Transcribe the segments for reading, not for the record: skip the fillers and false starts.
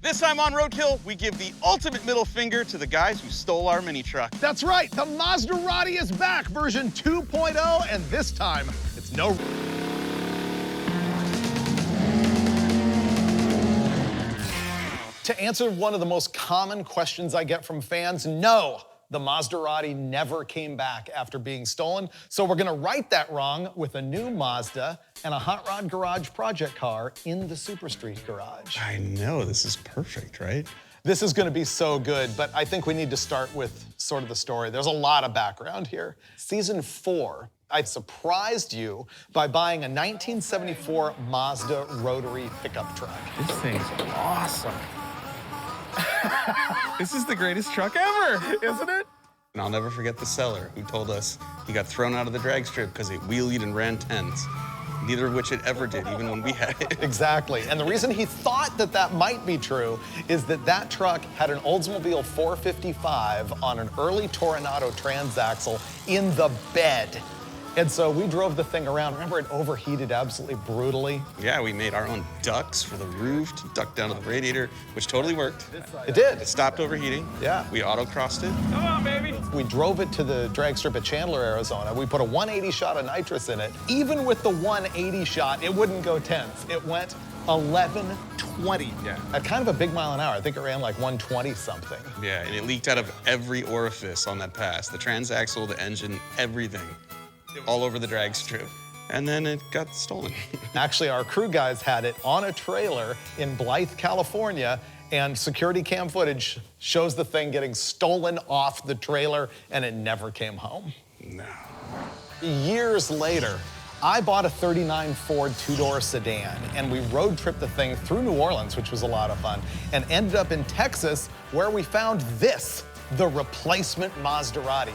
This time on Roadkill, we give the ultimate middle finger to the guys who stole our mini truck. That's right, the Maserati is back, version 2.0, and this time, it's no... To answer one of the most common questions I get from fans, no, the Maserati never came back after being stolen. So we're gonna right that wrong with a new Mazda and a Hot Rod Garage project car in the Super Street Garage. I know, this is perfect, right? This is gonna be so good, but I think we need to start with sort of the story. There's a lot of background here. Season 4, I surprised you by buying a 1974 Mazda rotary pickup truck. This thing's awesome. This is the greatest truck ever, isn't it? And I'll never forget the seller who told us he got thrown out of the drag strip because it wheelied and ran tens. Neither of which it ever did, even when we had it. Exactly, and the reason he thought that that might be true is that that truck had an Oldsmobile 455 on an early Toronado transaxle in the bed. And so we drove the thing around. Remember, it overheated absolutely brutally? Yeah, we made our own ducts for the roof to duct down to the radiator, which totally worked. It did. It stopped overheating. Yeah. We auto-crossed it. Come on, baby. We drove it to the drag strip at Chandler, Arizona. We put a 180 shot of nitrous in it. Even with the 180 shot, it wouldn't go tense. It went 1120. Yeah. At kind of a big mile an hour. I think it ran like 120 something. Yeah, and it leaked out of every orifice on that pass. The transaxle, the engine, everything. All over the drag strip. And then it got stolen. Actually, our crew guys had it on a trailer in Blythe, California, and security cam footage shows the thing getting stolen off the trailer, and it never came home. No. Years later, I bought a 39 Ford two-door sedan, and we road tripped the thing through New Orleans, which was a lot of fun, and ended up in Texas, where we found this, the replacement Maserati.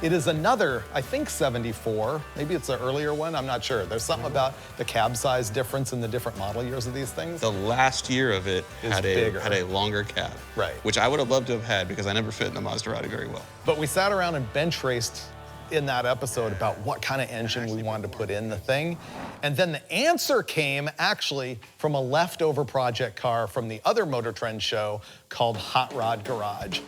It is another, I think 74, maybe it's an earlier one, I'm not sure. There's something about the cab size difference in the different model years of these things. The last year of it had a longer cab. Right. Which I would have loved to have had because I never fit in the Maserati very well. But we sat around and bench raced in that episode about what kind of engine we wanted to put in the thing. And then the answer came actually from a leftover project car from the other Motor Trend show called Hot Rod Garage.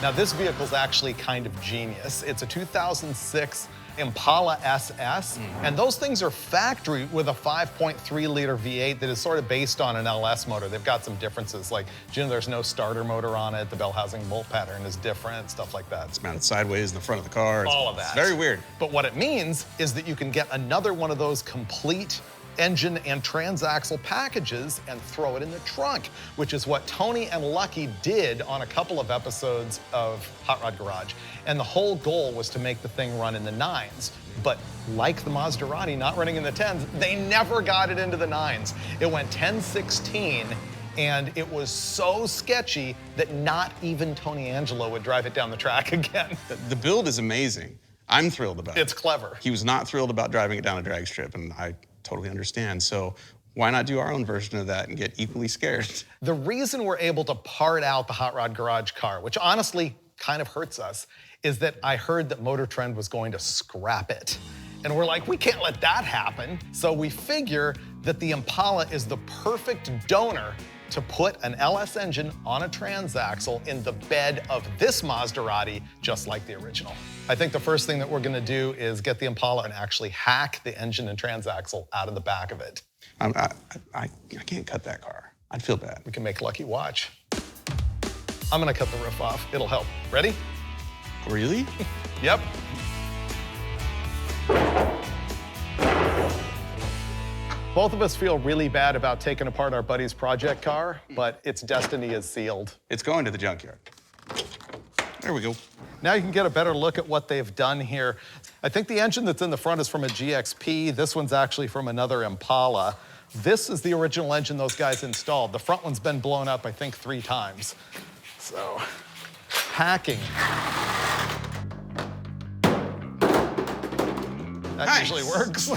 Now, this vehicle's actually kind of genius. It's a 2006 Impala SS, and those things are factory with a 5.3-liter V8 that is sort of based on an LS motor. They've got some differences, like, there's no starter motor on it, the bell housing bolt pattern is different, stuff like that. It's mounted sideways in the front of the car. All of that. It's very weird. But what it means is that you can get another one of those complete engine and transaxle packages and throw it in the trunk, which is what Tony and Lucky did on a couple of episodes of Hot Rod Garage. And the whole goal was to make the thing run in the 9s. But like the Maserati not running in the 10s, they never got it into the 9s. It went 10-16, and it was so sketchy that not even Tony Angelo would drive it down the track again. The build is amazing. I'm thrilled about it. It's clever. He was not thrilled about driving it down a drag strip, and I totally understand. So why not do our own version of that and get equally scared? The reason we're able to part out the Hot Rod Garage car, which honestly kind of hurts us, is that I heard that Motor Trend was going to scrap it. And we're like, we can't let that happen. So we figure that the Impala is the perfect donor to put an LS engine on a transaxle in the bed of this Maserati, just like the original. I think the first thing that we're gonna do is get the Impala and actually hack the engine and transaxle out of the back of it. I can't cut that car. I'd feel bad. We can make Lucky watch. I'm gonna cut the roof off. It'll help. Ready? Really? Yep. Both of us feel really bad about taking apart our buddy's project car, but its destiny is sealed. It's going to the junkyard. There we go. Now you can get a better look at what they've done here. I think the engine that's in the front is from a GXP. This one's actually from another Impala. This is the original engine those guys installed. The front one's been blown up, I think, 3 times. So, hacking. That Nice. usually works.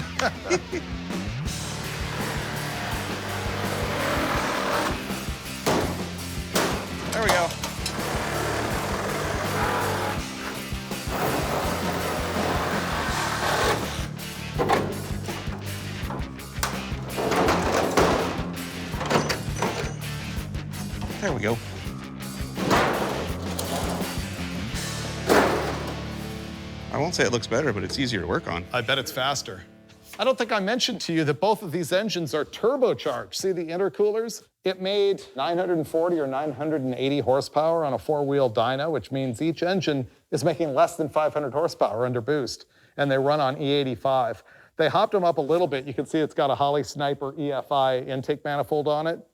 There we go. we go. I won't say it looks better, but it's easier to work on. I bet it's faster. I don't think I mentioned to you that both of these engines are turbocharged. See the intercoolers? It made 940 or 980 horsepower on a four-wheel dyno, which means each engine is making less than 500 horsepower under boost, and they run on E85. They hopped them up a little bit. You can see it's got a Holley Sniper EFI intake manifold on it.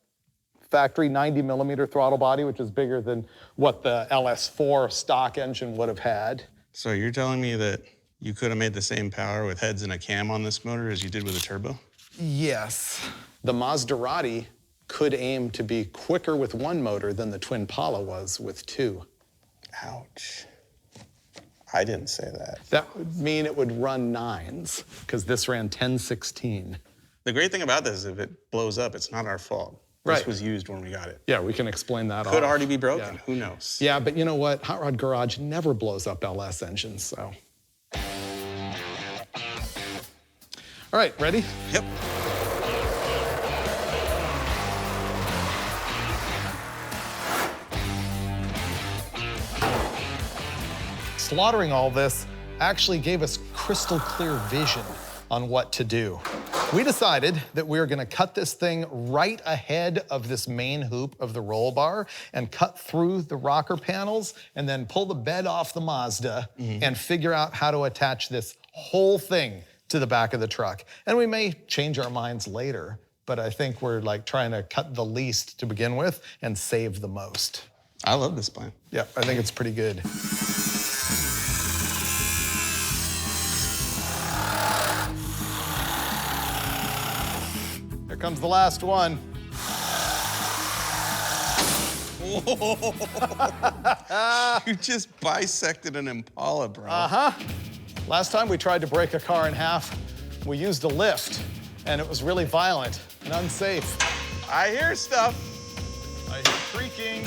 Factory 90mm throttle body, which is bigger than what the LS4 stock engine would have had. So you're telling me that you could have made the same power with heads and a cam on this motor as you did with a turbo? Yes. The Maserati could aim to be quicker with one motor than the Twin Pala was with two. Ouch. I didn't say that. That would mean it would run 9s, because this ran 1016. The great thing about this is if it blows up, it's not our fault. Right. This was used when we got it. Yeah, we can explain that. Could already be broken, Yeah. who knows? Yeah, but you know what? Hot Rod Garage never blows up LS engines, so. All right, ready? Yep. Slaughtering all this actually gave us crystal clear vision on what to do. We decided that we were gonna cut this thing right ahead of this main hoop of the roll bar and cut through the rocker panels and then pull the bed off the Mazda and figure out how to attach this whole thing to the back of the truck. And we may change our minds later, but I think we're like trying to cut the least to begin with and save the most. I love this plan. Yeah, I think it's pretty good. Here comes the last one. You just bisected an Impala, bro. Uh-huh. Last time we tried to break a car in half, we used a lift, and it was really violent and unsafe. I hear stuff. I hear creaking.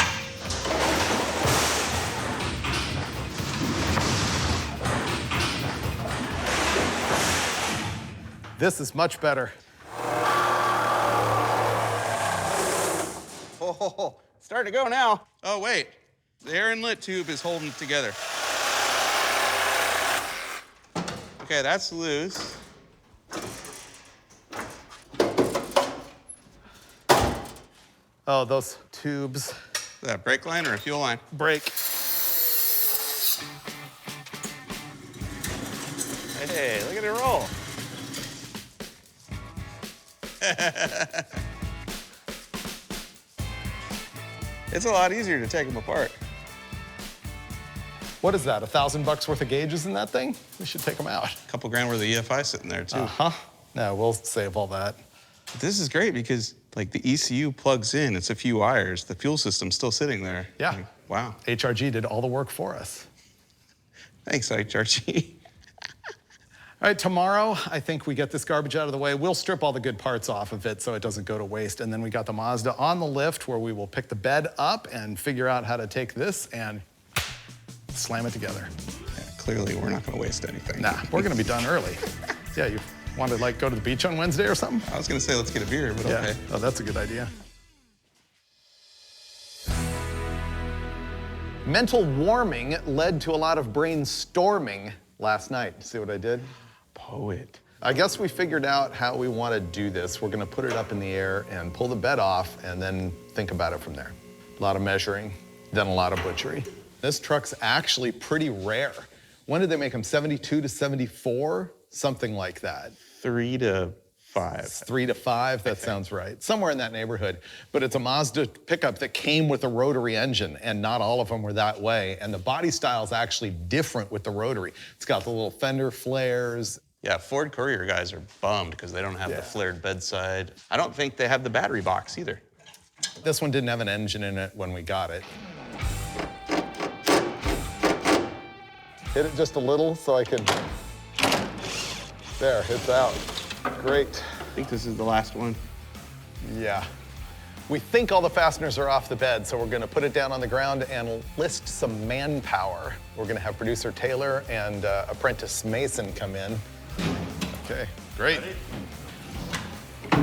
This is much better. Oh, it's starting to go now. Oh, wait. The air inlet tube is holding it together. Okay, that's loose. Oh, those tubes. Is that a brake line or a fuel line? Brake. Hey, look at it roll. It's a lot easier to take them apart. What is that, $1,000 worth of gauges in that thing? We should take them out. A couple grand worth of EFI sitting there, too. Uh-huh. No, we'll save all that. This is great because, like, the ECU plugs in. It's a few wires. The fuel system's still sitting there. Yeah. Like, wow. HRG did all the work for us. Thanks, HRG. All right, tomorrow, I think we get this garbage out of the way. We'll strip all the good parts off of it so it doesn't go to waste. And then we got the Mazda on the lift where we will pick the bed up and figure out how to take this and slam it together. Yeah, clearly, we're not going to waste anything. Nah, we're going to be done early. Yeah, you want to, like, go to the beach on Wednesday or something? I was going to say, let's get a beer, but Yeah. okay. Oh, that's a good idea. Mental warming led to a lot of brainstorming last night. See what I did? Poet. I guess we figured out how we want to do this. We're going to put it up in the air and pull the bed off and then think about it from there. A lot of measuring, then a lot of butchery. This truck's actually pretty rare. When did they make them? 72 to 74? Something like that. 3 to 5. 3 to 5, that sounds right. Somewhere in that neighborhood. But it's a Mazda pickup that came with a rotary engine, and not all of them were that way. And the body style is actually different with the rotary. It's got the little fender flares. Yeah, Ford Courier guys are bummed because they don't have the flared bedside. I don't think they have the battery box either. This one didn't have an engine in it when we got it. Hit it just a little so I can... There, it's out. Great. I think this is the last one. Yeah. We think all the fasteners are off the bed, so we're gonna put it down on the ground and list some manpower. We're gonna have producer Taylor and apprentice Mason come in. Okay, great. Ready? All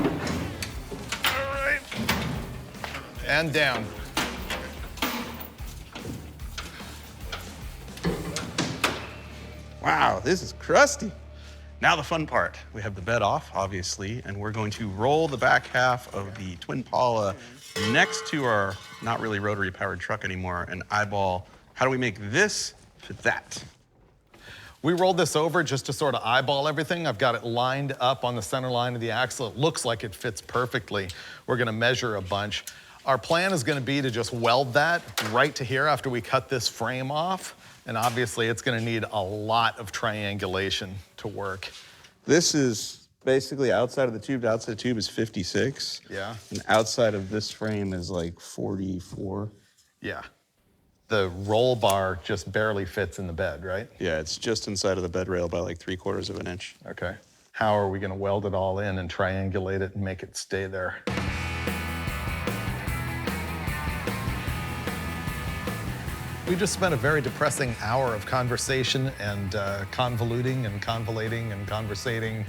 right. And down. Wow, this is crusty. Now the fun part. We have the bed off, obviously, and we're going to roll the back half of the Twin Pala next to our not really rotary powered truck anymore and eyeball how do we make this fit that. We rolled this over just to sort of eyeball everything. I've got it lined up on the center line of the axle. It looks like it fits perfectly. We're gonna measure a bunch. Our plan is gonna be to just weld that right to here after we cut this frame off. And obviously it's gonna need a lot of triangulation to work. This is basically outside of the tube. The outside of the tube is 56. Yeah. And outside of this frame is like 44. Yeah. The roll bar just barely fits in the bed, right? Yeah, it's just inside of the bed rail by like 3/4 of an inch. Okay. How are we gonna weld it all in and triangulate it and make it stay there? We just spent a very depressing hour of conversation and convoluting and convolating and conversating.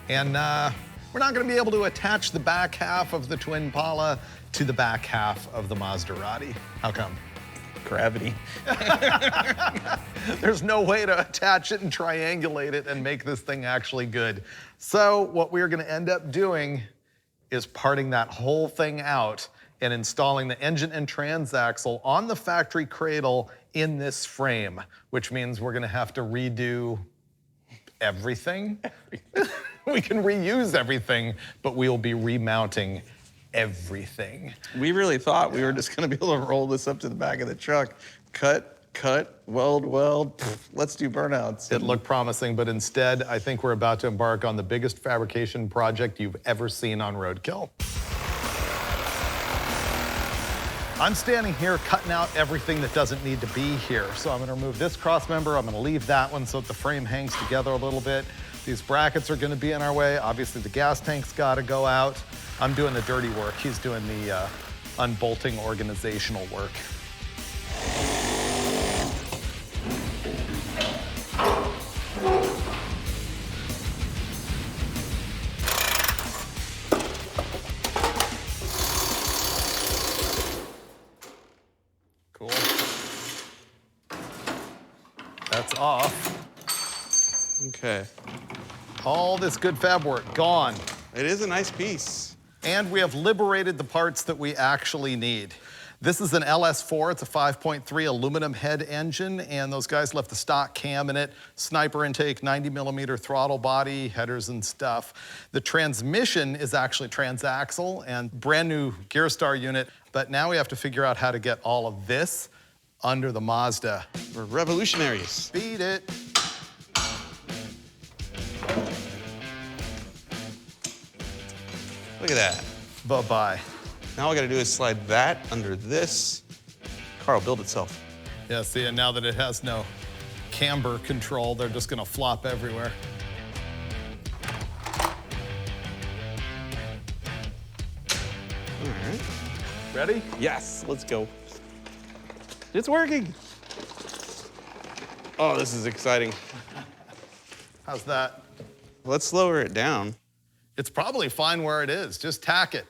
And we're not gonna be able to attach the back half of the Twin Pala to the back half of the Maserati. How come? Gravity. There's no way to attach it and triangulate it and make this thing actually good. So what we're gonna end up doing is parting that whole thing out and installing the engine and transaxle on the factory cradle in this frame, which means we're gonna have to redo everything. We can reuse everything, but we'll be remounting everything. We really thought we were just gonna be able to roll this up to the back of the truck, cut, weld, let's do burnouts. It looked promising, but instead, I think we're about to embark on the biggest fabrication project you've ever seen on Roadkill. I'm standing here cutting out everything that doesn't need to be here. So I'm gonna remove this cross member, I'm gonna leave that one so that the frame hangs together a little bit. These brackets are gonna be in our way. Obviously the gas tank's gotta go out. I'm doing the dirty work. He's doing the unbolting organizational work. Cool. That's off. Okay. All this good fab work gone. It is a nice piece. And we have liberated the parts that we actually need. This is an LS4, it's a 5.3 aluminum head engine, and those guys left the stock cam in it, sniper intake, 90mm throttle body, headers and stuff. The transmission is actually transaxle and brand new gear star unit, but now we have to figure out how to get all of this under the Mazda. We're revolutionaries. Beat it. Look at that. Bye-bye. Now all I gotta do is slide that under this. Car will build itself. Yeah, see, and now that it has no camber control, they're just gonna flop everywhere. All right. Ready? Yes, let's go. It's working. Oh, this is exciting. How's that? Let's lower it down. It's probably fine where it is. Just tack it.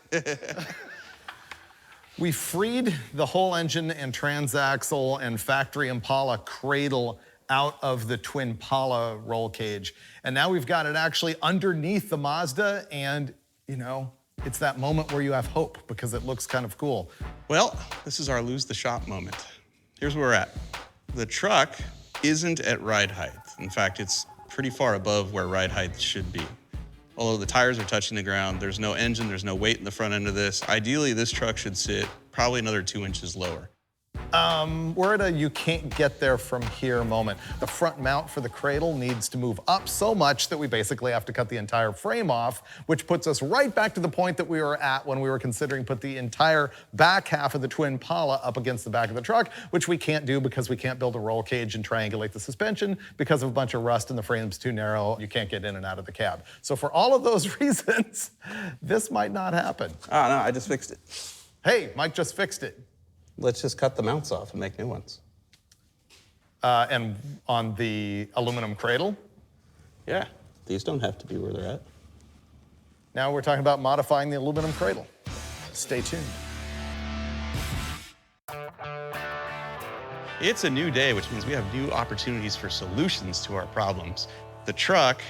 We freed the whole engine and transaxle and factory Impala cradle out of the Twin Pala roll cage. And now we've got it actually underneath the Mazda, and you know, it's that moment where you have hope because it looks kind of cool. Well, this is our lose the shop moment. Here's where we're at. The truck isn't at ride height. In fact, it's pretty far above where ride height should be. Although the tires are touching the ground, there's no engine, there's no weight in the front end of this. Ideally, this truck should sit probably another 2 inches lower. We're at a you can't get there from here moment. The front mount for the cradle needs to move up so much that we basically have to cut the entire frame off, which puts us right back to the point that we were at when we were considering put the entire back half of the Twin Pala up against the back of the truck, which we can't do because we can't build a roll cage and triangulate the suspension because of a bunch of rust and the frame's too narrow. You can't get in and out of the cab. So for all of those reasons, this might not happen. Oh, no, I just fixed it. Hey, Mike just fixed it. Let's just cut the mounts off and make new ones. And on the aluminum cradle, Yeah, these don't have to be where they're at. now we're talking about modifying the aluminum cradle. Stay tuned. It's a new day, which means we have new opportunities for solutions to our problems. The truck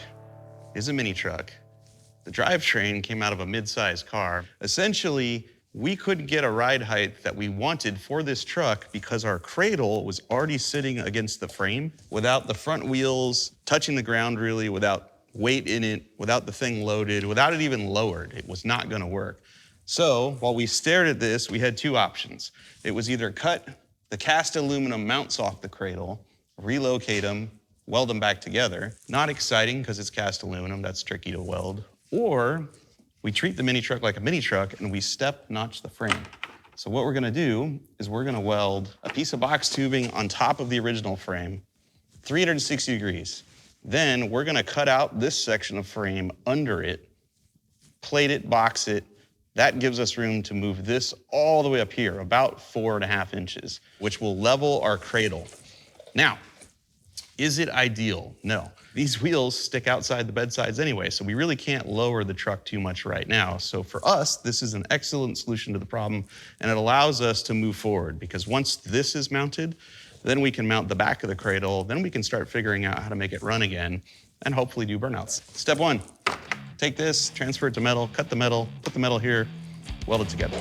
is a mini truck. The drivetrain came out of a mid-sized car. Essentially, we couldn't get a ride height that we wanted for this truck because our cradle was already sitting against the frame without the front wheels touching the ground really, without weight in it, without the thing loaded, without it even lowered. It was not gonna work. So while we stared at this, we had two options. It was either cut the cast aluminum mounts off the cradle, relocate them, weld them back together. Not exciting because it's cast aluminum, that's tricky to weld. Or we treat the mini truck like a mini truck and we step notch the frame. So what we're gonna do is we're gonna weld a piece of box tubing on top of the original frame, 360 degrees. Then we're gonna cut out this section of frame under it, plate it, box it. That gives us room to move this all the way up here, about 4.5 inches, which will level our cradle. Now, is it ideal? No. These wheels stick outside the bedsides anyway, so we really can't lower the truck too much right now. So for us, this is an excellent solution to the problem, and it allows us to move forward, because once this is mounted, then we can mount the back of the cradle, then we can start figuring out how to make it run again, and hopefully do burnouts. Step one, take this, transfer it to metal, cut the metal, put the metal here, weld it together.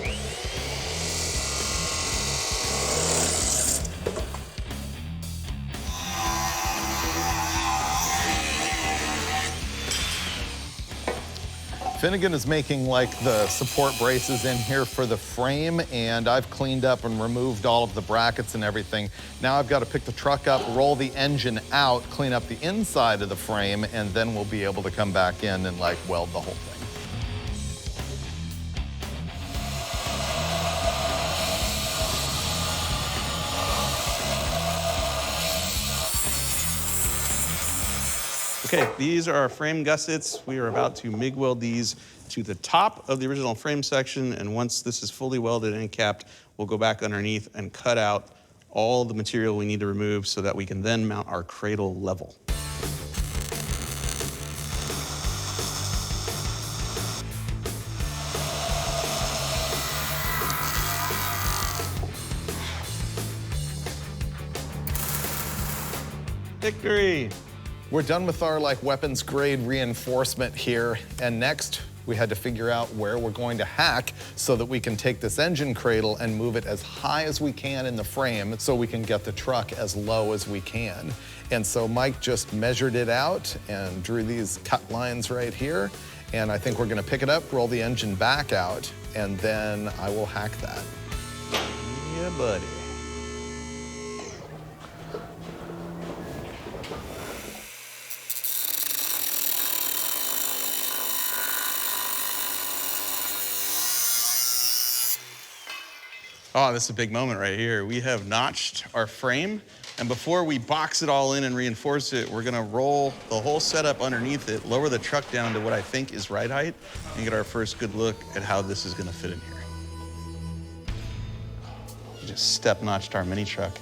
Finnegan is making like the support braces in here for the frame, and I've cleaned up and removed all of the brackets and everything. Now I've got to pick the truck up, roll the engine out, clean up the inside of the frame, and then we'll be able to come back in and like weld the whole thing. Okay, these are our frame gussets. We are about to MIG weld these to the top of the original frame section, and once this is fully welded and capped, we'll go back underneath and cut out all the material we need to remove so that we can then mount our cradle level. Victory! We're done with our like weapons grade reinforcement here, and next we had to figure out where we're going to hack so that we can take this engine cradle and move it as high as we can in the frame so we can get the truck as low as we can. And so Mike just measured it out and drew these cut lines right here, and I think we're gonna pick it up, roll the engine back out, and then I will hack that. Yeah, buddy. Oh, this is a big moment right here. We have notched our frame, and before we box it all in and reinforce it, we're gonna roll the whole setup underneath it, lower the truck down to what I think is ride height, and get our first good look at how this is gonna fit in here. We just step notched our mini truck.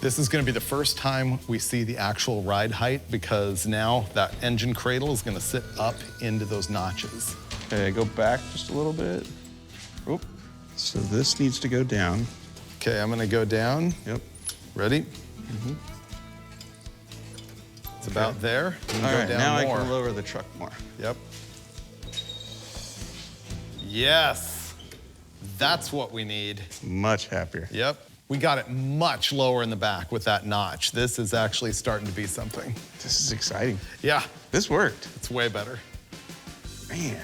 This is gonna be the first time we see the actual ride height, because now that engine cradle is gonna sit up into those notches. Okay, go back just a little bit. Oop. So this needs to go down. Okay, I'm gonna go down. Yep. Ready? It's about there. All right, now I can lower the truck more. Yep. Yes, that's what we need. Much happier. Yep. We got it much lower in the back with that notch. This is actually starting to be something. This is exciting. Yeah. This worked. It's way better. Man.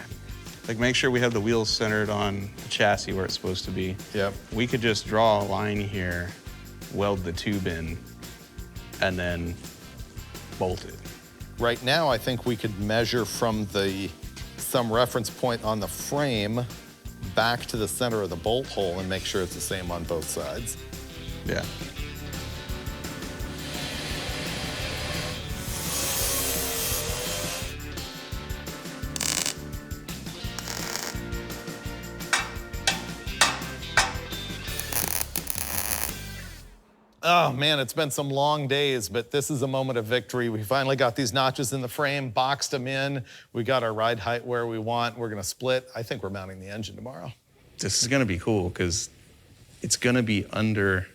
Like, make sure we have the wheels centered on the chassis where it's supposed to be. Yep. We could just draw a line here, weld the tube in, and then bolt it. Right now, I think we could measure from some reference point on the frame back to the center of the bolt hole and make sure it's the same on both sides. Yeah. Oh man, it's been some long days, but this is a moment of victory. We finally got these notches in the frame, boxed them in. We got our ride height where we want. We're gonna split. I think we're mounting the engine tomorrow. This is gonna be cool because it's gonna be under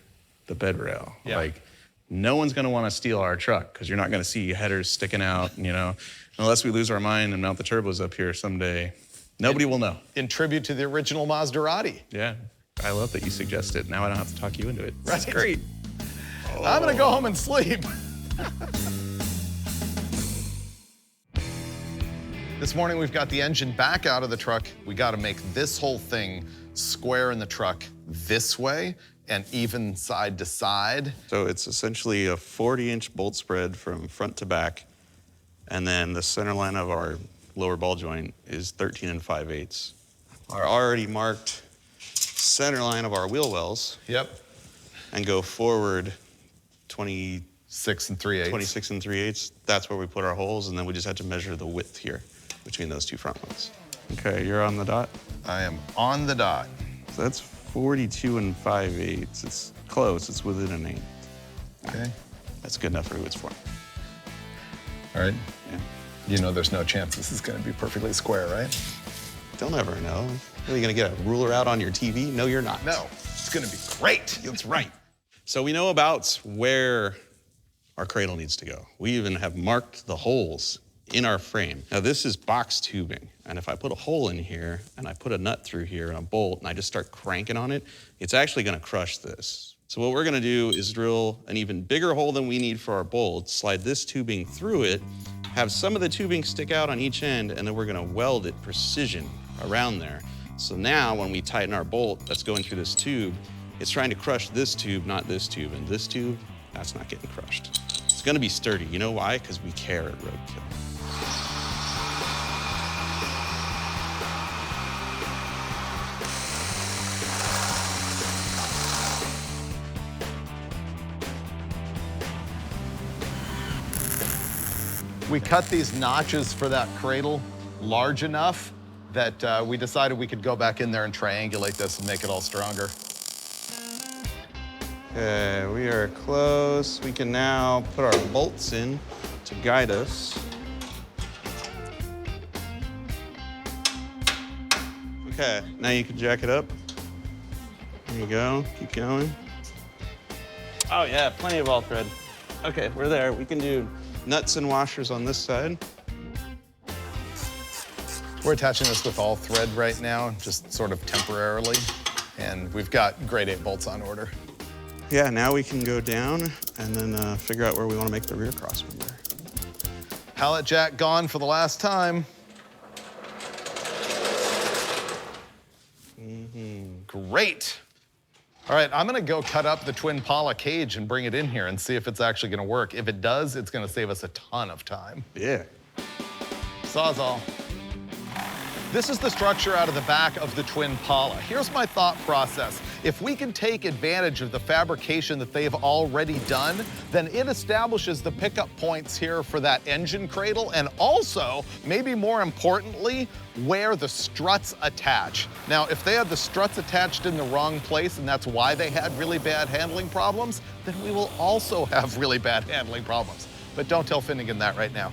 the bed rail. Yeah. Like, no one's gonna wanna steal our truck because you're not gonna see headers sticking out, you know. Unless we lose our mind and mount the turbos up here someday, nobody will know. In tribute to the original Maserati. Yeah, I love that you suggested. Now I don't have to talk you into it. That's great. I'm gonna go home and sleep. This morning we've got the engine back out of the truck. We gotta make this whole thing square in the truck this way and even side to side. So it's essentially a 40-inch bolt spread from front to back, and then the center line of our lower ball joint is 13 5/8. Our already marked center line of our wheel wells. Yep. And go forward 26 26 3/8. That's where we put our holes, and then we just have to measure the width here between those two front ones. Okay, you're on the dot? I am on the dot. So that's 42 5/8. It's close, it's within an eighth. Okay. That's good enough for who it's for. All right. Yeah. You know there's no chance this is gonna be perfectly square, right? Don't ever know. Are you gonna get a ruler out on your TV? No, you're not. No, it's gonna be great. That's right. So we know about where our cradle needs to go. We even have marked the holes in our frame. Now this is box tubing, and if I put a hole in here and I put a nut through here and a bolt and I just start cranking on it, it's actually gonna crush this. So what we're gonna do is drill an even bigger hole than we need for our bolt, slide this tubing through it, have some of the tubing stick out on each end, and then we're gonna weld it precision around there. So now when we tighten our bolt that's going through this tube, it's trying to crush this tube, not this tube. And this tube, that's not getting crushed. It's gonna be sturdy. You know why? Because we care at Roadkill. We cut these notches for that cradle large enough that we decided we could go back in there and triangulate this and make it all stronger. Okay, we are close. We can now put our bolts in to guide us. Okay, now you can jack it up. There you go, keep going. Oh yeah, plenty of all thread. Okay, we're there. We can do nuts and washers on this side. We're attaching this with all thread right now, just sort of temporarily. And we've got grade 8 bolts on order. Yeah, now we can go down and then figure out where we want to make the rear crossmember. Pallet jack gone for the last time. Great. All right, I'm gonna go cut up the twin Pala cage and bring it in here and see if it's actually gonna work. If it does, it's gonna save us a ton of time. Yeah. Sawzall. This is the structure out of the back of the twin Pala. Here's my thought process. If we can take advantage of the fabrication that they've already done, then it establishes the pickup points here for that engine cradle, and also, maybe more importantly, where the struts attach. Now, if they had the struts attached in the wrong place and that's why they had really bad handling problems, then we will also have really bad handling problems. But don't tell Finnegan that right now.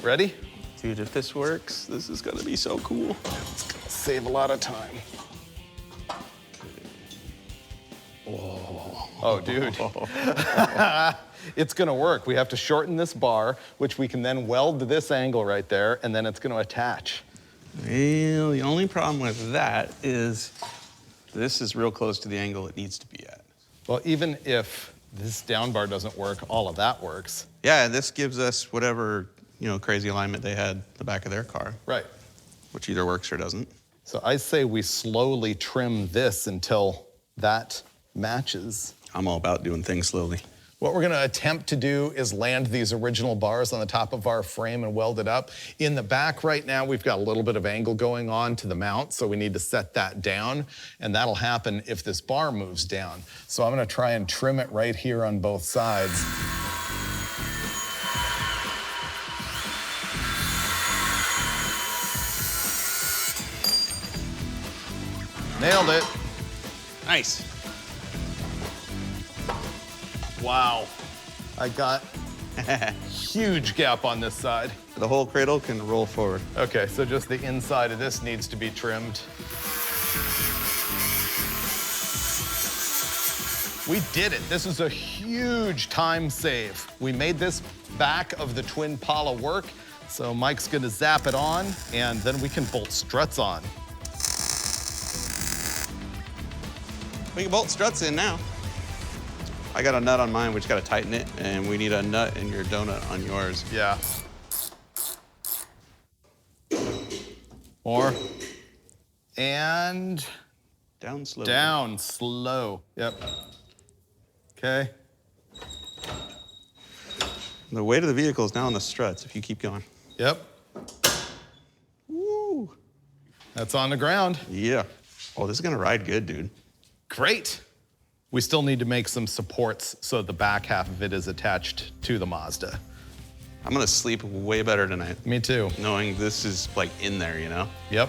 Ready? Dude, if this works, this is gonna be so cool. It's gonna save a lot of time. Whoa. Oh, dude. It's gonna work. We have to shorten this bar, which we can then weld to this angle right there, and then it's gonna attach. Well, the only problem with that is this is real close to the angle it needs to be at. Well, even if this down bar doesn't work, all of that works. Yeah, this gives us whatever, you know, crazy alignment they had the back of their car. Right. Which either works or doesn't. So I say we slowly trim this until that matches. I'm all about doing things slowly. What we're gonna attempt to do is land these original bars on the top of our frame and weld it up. In the back right now, we've got a little bit of angle going on to the mount, so we need to set that down, and that'll happen if this bar moves down. So I'm gonna try and trim it right here on both sides. Nailed it. Nice. Wow. I got a huge gap on this side. The whole cradle can roll forward. Okay, so just the inside of this needs to be trimmed. We did it. This is a huge time save. We made this back of the twin Pala work, so Mike's gonna zap it on, and then we can bolt struts on. We can bolt struts in now. I got a nut on mine, we just gotta tighten it, and we need a nut in your donut on yours. Yeah. More. And down slow. Down slow. Yep. Okay. The weight of the vehicle is now on the struts if you keep going. Yep. Woo. That's on the ground. Yeah. Oh, this is gonna ride good, dude. Great. We still need to make some supports so the back half of it is attached to the Mazda. I'm gonna sleep way better tonight. Me too. Knowing this is like in there, you know? Yep.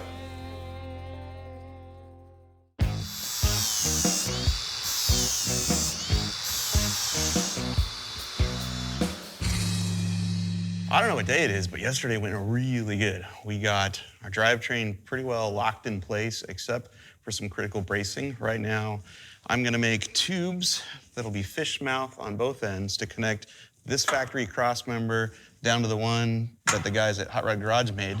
I don't know what day it is, but yesterday went really good. We got our drivetrain pretty well locked in place, except for some critical bracing. Right now, I'm gonna make tubes that'll be fish mouth on both ends to connect this factory cross member down to the one that the guys at Hot Rod Garage made.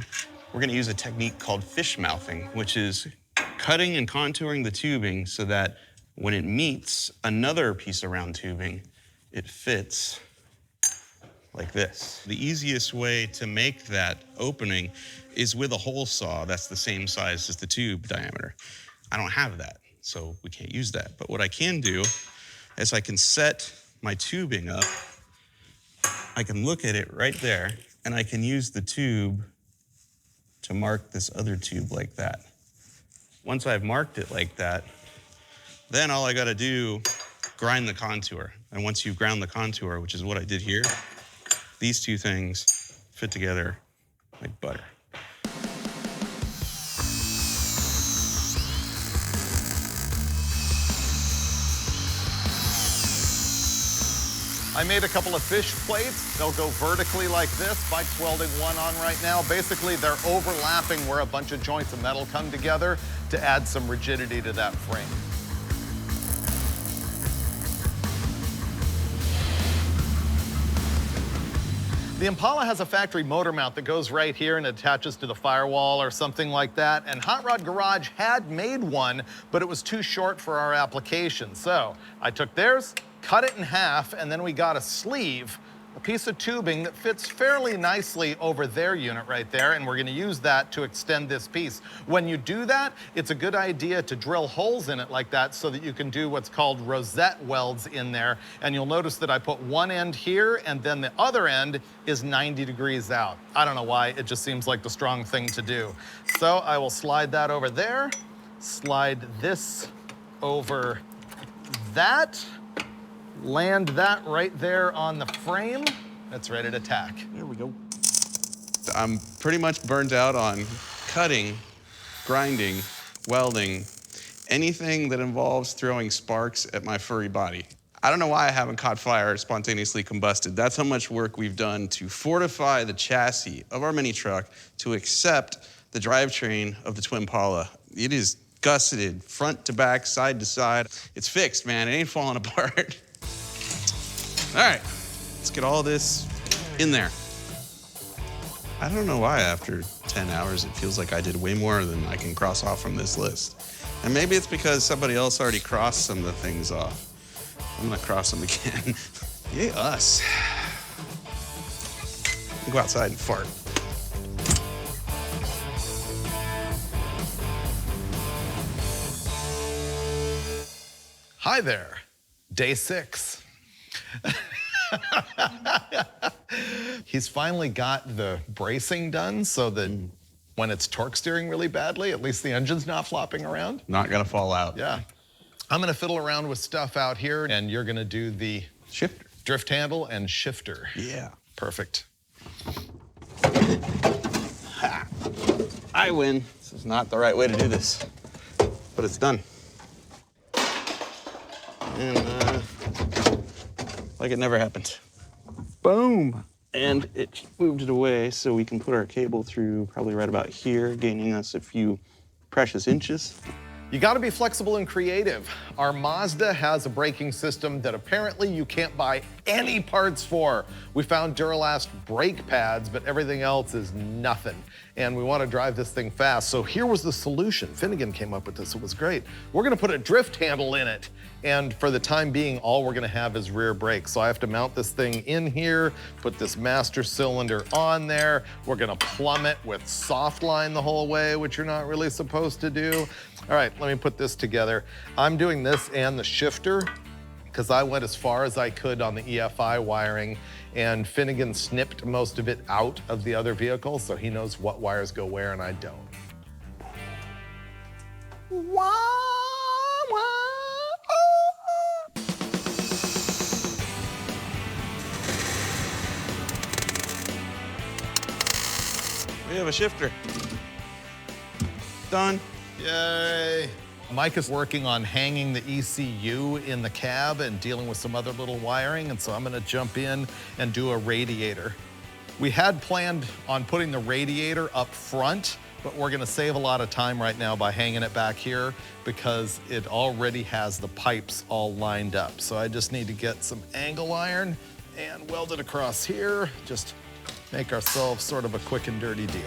We're gonna use a technique called fish mouthing, which is cutting and contouring the tubing so that when it meets another piece of round tubing, it fits like this. The easiest way to make that opening is with a hole saw that's the same size as the tube diameter. I don't have that, so we can't use that. But what I can do is I can set my tubing up. I can look at it right there, and I can use the tube to mark this other tube like that. Once I've marked it like that, then all I gotta do, grind the contour. And once you've ground the contour, which is what I did here, these two things fit together like butter. I made a couple of fish plates. They'll go vertically like this. Mike's welding one on right now. Basically, they're overlapping where a bunch of joints of metal come together to add some rigidity to that frame. The Impala has a factory motor mount that goes right here and attaches to the firewall or something like that. And Hot Rod Garage had made one, but it was too short for our application. So I took theirs, cut it in half, and then we got a sleeve, a piece of tubing that fits fairly nicely over their unit right there, and we're gonna use that to extend this piece. When you do that, it's a good idea to drill holes in it like that so that you can do what's called rosette welds in there. And you'll notice that I put one end here, and then the other end is 90 degrees out. I don't know why, it just seems like the strong thing to do. So I will slide that over there, slide this over that, land that right there on the frame. That's ready to tack. There we go. I'm pretty much burnt out on cutting, grinding, welding, anything that involves throwing sparks at my furry body. I don't know why I haven't caught fire or spontaneously combusted. That's how much work we've done to fortify the chassis of our mini truck to accept the drivetrain of the Twin Pala. It is gusseted, front to back, side to side. It's fixed, man. It ain't falling apart. All right, let's get all this in there. I don't know why after 10 hours it feels like I did way more than I can cross off from this list. And maybe it's because somebody else already crossed some of the things off. I'm gonna cross them again. Yay us. Go outside and fart. Hi there, day 6. He's finally got the bracing done so that when it's torque steering really badly, at least the engine's not flopping around. Not gonna fall out. Yeah. I'm gonna fiddle around with stuff out here, and you're gonna do the Shifter. drift handle and shifter. Yeah. Perfect. Ha. I win. This is not the right way to do this, but it's done. And like it never happened. Boom. And it moved it away so we can put our cable through probably right about here, gaining us a few precious inches. You gotta be flexible and creative. Our Mazda has a braking system that apparently you can't buy any parts for. We found Duralast brake pads, but everything else is nothing. And we wanna drive this thing fast. So here was the solution. Finnegan came up with this, it was great. We're gonna put a drift handle in it. And for the time being, all we're gonna have is rear brakes. So I have to mount this thing in here, put this master cylinder on there. We're gonna plumb it with soft line the whole way, which you're not really supposed to do. All right, let me put this together. I'm doing this and the shifter because I went as far as I could on the EFI wiring, and Finnegan snipped most of it out of the other vehicle, so he knows what wires go where and I don't. Wah, wah, oh. We have a shifter. Done. Yay. Mike is working on hanging the ECU in the cab and dealing with some other little wiring, and so I'm gonna jump in and do a radiator. We had planned on putting the radiator up front, but we're gonna save a lot of time right now by hanging it back here because it already has the pipes all lined up. So I just need to get some angle iron and weld it across here, just make ourselves sort of a quick and dirty deal.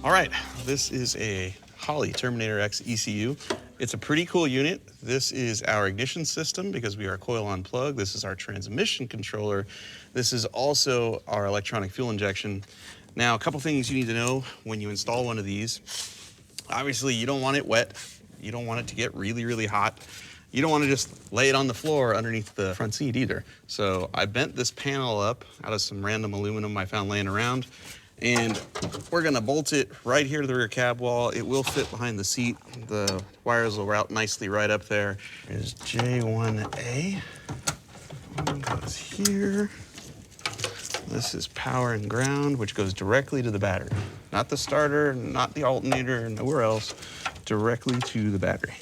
All right, this is a Holley Terminator X ECU. It's a pretty cool unit. This is our ignition system because we are coil on plug. This is our transmission controller. This is also our electronic fuel injection. Now, a couple things you need to know when you install one of these. Obviously, you don't want it wet. You don't want it to get really, really hot. You don't want to just lay it on the floor underneath the front seat either. So I bent this panel up out of some random aluminum I found laying around. And we're gonna bolt it right here to the rear cab wall. It will fit behind the seat. The wires will route nicely right up there. There's J1A. One goes here. This is power and ground, which goes directly to the battery. Not the starter, not the alternator, nowhere else, directly to the battery.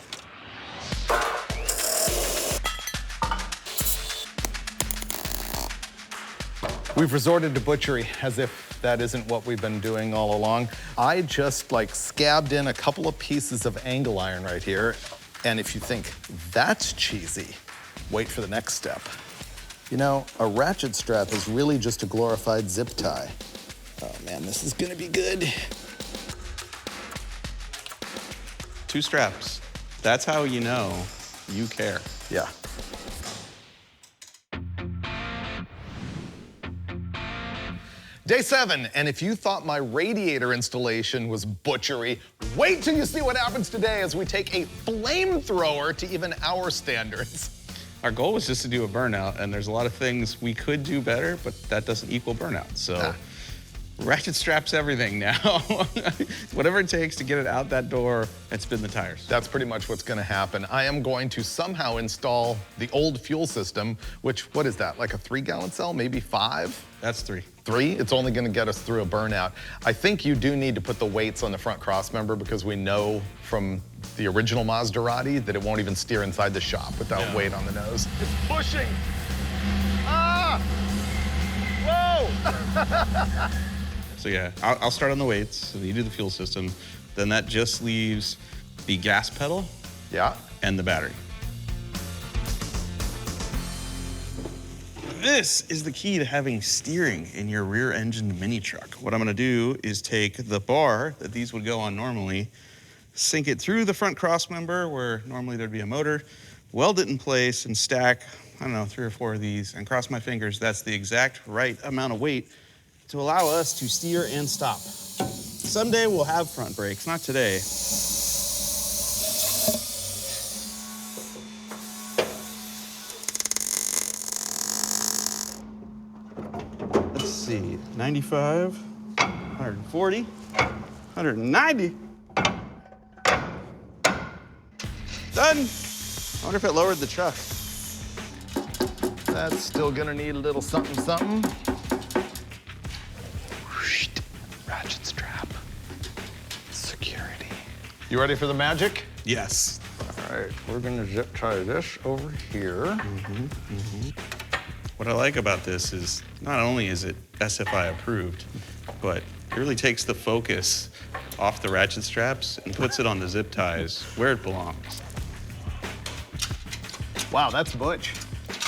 We've resorted to butchery as if that isn't what we've been doing all along. I just scabbed in a couple of pieces of angle iron right here. And if you think that's cheesy, wait for the next step. You know, a ratchet strap is really just a glorified zip tie. Oh man, this is gonna be good. 2 straps. That's how you know you care. Yeah. Day 7, and if you thought my radiator installation was butchery, wait till you see what happens today as we take a flamethrower to even our standards. Our goal was just to do a burnout, and there's a lot of things we could do better, but that doesn't equal burnout. So ratchet straps everything now. Whatever it takes to get it out that door and spin the tires. That's pretty much what's gonna happen. I am going to somehow install the old fuel system, which, what is that, like a 3-gallon cell, maybe 5? That's 3. 3? It's only gonna get us through a burnout. I think you do need to put the weights on the front crossmember because we know from the original Maserati that it won't even steer inside the shop without weight on the nose. It's pushing. Ah! Whoa! So yeah, I'll start on the weights. So you do the fuel system. Then that just leaves the gas pedal and the battery. This is the key to having steering in your rear-engined mini truck. What I'm gonna do is take the bar that these would go on normally, sink it through the front crossmember where normally there'd be a motor, weld it in place and stack, I don't know, 3 or 4 of these and cross my fingers. That's the exact right amount of weight to allow us to steer and stop. Someday we'll have front brakes, not today. Let's see, 95, 140, 190. Done. I wonder if it lowered the truck. That's still gonna need a little something, something. Ratchet strap. Security. You ready for the magic? Yes. All right, we're gonna zip tie this over here. What I like about this is not only is it SFI approved, but It really takes the focus off the ratchet straps and puts it on the zip ties where it belongs. Wow, that's butch.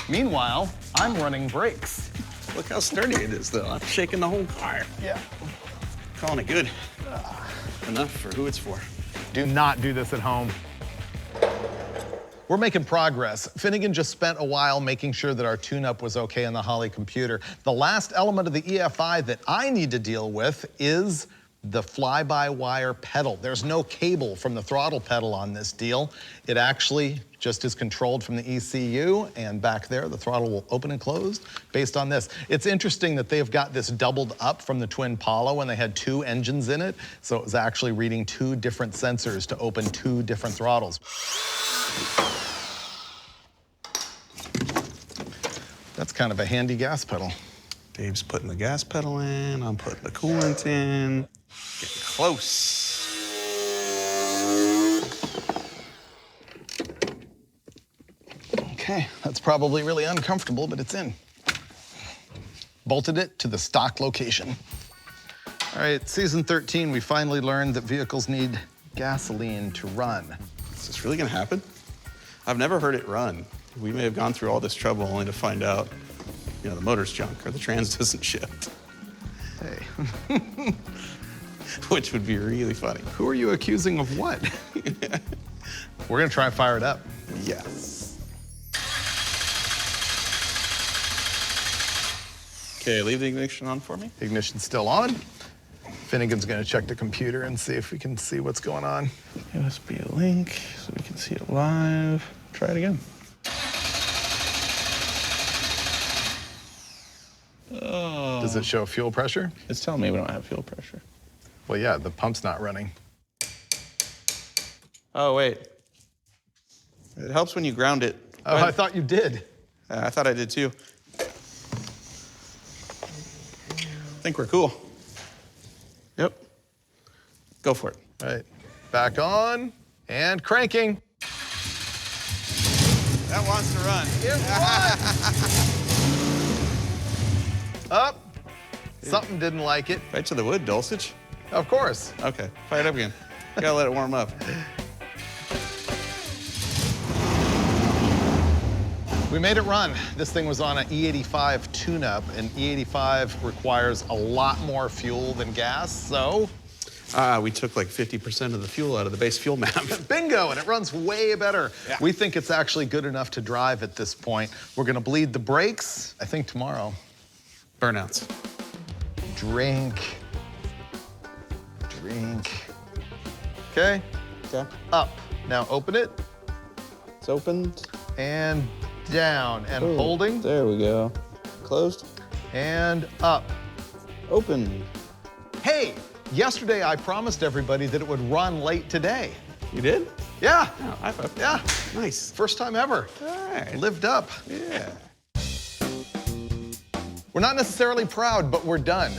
Meanwhile, I'm running brakes. Look how sturdy it is, though. I'm shaking the whole car. Yeah. Calling it good. Enough for who it's for. Do not do this at home. We're making progress. Finnegan just spent a while making sure that our tune-up was okay on the Holly computer. The last element of the EFI that I need to deal with is the fly-by-wire pedal. There's no cable from the throttle pedal on this deal. It actually just is controlled from the ECU, and back there, the throttle will open and close based on this. It's interesting that they've got this doubled up from the twin Polo when they had 2 engines in it, so it was actually reading 2 different sensors to open 2 different throttles. That's kind of a handy gas pedal. Dave's putting the gas pedal in, I'm putting the coolant in. Getting close. Okay, that's probably really uncomfortable, but it's in. Bolted it to the stock location. All right, season 13, we finally learned that vehicles need gasoline to run. Is this really gonna happen? I've never heard it run. We may have gone through all this trouble only to find out, you know, the motor's junk or the trans doesn't shift. Hey. Which would be really funny. Who are you accusing of what? We're gonna try and fire it up. Yes. Okay, leave the ignition on for me. Ignition's still on. Finnegan's gonna check the computer and see if we can see what's going on. USB link so we can see it live. Try it again. Oh. Does it show fuel pressure? It's telling me we don't have fuel pressure. Well, yeah, the pump's not running. Oh, wait. It helps when you ground it. Oh, I thought you did. I thought I did too. I think we're cool. Yep. Go for it. All right, back on and cranking. That wants to run. It runs! Up. Something didn't like it. Right to the wood, Dulcich. Of course. Okay, fire it up again. Gotta let it warm up. We made it run. This thing was on an E85 tune-up, and E85 requires a lot more fuel than gas, so... We took like 50% of the fuel out of the base fuel map. Bingo, and it runs way better. Yeah. We think it's actually good enough to drive at this point. We're gonna bleed the brakes, I think tomorrow. Burnouts. Drink. Drink. Okay, Okay. up. Now open it, It's opened. and down, and Ooh, holding, There we go. Closed. and up. Open. Hey, yesterday I promised everybody that it would run late today. You did? Yeah, Oh, high five. yeah, Nice. first time ever. All right. Lived up. Yeah. We're not necessarily proud, but we're done.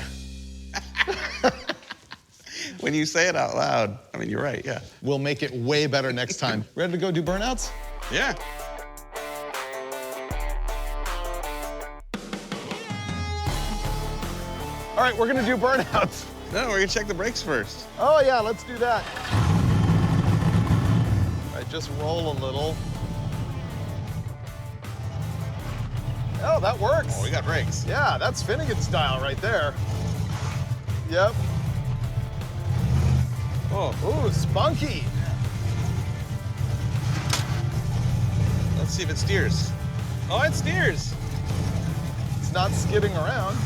When you say it out loud, I mean, you're right, yeah. We'll make it way better next time. Ready to go do burnouts? Yeah. All right, we're gonna do burnouts. No, we're gonna check the brakes first. Oh yeah, let's do that. All right, just roll a little. Oh, that works. Oh, we got brakes. Yeah, that's Finnegan style right there. Yep. Oh, Ooh, spunky. let's see if it steers. Oh, it steers. It's not skidding around.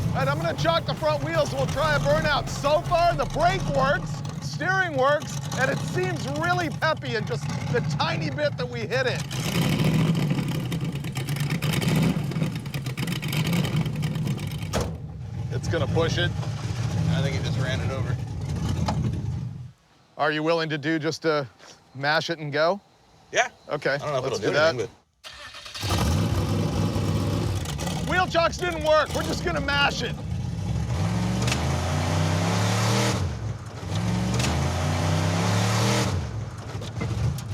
All right, I'm gonna chalk the front wheels and we'll try a burnout. So far, the brake works, steering works, and it seems really peppy in just the tiny bit that we hit it. It's gonna push it. I think it just ran it over. Are you willing to do just to mash it and go? Yeah. Okay, I don't know if let's it'll do do that. anything, Wheel chocks didn't work. We're just gonna mash it.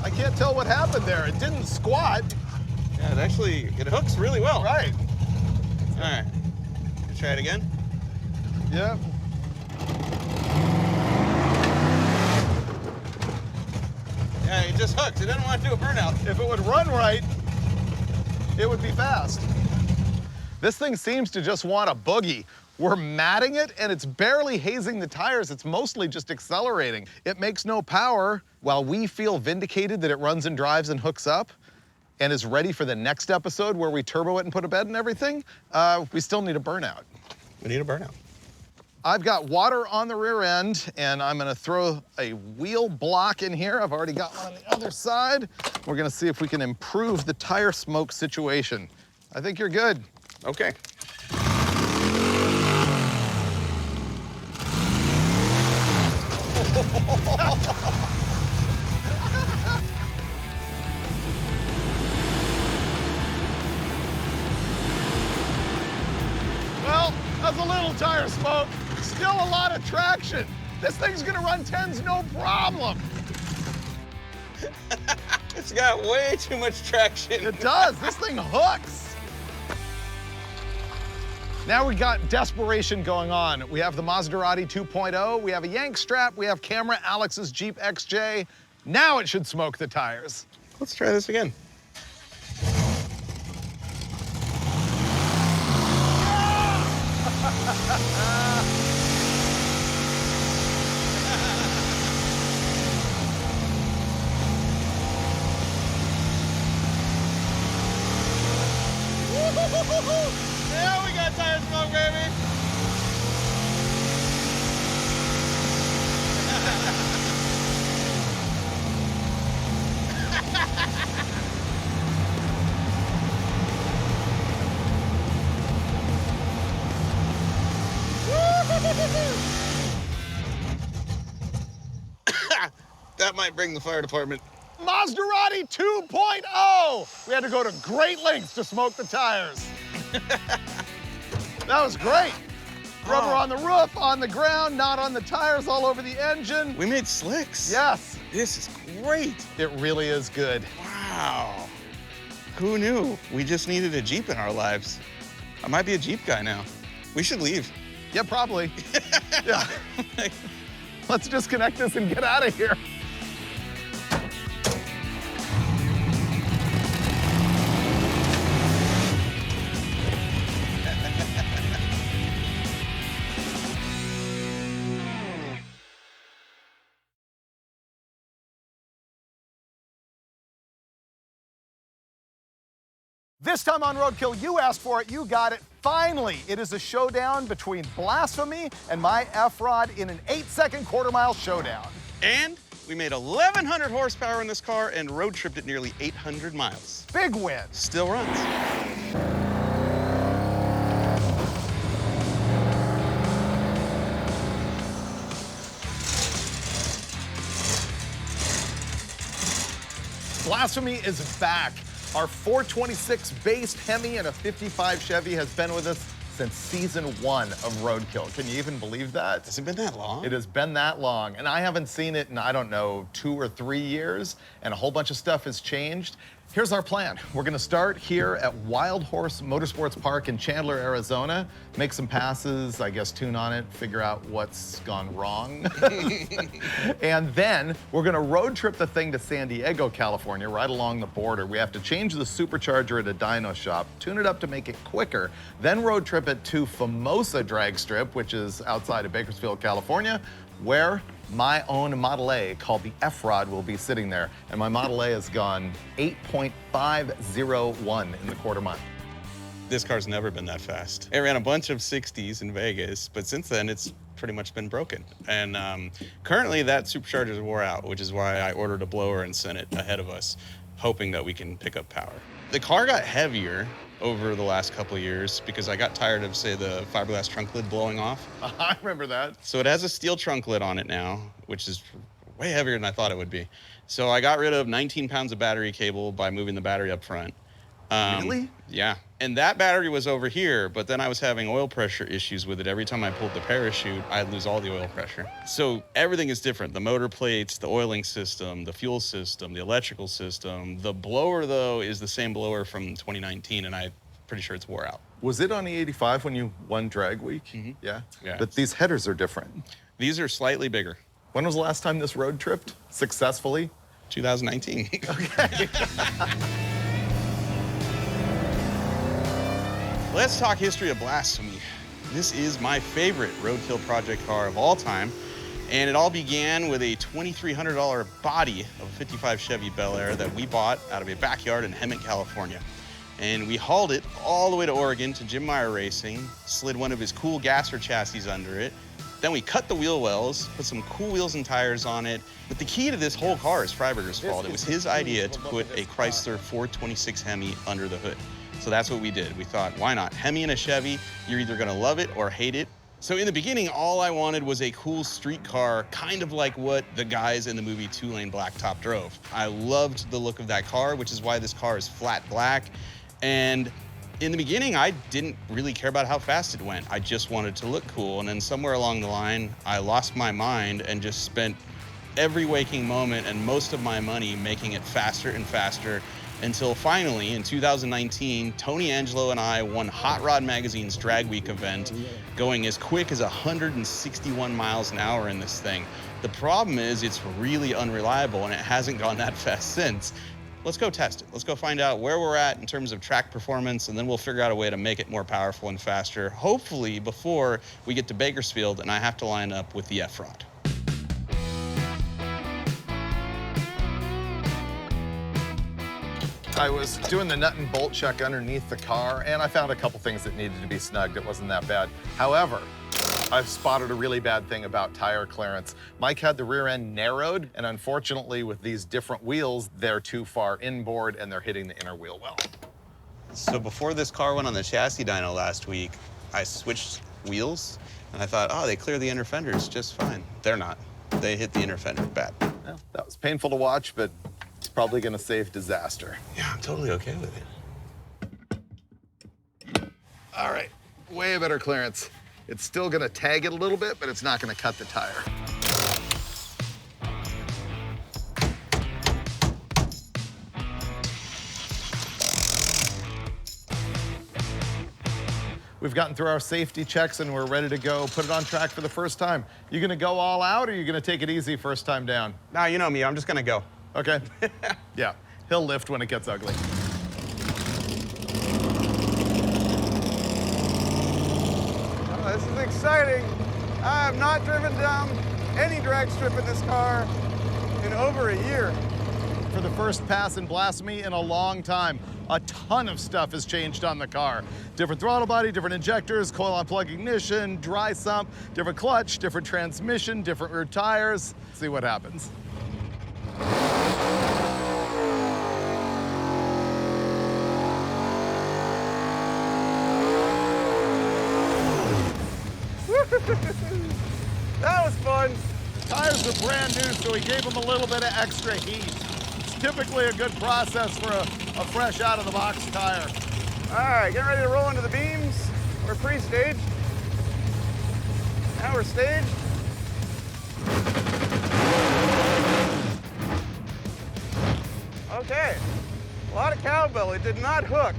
I can't tell what happened there. It didn't squat. but yeah, it hooks really well. Right. All right. Try it again. Yep. Yeah, it just hooked. It didn't want to do a burnout. If it would run right, it would be fast. This thing seems to just want a boogie. We're matting it, and it's barely hazing the tires. It's mostly just accelerating. It makes no power. While we feel vindicated that it runs and drives and hooks up and is ready for the next episode where we turbo it and put a bed and everything, we still need a burnout. We need a burnout. I've got water on the rear end, and I'm gonna throw a wheel block in here. I've already got one on the other side. We're gonna see if we can improve the tire smoke situation. I think you're good. Okay. Well, that's a little tire smoke. Still a lot of traction. This thing's gonna run 10s no problem. It's got way too much traction. It does. This thing hooks. Now we got desperation going on. We have the Maserati 2.0, we have a yank strap, we have camera Alex's Jeep XJ. Now it should smoke the tires. Let's try this again. Yeah, we got tire smoke, baby. That might bring the fire department. Maserati 2.0! We had to go to great lengths to smoke the tires. That was great. Rubber on the roof, on the ground, not on the tires, all over the engine. We made slicks. Yes. This is great. It really is good. Wow. Who knew? We just needed a Jeep in our lives. I might be a Jeep guy now. We should leave. Yeah, probably. Yeah. Let's disconnect this and get out of here. This time on Roadkill, you asked for it, you got it. Finally, it is a showdown between Blasphemy and my F-Rod in an 8-second quarter-mile showdown. And we made 1,100 horsepower in this car and road tripped it nearly 800 miles. Big win. Still runs. Blasphemy is back. Our 426 based Hemi and a 55 Chevy has been with us since season 1 of Roadkill. Can you even believe that? Has it been that long? It has been that long, and I haven't seen it in, I don't know, 2 or 3 years, and a whole bunch of stuff has changed. Here's our plan. We're gonna start here at Wild Horse Motorsports Park in Chandler, Arizona, make some passes, I guess tune on it, figure out what's gone wrong. And then we're gonna road trip the thing to San Diego, California, right along the border. We have to change the supercharger at a dyno shop, tune it up to make it quicker, then road trip it to Famosa Drag Strip, which is outside of Bakersfield, California, where my own Model A called the F-Rod will be sitting there. And my Model A has gone 8.501 in the quarter mile. This car's never been that fast. It ran a bunch of 60s in Vegas, but since then it's pretty much been broken. And currently that supercharger's wore out, which is why I ordered a blower and sent it ahead of us, hoping that we can pick up power. The car got heavier over the last couple of years because I got tired of, say, the fiberglass trunk lid blowing off. I remember that. So it has a steel trunk lid on it now, which is way heavier than I thought it would be. So I got rid of 19 pounds of battery cable by moving the battery up front. Really? Yeah. And that battery was over here, but then I was having oil pressure issues with it. Every time I pulled the parachute, I'd lose all the oil pressure. So everything is different. The motor plates, the oiling system, the fuel system, the electrical system. The blower, though, is the same blower from 2019, and I'm pretty sure it's wore out. Was it on the 85 when you won Drag Week? Mm-hmm. Yeah? Yeah. But these headers are different. These are slightly bigger. When was the last time this road tripped successfully? 2019. Okay. Let's talk history of blasphemy. This is my favorite roadkill project car of all time, and it all began with a $2,300 body of a 55 Chevy Bel Air that we bought out of a backyard in Hemet, California. And we hauled it all the way to Oregon to Jim Meyer Racing, slid one of his cool gasser chassis under it. Then we cut the wheel wells, put some cool wheels and tires on it. But the key to this whole car is Freiburger's fault. It was his idea to put a Chrysler 426 Hemi under the hood. So that's what we did. We thought, why not? Hemi and a Chevy, you're either gonna love it or hate it. So in the beginning, all I wanted was a cool street car, kind of like what the guys in the movie Two Lane Blacktop drove. I loved the look of that car, which is why this car is flat black. And in the beginning, I didn't really care about how fast it went. I just wanted to look cool. And then somewhere along the line, I lost my mind and just spent every waking moment and most of my money making it faster and faster until finally, in 2019, Tony Angelo and I won Hot Rod Magazine's Drag Week event, going as quick as 161 miles an hour in this thing. The problem is it's really unreliable and it hasn't gone that fast since. Let's go test it. Let's go find out where we're at in terms of track performance, and then we'll figure out a way to make it more powerful and faster, hopefully before we get to Bakersfield and I have to line up with the F-Rod. I was doing the nut and bolt check underneath the car, and I found a couple things that needed to be snugged. It wasn't that bad. However, I've spotted a really bad thing about tire clearance. Mike had the rear end narrowed, and unfortunately, with these different wheels, they're too far inboard and they're hitting the inner wheel well. So before this car went on the chassis dyno last week, I switched wheels, and I thought, oh, they clear the inner fenders just fine. They're not. They hit the inner fender bad. Well, that was painful to watch, but it's probably gonna save disaster. Yeah, I'm totally okay with it. All right, way better clearance. It's still gonna tag it a little bit, but it's not gonna cut the tire. We've gotten through our safety checks and we're ready to go put it on track for the first time. You gonna go all out or you gonna take it easy first time down? Nah, you know me, I'm just gonna go. Okay. Yeah, he'll lift when it gets ugly. Oh, this is exciting. I have not driven down any drag strip in this car in over a year. For the first pass in Blasphemy in a long time. A ton of stuff has changed on the car. Different throttle body, different injectors, coil on plug ignition, dry sump, different clutch, different transmission, different rear tires. See what happens. That was fun. Tires are brand new, so we gave them a little bit of extra heat. It's typically a good process for a fresh out-of-the-box tire. All right, getting ready to roll into the beams. We're pre-staged. Now we're staged. Okay, a lot of cowbell. It did not hook.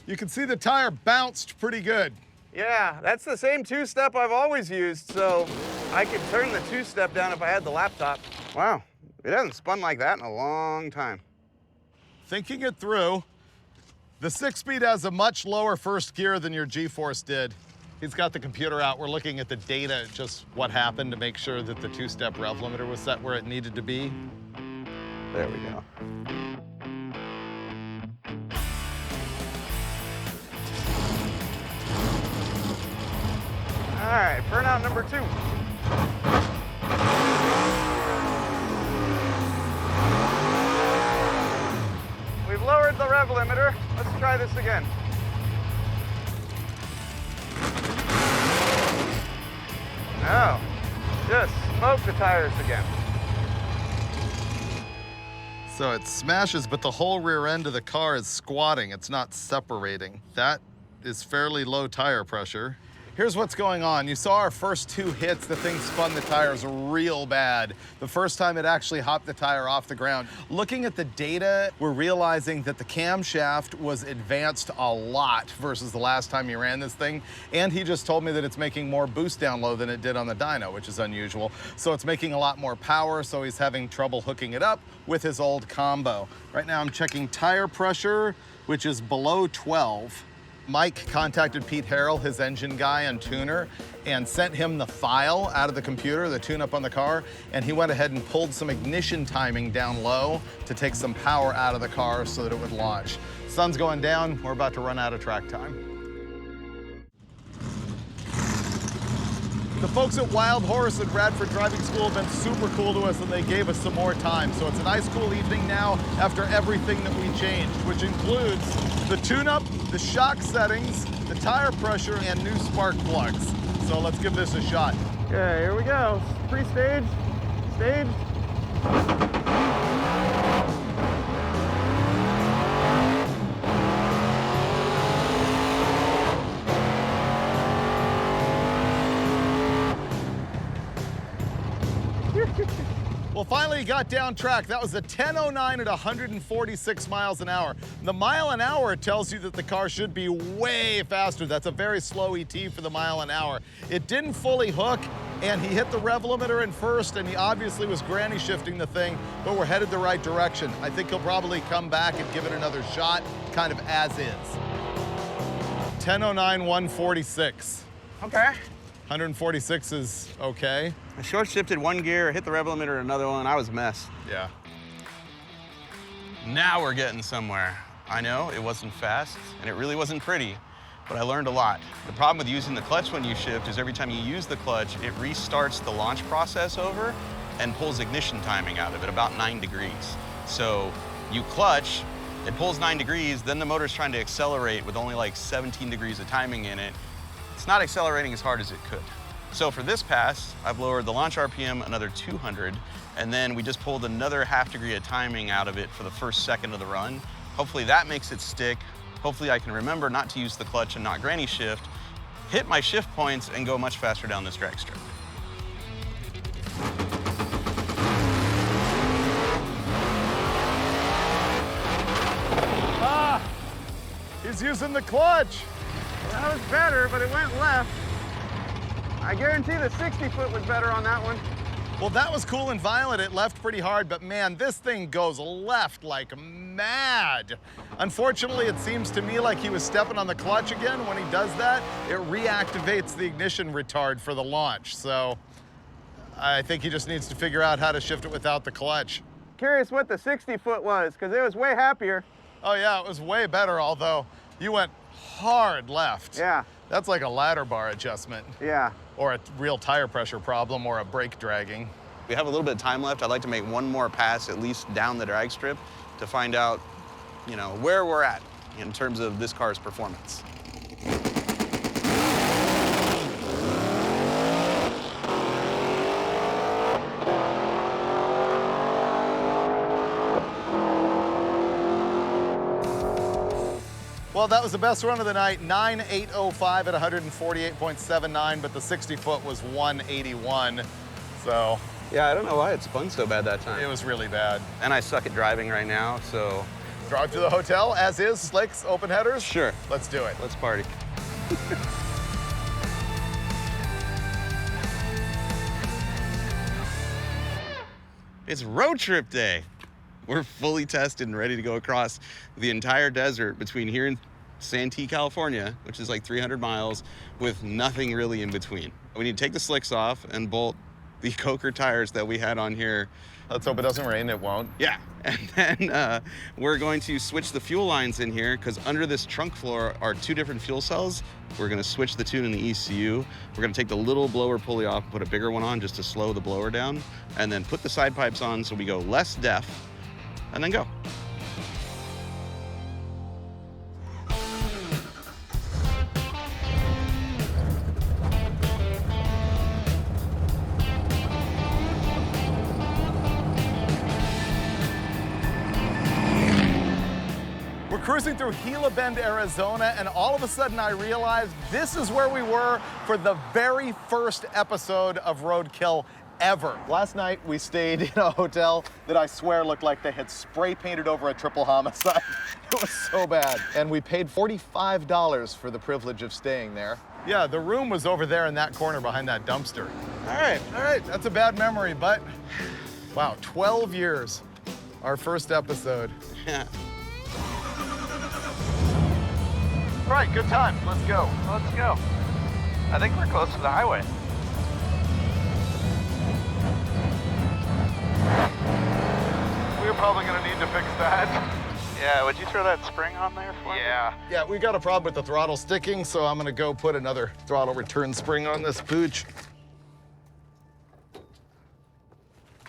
You can see the tire bounced pretty good. Yeah, that's the same two-step I've always used, so I could turn the two-step down if I had the laptop. Wow, it hasn't spun like that in a long time. Thinking it through, the 6-speed has a much lower first gear than your G-Force did. He's got the computer out. We're looking at the data, just what happened to make sure that the two-step rev limiter was set where it needed to be. There we go. All right, burnout number 2. We've lowered the rev limiter. Let's try this again. No, just smoke the tires again. So it smashes, but the whole rear end of the car is squatting. It's not separating. That is fairly low tire pressure. Here's what's going on. You saw our first 2 hits, the thing spun the tires real bad. The first time it actually hopped the tire off the ground. Looking at the data, we're realizing that the camshaft was advanced a lot versus the last time he ran this thing. And he just told me that it's making more boost down low than it did on the dyno, which is unusual. So it's making a lot more power, so he's having trouble hooking it up with his old combo. Right now I'm checking tire pressure, which is below 12. Mike contacted Pete Harrell, his engine guy and tuner, and sent him the file out of the computer, the tune-up on the car, and he went ahead and pulled some ignition timing down low to take some power out of the car so that it would launch. Sun's going down, we're about to run out of track time. The folks at Wild Horse at Bradford Driving School have been super cool to us, and they gave us some more time. So it's a nice cool evening now after everything that we changed, which includes the tune-up, the shock settings, the tire pressure, and new spark plugs. So let's give this a shot. Okay, here we go. Pre-staged, staged. Well, finally got down track. That was a 10:09 at 146 miles an hour. The mile an hour tells you that the car should be way faster. That's a very slow ET for the mile an hour. It didn't fully hook, and he hit the rev limiter in first, and he obviously was granny shifting the thing, but we're headed the right direction. I think he'll probably come back and give it another shot, kind of as is. 10:09, 146. Okay. 146 is okay. I short shifted one gear, hit the rev limiter, another one. I was a mess. Yeah. Now we're getting somewhere. I know it wasn't fast and it really wasn't pretty, but I learned a lot. The problem with using the clutch when you shift is every time you use the clutch, it restarts the launch process over and pulls ignition timing out of it about 9 degrees. So you clutch, it pulls 9 degrees, then the motor's trying to accelerate with only like 17 degrees of timing in it. It's not accelerating as hard as it could. So for this pass, I've lowered the launch RPM another 200, and then we just pulled another ½ degree of timing out of it for the first second of the run. Hopefully that makes it stick. Hopefully I can remember not to use the clutch and not granny shift, hit my shift points, and go much faster down this drag strip. He's using the clutch. That was better, but it went left. I guarantee the 60-foot was better on that one. Well, that was cool and violent. It left pretty hard, but man, this thing goes left like mad. Unfortunately, it seems to me like he was stepping on the clutch again. When he does that, it reactivates the ignition retard for the launch. So I think he just needs to figure out how to shift it without the clutch. Curious what the 60-foot was, because it was way happier. Oh yeah, it was way better, although you went hard left. Yeah. That's like a ladder bar adjustment. Yeah. Or a real tire pressure problem or a brake dragging. We have a little bit of time left. I'd like to make one more pass, at least down the drag strip, to find out, where we're at in terms of this car's performance. Well, that was the best run of the night, 9.805 at 148.79, but the 60-foot was 181, so. Yeah, I don't know why it spun so bad that time. It was really bad. And I suck at driving right now, so. Drive to the hotel, as is, slicks, open headers? Sure. Let's do it. Let's party. It's road trip day. We're fully tested and ready to go across the entire desert between here and Santee, California, which is like 300 miles, with nothing really in between. We need to take the slicks off and bolt the Coker tires that we had on here. Let's hope it doesn't rain, it won't. Yeah, and then we're going to switch the fuel lines in here because under this trunk floor are 2 different fuel cells. We're gonna switch the tune in the ECU. We're gonna take the little blower pulley off and put a bigger one on just to slow the blower down, and then put the side pipes on so we go less def, and then go. cruising through Gila Bend, Arizona, and all of a sudden I realized this is where we were for the very first episode of Roadkill ever. Last night we stayed in a hotel that I swear looked like they had spray painted over a triple homicide. It was so bad. And we paid $45 for the privilege of staying there. Yeah, the room was over there in that corner behind that dumpster. All right, that's a bad memory, but wow, 12 years, our first episode. Yeah. All right, good time, let's go. Let's go. I think we're close to the highway. We're probably gonna need to fix that. Yeah, would you throw that spring on there for me? Yeah, we got a problem with the throttle sticking, so I'm gonna go put another throttle return spring on this pooch.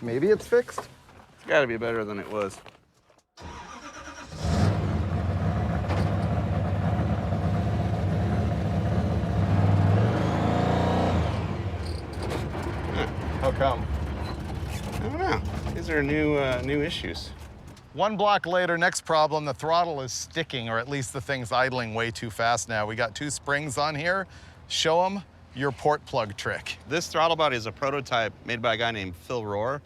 Maybe it's fixed. It's gotta be better than it was. How come? I don't know. These are new issues. One block later, next problem, the throttle is sticking, or at least the thing's idling way too fast now. We got two springs on here. Show them your port plug trick. This throttle body is a prototype made by a guy named Phil Rohr.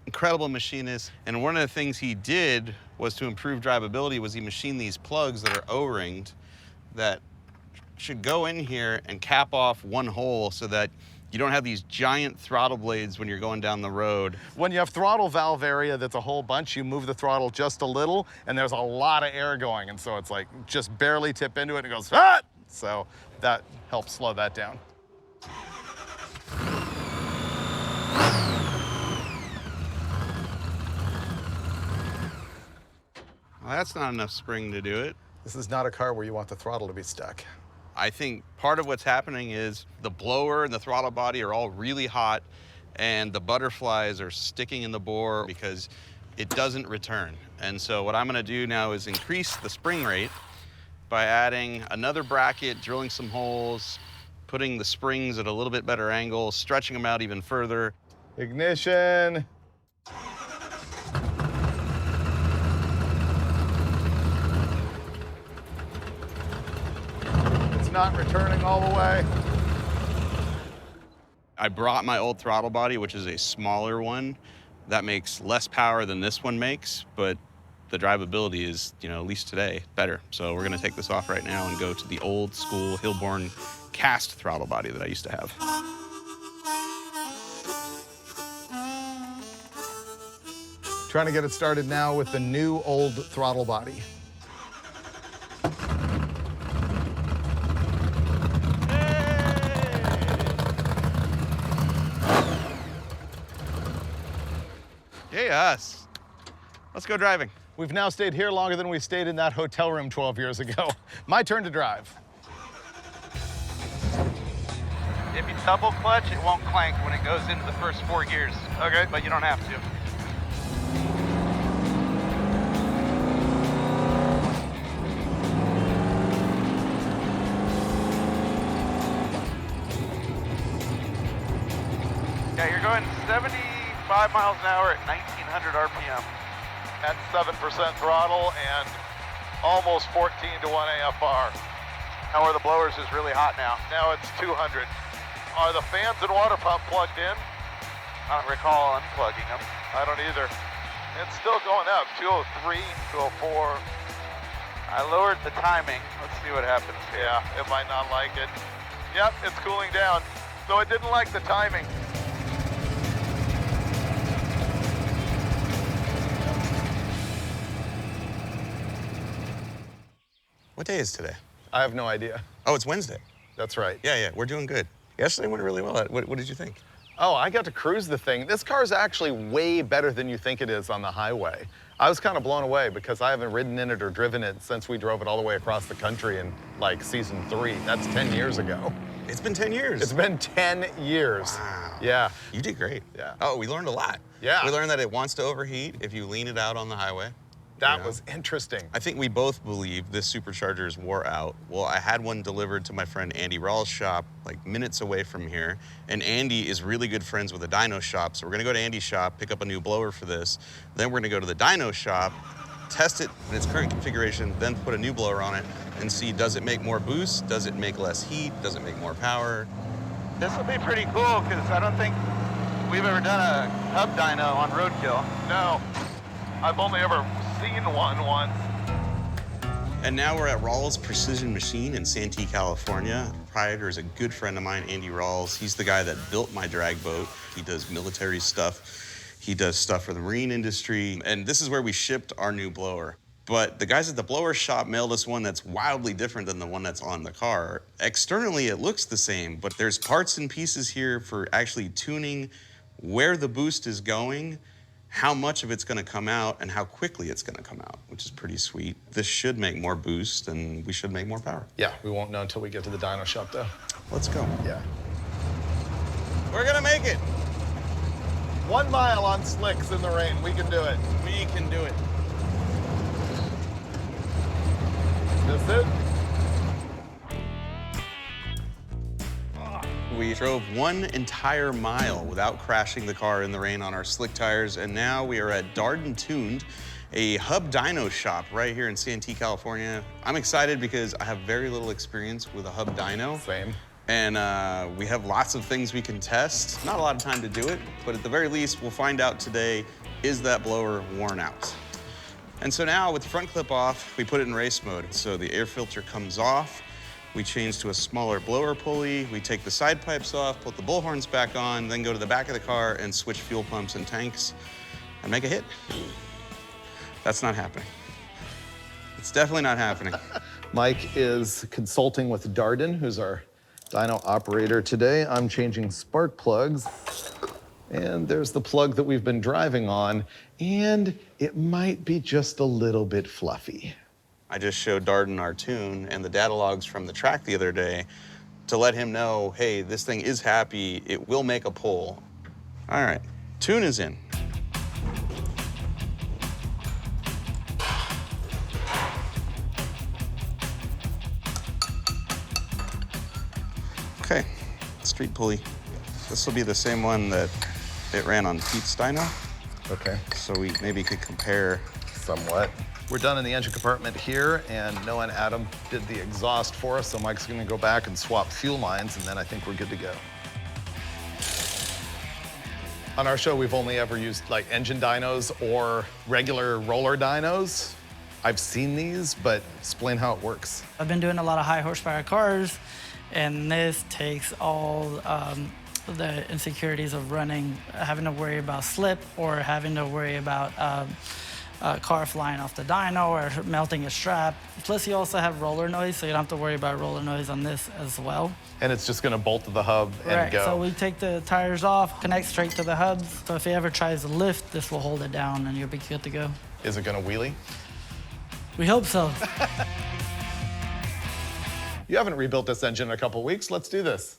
Incredible machinist. And one of the things he did was to improve drivability was he machined these plugs that are O-ringed that should go in here and cap off one hole so that you don't have these giant throttle blades when you're going down the road. When you have throttle valve area that's a whole bunch, you move the throttle just a little, and there's a lot of air going, and so it's like just barely tip into it, and it goes, ah! So that helps slow that down. Well, that's not enough spring to do it. This is not a car where you want the throttle to be stuck. I think part of what's happening is the blower and the throttle body are all really hot, and the butterflies are sticking in the bore because it doesn't return. And so what I'm gonna do now is increase the spring rate by adding another bracket, drilling some holes, putting the springs at a little bit better angle, stretching them out even further. Ignition. Not returning all the way. I brought my old throttle body, which is a smaller one. That makes less power than this one makes, but the drivability is, at least today, better. So we're gonna take this off right now and go to the old school Hilborn cast throttle body that I used to have. Trying to get it started now with the new old throttle body. Yay, us. Let's go driving. We've now stayed here longer than we stayed in that hotel room 12 years ago. My turn to drive. If you double clutch, it won't clank when it goes into the first 4 gears. Okay. But you don't have to. Yeah, you're going 75 miles an hour at 1900 RPM. At 7% throttle and almost 14 to 1 AFR. Now where the blowers is really hot now. Now it's 200. Are the fans and water pump plugged in? I don't recall unplugging them. I don't either. It's still going up, 203, 204. I lowered the timing. Let's see what happens here. Yeah, it might not like it. Yep, it's cooling down. So it didn't like the timing. What day is today? I have no idea. Oh, it's Wednesday. That's right. Yeah, we're doing good. Yesterday went really well. What did you think? Oh, I got to cruise the thing. This car is actually way better than you think it is on the highway. I was kind of blown away because I haven't ridden in it or driven it since we drove it all the way across the country in like season 3. That's 10 years ago. It's been 10 years. It's been 10 years. Wow. Yeah. You did great. Yeah. Oh, we learned a lot. Yeah. We learned that it wants to overheat if you lean it out on the highway. That was interesting. I think we both believe this supercharger is wore out. Well, I had one delivered to my friend Andy Rawls' shop, like minutes away from here. And Andy is really good friends with the dyno shop. So we're gonna go to Andy's shop, pick up a new blower for this. Then we're gonna go to the dyno shop, test it in its current configuration, then put a new blower on it and see, does it make more boost? Does it make less heat? Does it make more power? This will be pretty cool because I don't think we've ever done a hub dyno on Roadkill. No, I've only ever seen one once. And now we're at Rawls Precision Machine in Santee, California. The proprietor is a good friend of mine, Andy Rawls. He's the guy that built my drag boat. He does military stuff. He does stuff for the marine industry. And this is where we shipped our new blower. But the guys at the blower shop mailed us one that's wildly different than the one that's on the car. Externally, it looks the same, but there's parts and pieces here for actually tuning where the boost is going, how much of it's gonna come out, and how quickly it's gonna come out, which is pretty sweet. This should make more boost, and we should make more power. Yeah, we won't know until we get to the dyno shop, though. Let's go. Yeah. We're gonna make it. 1 mile on slicks in the rain. We can do it. We can do it. Is this it? We drove 1 entire mile without crashing the car in the rain on our slick tires, and now we are at Darden Tuned, a hub dyno shop right here in Santee, California. I'm excited because I have very little experience with a hub dyno. Same. And we have lots of things we can test. Not a lot of time to do it, but at the very least, we'll find out today, is that blower worn out? And so now with the front clip off, we put it in race mode. So the air filter comes off, we change to a smaller blower pulley, we take the side pipes off, put the bullhorns back on, then go to the back of the car and switch fuel pumps and tanks and make a hit. That's not happening. It's definitely not happening. Mike is consulting with Darden, who's our dyno operator today. I'm changing spark plugs. And there's the plug that we've been driving on, and it might be just a little bit fluffy. I just showed Darden our tune and the data logs from the track the other day to let him know, hey, this thing is happy, it will make a pull. All right, tune is in. Okay, street pulley. This will be the same one that it ran on Pete's dyno. Okay. So we maybe could compare. Somewhat. We're done in the engine compartment here, and Noah and Adam did the exhaust for us, so Mike's gonna go back and swap fuel lines, and then I think we're good to go. On our show, we've only ever used like engine dynos or regular roller dynos. I've seen these, but explain how it works. I've been doing a lot of high horsepower cars, and this takes all the insecurities of running, having to worry about slip or having to worry about a car flying off the dyno or melting a strap. Plus you also have roller noise, so you don't have to worry about roller noise on this as well. And it's just gonna bolt to the hub and Right, go. so we take the tires off, connect straight to the hubs. So if he ever tries to lift, this will hold it down and you'll be good to go. Is it gonna wheelie? We hope so. You haven't rebuilt this engine in a couple weeks. Let's do this.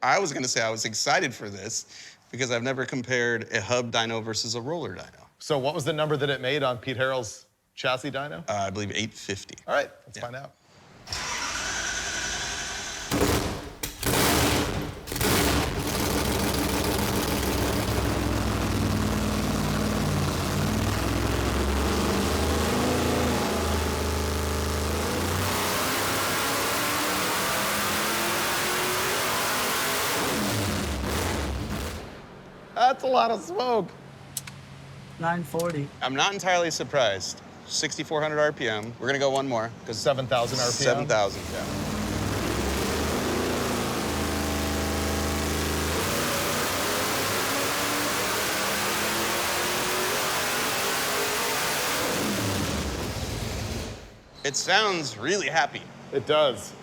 I was gonna say I was excited for this because I've never compared a hub dyno versus a roller dyno. So what was the number that it made on Pete Harrell's chassis dyno? I believe 850. All right, let's find out. That's a lot of smoke. 940. I'm not entirely surprised. 6,400 RPM. We're gonna go one more because 7,000 RPM? 7,000. Yeah. It sounds really happy. It does.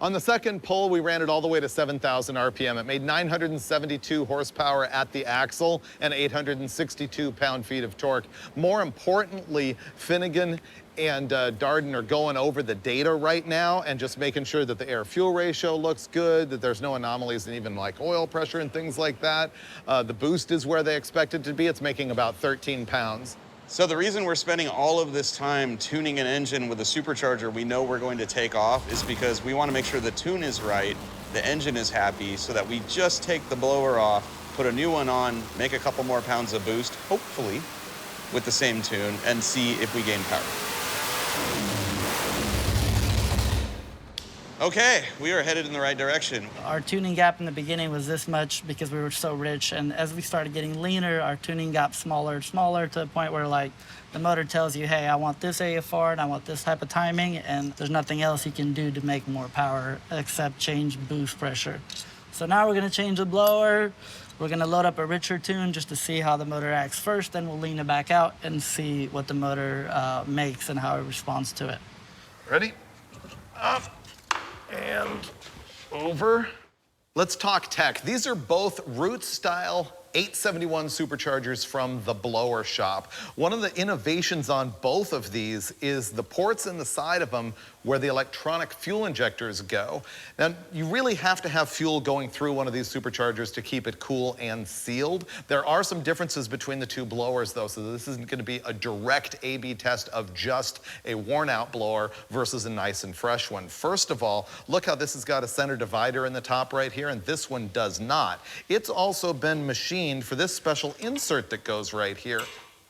On the second pull, we ran it all the way to 7,000 RPM. It made 972 horsepower at the axle and 862 pound-feet of torque. More importantly, Finnegan and Darden are going over the data right now and just making sure that the air-fuel ratio looks good, that there's no anomalies in even like oil pressure and things like that. The boost is where they expect it to be. It's making about 13 pounds. So the reason we're spending all of this time tuning an engine with a supercharger we know we're going to take off is because we want to make sure the tune is right, the engine is happy, so that we just take the blower off put a new one on, make a couple more pounds of boost, hopefully with the same tune, and see if we gain power. Okay, we are headed in the right direction. Our tuning gap in the beginning was this much because we were so rich, and as we started getting leaner, our tuning got smaller and smaller to the point where like the motor tells you, hey, I want this AFR and I want this type of timing, and there's nothing else you can do to make more power except change boost pressure. So now we're gonna change the blower. We're gonna load up a richer tune just to see how the motor acts first, then we'll lean it back out and see what the motor makes and how it responds to it. Ready? Up and over. Let's talk tech. These are both Roots style 871 superchargers from the blower shop. One of the innovations on both of these is the ports in the side of them where the electronic fuel injectors go. Now, you really have to have fuel going through one of these superchargers to keep it cool and sealed. There are some differences between the two blowers though, so this isn't gonna be a direct A/B test of just a worn out blower versus a nice and fresh one. First of all, look how this has got a center divider in the top right here, and this one does not. It's also been machined for this special insert that goes right here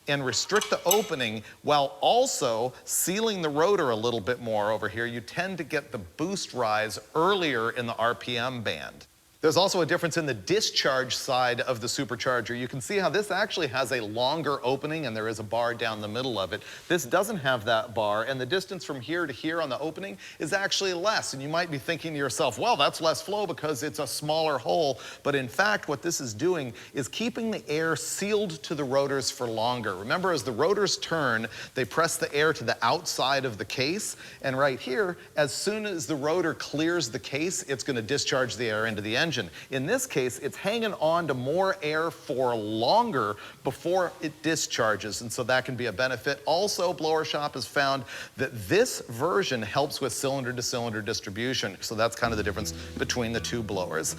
and restrict the opening while also sealing the rotor a little bit more over here. You tend to get the boost rise earlier in the RPM band. There's also a difference in the discharge side of the supercharger. You can see how this actually has a longer opening and there is a bar down the middle of it. This doesn't have that bar, and the distance from here to here on the opening is actually less. And you might be thinking to yourself, well, that's less flow because it's a smaller hole. But in fact, what this is doing is keeping the air sealed to the rotors for longer. Remember, as the rotors turn, they press the air to the outside of the case. And right here, as soon as the rotor clears the case, it's gonna discharge the air into the engine. In this case, it's hanging on to more air for longer before it discharges, and so that can be a benefit. Also, Blower Shop has found that this version helps with cylinder-to-cylinder distribution, so that's kind of the difference between the two blowers.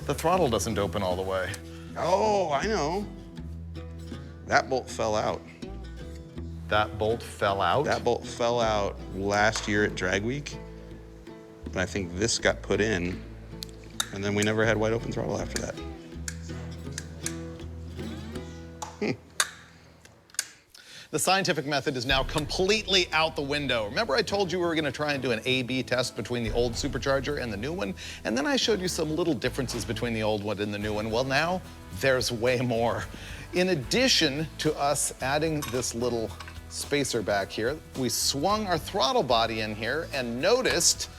The throttle doesn't open all the way. Oh, I know. That bolt fell out. That bolt fell out? That bolt fell out last year at Drag Week, and I think this got put in. And then we never had wide open throttle after that. The scientific method is now completely out the window. Remember I told you we were gonna try and do an A/B test between the old supercharger and the new one? And then I showed you some little differences between the old one and the new one. Well, now there's way more. In addition to us adding this little spacer back here, we swung our throttle body in here and noticed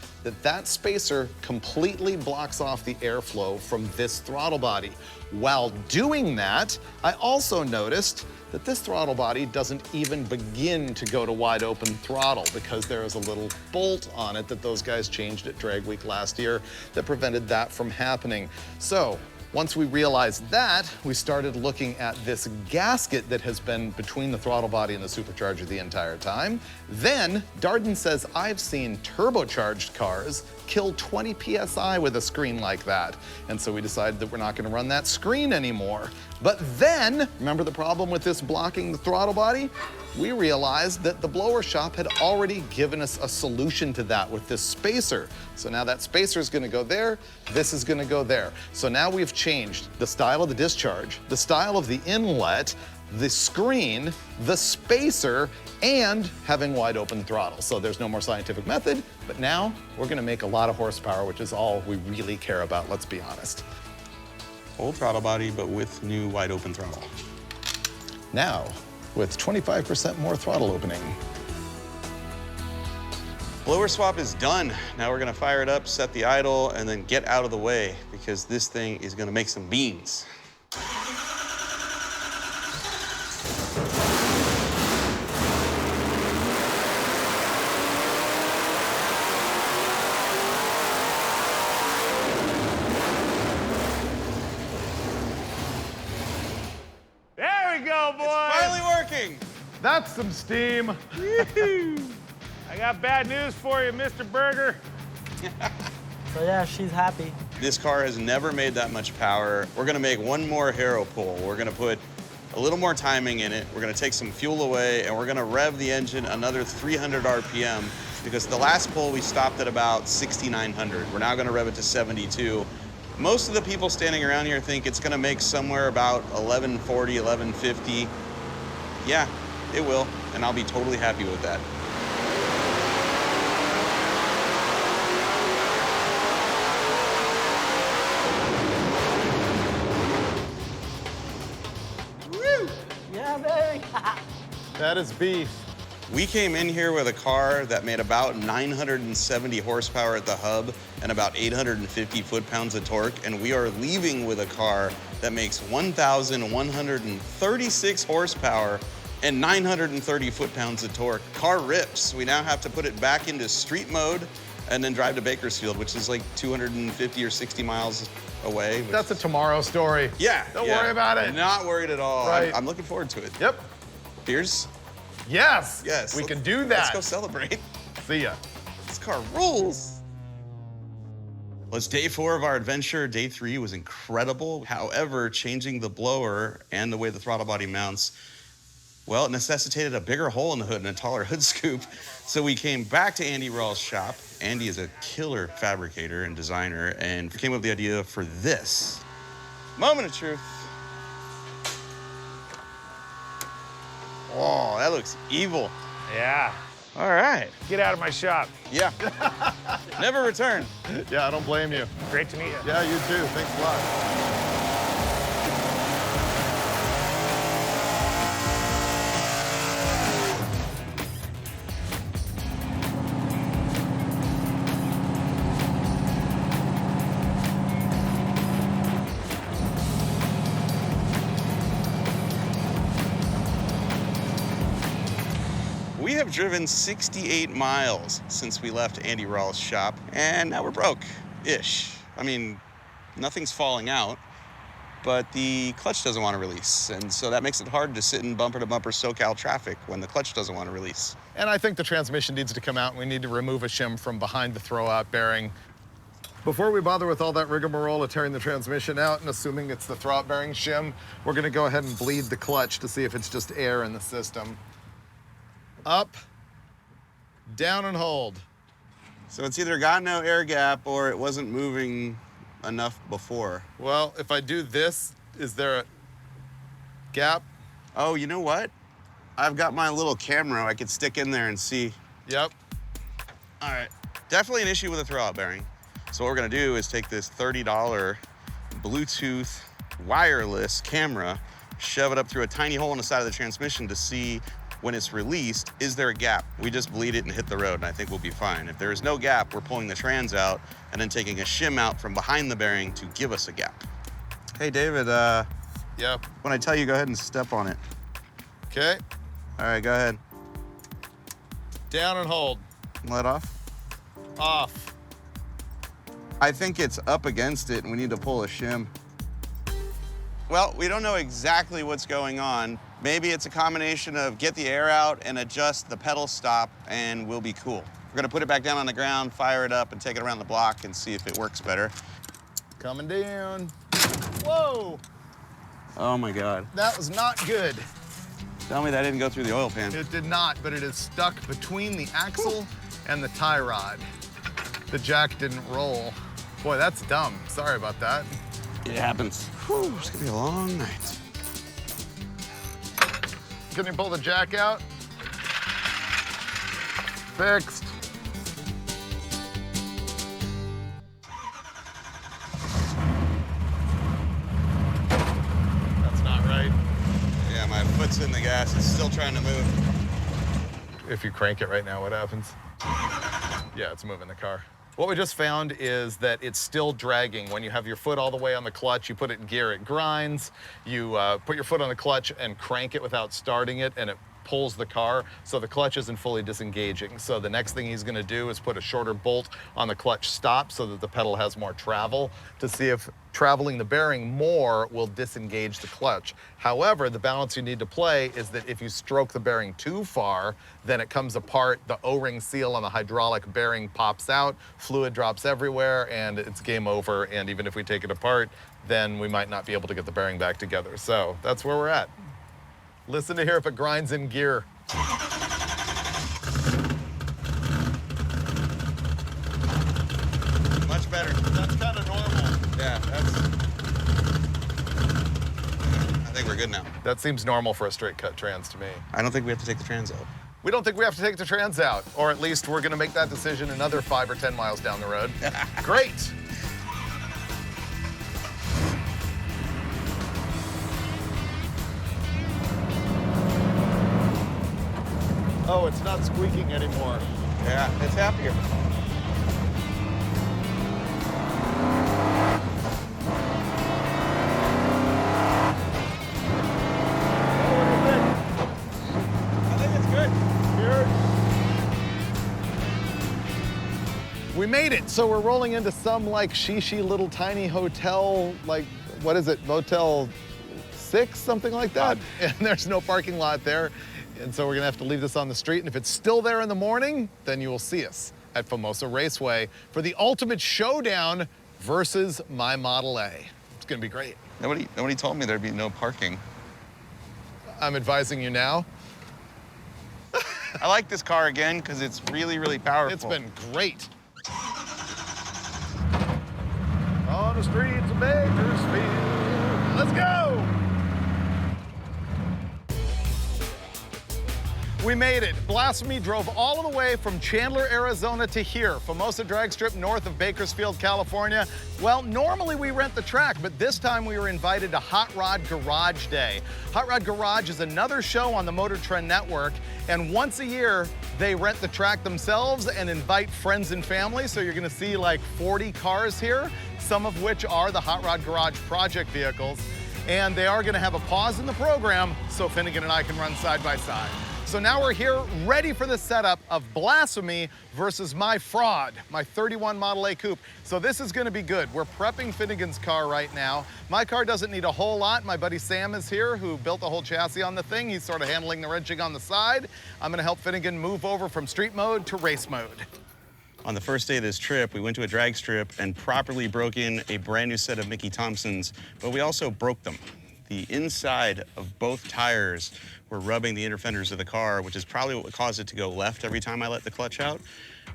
that spacer completely blocks off the airflow from this throttle body. While doing that, I also noticed that this throttle body doesn't even begin to go to wide open throttle because there is a little bolt on it that those guys changed at Drag Week last year that prevented that from happening. So, once we realized that, we started looking at this gasket that has been between the throttle body and the supercharger the entire time. Then, Darden says, I've seen turbocharged cars kill 20 PSI with a screen like that. And so we decided that we're not gonna run that screen anymore. But then, remember the problem with this blocking the throttle body? We realized that the Blower Shop had already given us a solution to that with this spacer. So now that spacer is gonna go there, this is gonna go there. So now we've changed the style of the discharge, the style of the inlet, the screen, the spacer, and having wide open throttle. So there's no more scientific method, but now we're gonna make a lot of horsepower, which is all we really care about, let's be honest. Old throttle body, but with new wide open throttle. Now, with 25% more throttle opening. Blower swap is done. Now we're gonna fire it up, set the idle, and then get out of the way because this thing is gonna make some beans. There we go, boys. It's finally working. That's some steam. I got bad news for you, Mr. Burger. So yeah, she's happy. This car has never made that much power. We're gonna make one more harrow pull. We're gonna put a little more timing in it. We're gonna take some fuel away, and we're gonna rev the engine another 300 RPM because the last pull we stopped at about 6,900. We're now gonna rev it to 72. Most of the people standing around here think it's gonna make somewhere about 1140, 1150. Yeah, it will, and I'll be totally happy with that. Woo! Yeah, baby. That is beef. We came in here with a car that made about 970 horsepower at the hub and about 850 foot-pounds of torque, and we are leaving with a car that makes 1,136 horsepower and 930 foot-pounds of torque. Car rips. We now have to put it back into street mode and then drive to Bakersfield, which is like 250 or 60 miles away. That's a tomorrow story. Yeah. Don't worry about it. Not worried at all. Right. I'm looking forward to it. Yep. Beers? Yes. Yes. We can do that. Let's go celebrate. See ya. This car rules. Well, it's day 4 of our adventure. Day 3 was incredible. However, changing the blower and the way the throttle body mounts, well, it necessitated a bigger hole in the hood and a taller hood scoop. So we came back to Andy Rawls' shop. Andy is a killer fabricator and designer, and came up with the idea for this. Moment of truth. Oh, that looks evil. Yeah. All right. Get out of my shop. Yeah. Never return. Yeah, I don't blame you. Great to meet you. Yeah, you too. Thanks a lot. We have driven 68 miles since we left Andy Rawls' shop, and now we're broke-ish. I mean, nothing's falling out, but the clutch doesn't want to release, and so that makes it hard to sit in bumper-to-bumper SoCal traffic when the clutch doesn't want to release. And I think the transmission needs to come out, and we need to remove a shim from behind the throwout bearing. Before we bother with all that rigmarole of tearing the transmission out and assuming it's the throwout bearing shim, we're gonna go ahead and bleed the clutch to see if it's just air in the system. Up, down and hold. So it's either got no air gap or it wasn't moving enough before. Well, if I do this, is there a gap? Oh, you know what? I've got my little camera I could stick in there and see. Yep. All right, definitely an issue with the throwout bearing. So what we're gonna do is take this $30 Bluetooth wireless camera, shove it up through a tiny hole in the side of the transmission to see when it's released, is there a gap? We just bleed it and hit the road, and I think we'll be fine. If there is no gap, we're pulling the trans out and then taking a shim out from behind the bearing to give us a gap. Hey, David, Yep. when I tell you, go ahead and step on it. Okay. All right, go ahead. Down and hold. Let off. Off. I think it's up against it, and we need to pull a shim. Well, we don't know exactly what's going on. Maybe it's a combination of get the air out and adjust the pedal stop, and we'll be cool. We're gonna put it back down on the ground, fire it up, and take it around the block and see if it works better. Coming down. Whoa, Oh my God. that was not good. Tell me that didn't go through the oil pan. It did not, but it is stuck between the axle and the tie rod. The jack didn't roll. Boy, that's dumb. Sorry about that. It happens. Whew, it's gonna be a long night. Can you pull the jack out? Fixed. That's not right. Yeah, my foot's in the gas. It's still trying to move. If you crank it right now, what happens? Yeah, it's moving the car. What we just found is that it's still dragging. When you have your foot all the way on the clutch, you put it in gear, it grinds. You put your foot on the clutch and crank it without starting it, and it pulls the car, so the clutch isn't fully disengaging. So the next thing he's gonna do is put a shorter bolt on the clutch stop so that the pedal has more travel to see if traveling the bearing more will disengage the clutch. However, the balance you need to play is that if you stroke the bearing too far, then it comes apart, the O-ring seal on the hydraulic bearing pops out, fluid drops everywhere, and it's game over. And even if we take it apart, then we might not be able to get the bearing back together. So that's where we're at. Listen to hear if it grinds in gear. Much better. That's kind of normal. Yeah. Yeah, I think we're good now. That seems normal for a straight cut trans to me. I don't think we have to take the trans out. We don't think we have to take the trans out, or at least we're gonna make that decision another 5 or 10 miles down the road. Great. Oh, it's not squeaking anymore. Yeah, it's happier. We made it. So we're rolling into some like shishi little tiny hotel, like, what is it, Motel 6, something like that? And there's no parking lot there. And so we're gonna have to leave this on the street. And if it's still there in the morning, then you will see us at Famoso Raceway for the ultimate showdown versus my Model A. It's gonna be great. Nobody told me there'd be no parking. I'm advising you now. I like this car again because it's really, really powerful. It's been great. On the streets of Bakersfield. Let's go! We made it. Blasphemy drove all the way from Chandler, Arizona to here, Famoso Drag Strip north of Bakersfield, California. Well, normally we rent the track, but this time we were invited to Hot Rod Garage Day. Hot Rod Garage is another show on the Motor Trend Network, and once a year, they rent the track themselves and invite friends and family, so you're gonna see like 40 cars here, some of which are the Hot Rod Garage project vehicles, and they are gonna have a pause in the program so Finnegan and I can run side by side. So now we're here ready for the setup of Blasphemy versus my fraud, my 31 Model A Coupe. So this is gonna be good. We're prepping Finnegan's car right now. My car doesn't need a whole lot. My buddy Sam is here, who built the whole chassis on the thing. He's sort of handling the wrenching on the side. I'm gonna help Finnegan move over from street mode to race mode. On the first day of this trip, we went to a drag strip and properly broke in a brand new set of Mickey Thompsons, but we also broke them. The inside of both tires were rubbing the inner fenders of the car, which is probably what caused it to go left every time I let the clutch out.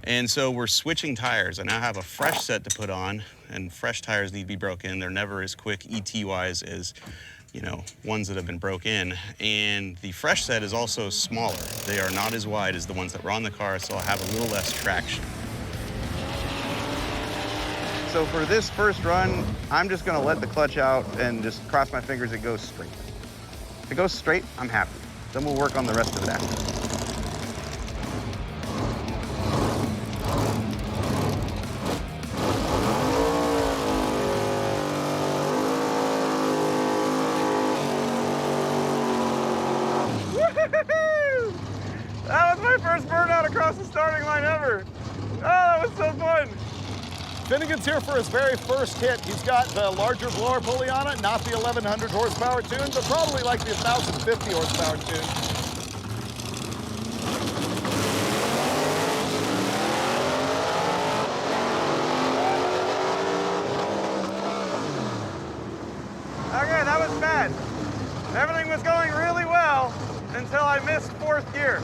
And so we're switching tires. I now have a fresh set to put on, and fresh tires need to be broken. They're never as quick ET-wise as, you know, ones that have been broke in. And the fresh set is also smaller. They are not as wide as the ones that were on the car, so I'll have a little less traction. So for this first run, I'm just gonna let the clutch out and just cross my fingers it goes straight. If it goes straight, I'm happy. Then we'll work on the rest of it after. Woo-hoo-hoo! That was my first burnout across the starting line ever. Oh, that was so fun. Finnegan's here for his very first hit. He's got the larger blower pulley on it, not the 1100 horsepower tune, but probably like the 1050 horsepower tune. Okay, that was bad. Everything was going really well until I missed fourth gear.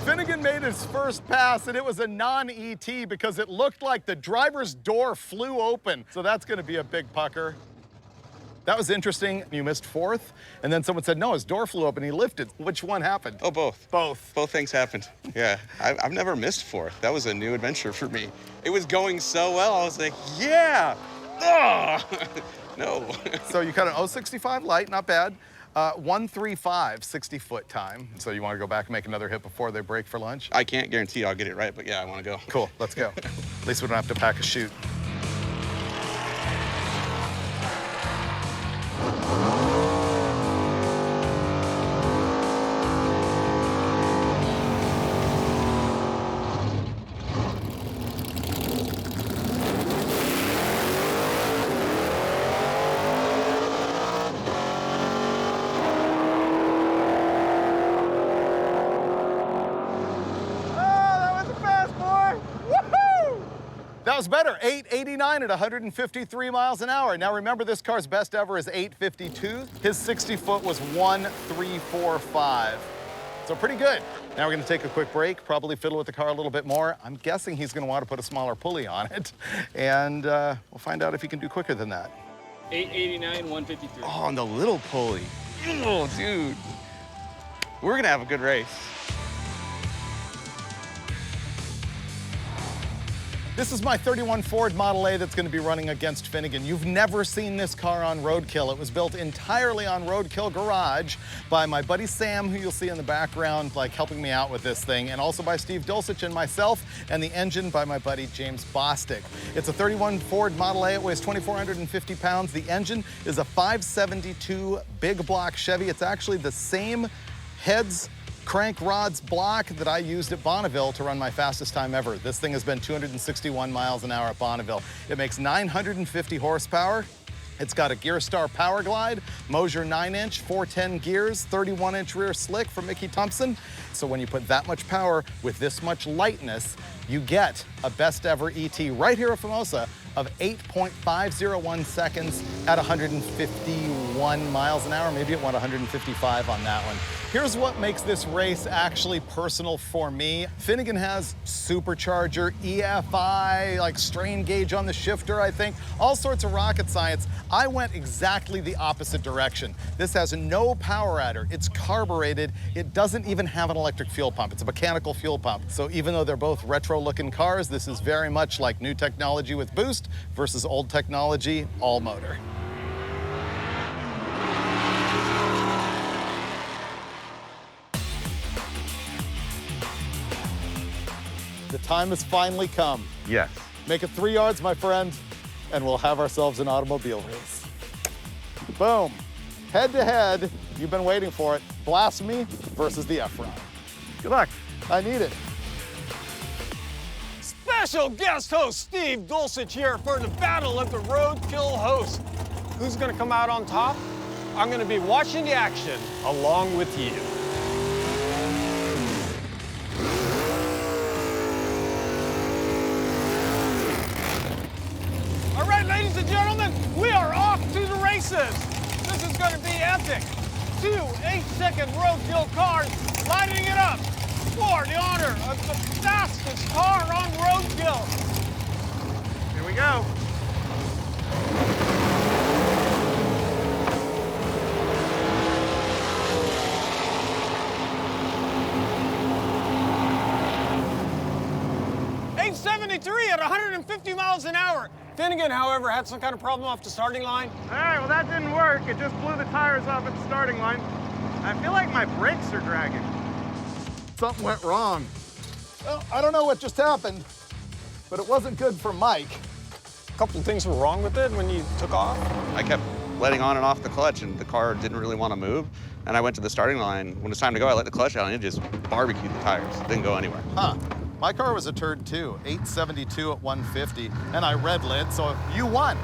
Finnegan made his first pass, and it was a non-ET because it looked like the driver's door flew open. So that's gonna be a big pucker. That was interesting. You missed fourth, and then someone said, no, his door flew open, he lifted. Which one happened? Oh, both. Both. Both things happened. Yeah, I've never missed fourth. That was a new adventure for me. It was going so well, I was like, yeah! Oh! No. So you cut an 065 light, not bad. 135 60-foot time. So you want to go back and make another hit before they break for lunch? I can't guarantee I'll get it right, but yeah, I want to go. Cool, let's go. At least we don't have to pack a chute. That was better, 889 at 153 miles an hour. Now remember, this car's best ever is 852. His 60-foot was 1345. So pretty good. Now we're gonna take a quick break, probably fiddle with the car a little bit more. I'm guessing he's gonna want to put a smaller pulley on it. And we'll find out if he can do quicker than that. 889, 153. Oh, and the little pulley. Oh, dude. We're gonna have a good race. This is my 31 Ford Model A that's going to be running against Finnegan. You've never seen this car on Roadkill. It was built entirely on Roadkill Garage by my buddy Sam, who you'll see in the background, like helping me out with this thing, and also by Steve Dulcich and myself, and the engine by my buddy James Bostic. It's a 31 Ford Model A. It weighs 2,450 pounds. The engine is a 572 big block Chevy. It's actually the same heads, crank rods block that I used at Bonneville to run my fastest time ever. This thing has been 261 miles an hour at Bonneville. It makes 950 horsepower. It's got a Gearstar Power Glide, Mosier 9-inch, 410 gears, 31-inch rear slick from Mickey Thompson. So when you put that much power with this much lightness, you get a best ever ET right here at Famosa of 8.501 seconds at 151 miles an hour. Maybe it went 155 on that one. Here's what makes this race actually personal for me. Finnegan has supercharger, EFI, like strain gauge on the shifter, I think, all sorts of rocket science. I went exactly the opposite direction. This has no power adder. It's carbureted. It doesn't even have an electric fuel pump. It's a mechanical fuel pump. So even though they're both retro-looking cars, this is very much like new technology with boost versus old technology, all motor. The time has finally come. Yes. Make it 3 yards, my friend, and we'll have ourselves an automobile race. Boom. Head to head, you've been waiting for it. Blasphemy versus the F-Rod. Good luck. I need it. Special guest host Steve Dulcich here for the battle of the Roadkill hosts. Who's gonna come out on top? I'm gonna be watching the action along with you. All right, ladies and gentlemen, we are off to the races. This is gonna be epic. 2 8-second Roadkill cars lighting it up for the honor of the fastest car on Roadkill. Here we go. .873 at 150 miles an hour. Finnegan, however, had some kind of problem off the starting line. All right, well, that didn't work. It just blew the tires off at the starting line. I feel like my brakes are dragging. Something went wrong. Well, I don't know what just happened, but it wasn't good for Mike. A couple of things were wrong with it when you took off. I kept letting on and off the clutch, and the car didn't really want to move. And I went to the starting line. When it's time to go, I let the clutch out, and it just barbecued the tires. It didn't go anywhere. Huh. My car was a turd too, 872 at 150, and I red lit, so you won.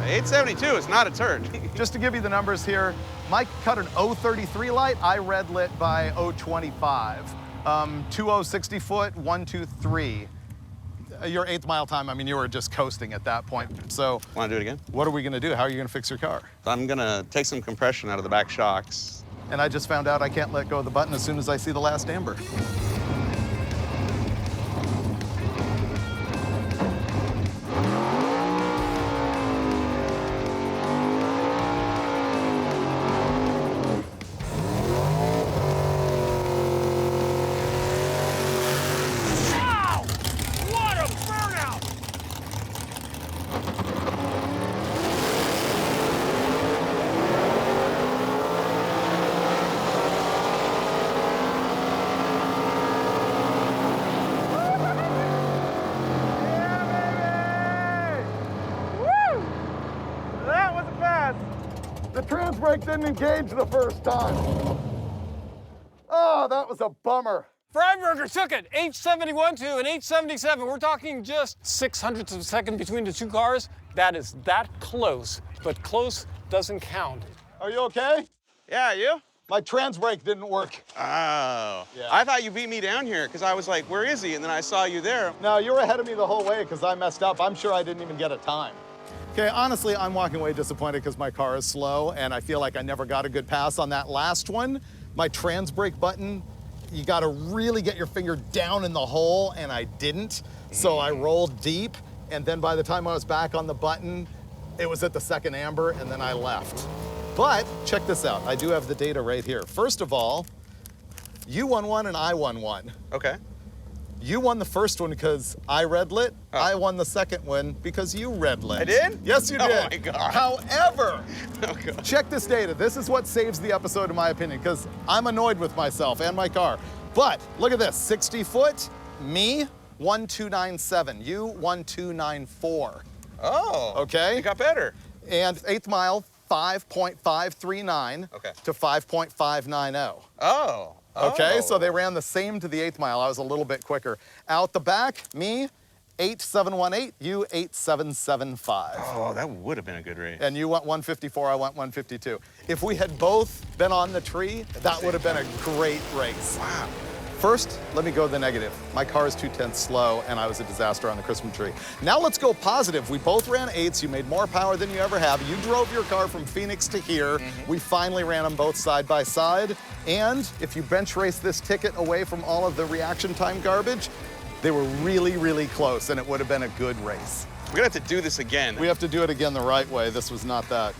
872 is not a turd. Just to give you the numbers here, Mike cut an 033 light, I red lit by 025. 2060 foot, 123. Your 8th mile time, I mean, you were just coasting at that point. So, Want to do it again? what are we gonna do? How are you gonna fix your car? I'm gonna take some compression out of the back shocks. And I just found out I can't let go of the button as soon as I see the last amber. Wow! What a burnout! That was fast. The trans brake didn't engage the first time. Oh, that was a bummer. Freiburger took it, 871 to an 877. We're talking just 600ths of a second between the two cars. That is that close, but close doesn't count. Are you okay? Yeah, you? My trans brake didn't work. Oh. Yeah. I thought you beat me down here, because I was like, where is he? And then I saw you there. No, you were ahead of me the whole way because I messed up. I'm sure I didn't even get a time. Okay, honestly, I'm walking away disappointed because my car is slow and I feel like I never got a good pass on that last one. my trans brake button, you gotta really get your finger down in the hole, and I didn't. So I rolled deep, and then by the time I was back on the button, it was at the second amber, and then I left. But check this out, I do have the data right here. First of all, you won one and I won one. Okay. You won the first one because I red lit. Oh. I won the second one because you red lit. I did? Yes, you Oh did. my God. However, Oh, God. check this data. This is what saves the episode, in my opinion, because I'm annoyed with myself and my car. But look at this, 60 foot, me, 1297. You, 1294. Oh. Okay. It got better. And 8th mile, 5.539 Okay. to 5.590. Oh. Okay, Oh. so they ran the same to the 8th mile. I was a little bit quicker. Out the back, me, 8718, you 8775. Oh, that would have been a good race. And you went 154, I went 152. If we had both been on the tree, that would have been a great race. Wow. First, let me go the negative. My car is 2/10 slow, and I was a disaster on the Christmas tree. Now let's go positive. We both ran 8s. You made more power than you ever have. You drove your car from Phoenix to here. We finally ran them both side by side. And if you bench race this ticket away from all of the reaction time garbage, they were really, really close, and it would have been a good race. We're gonna have to do this again. We have to do it again the right way. This was not that.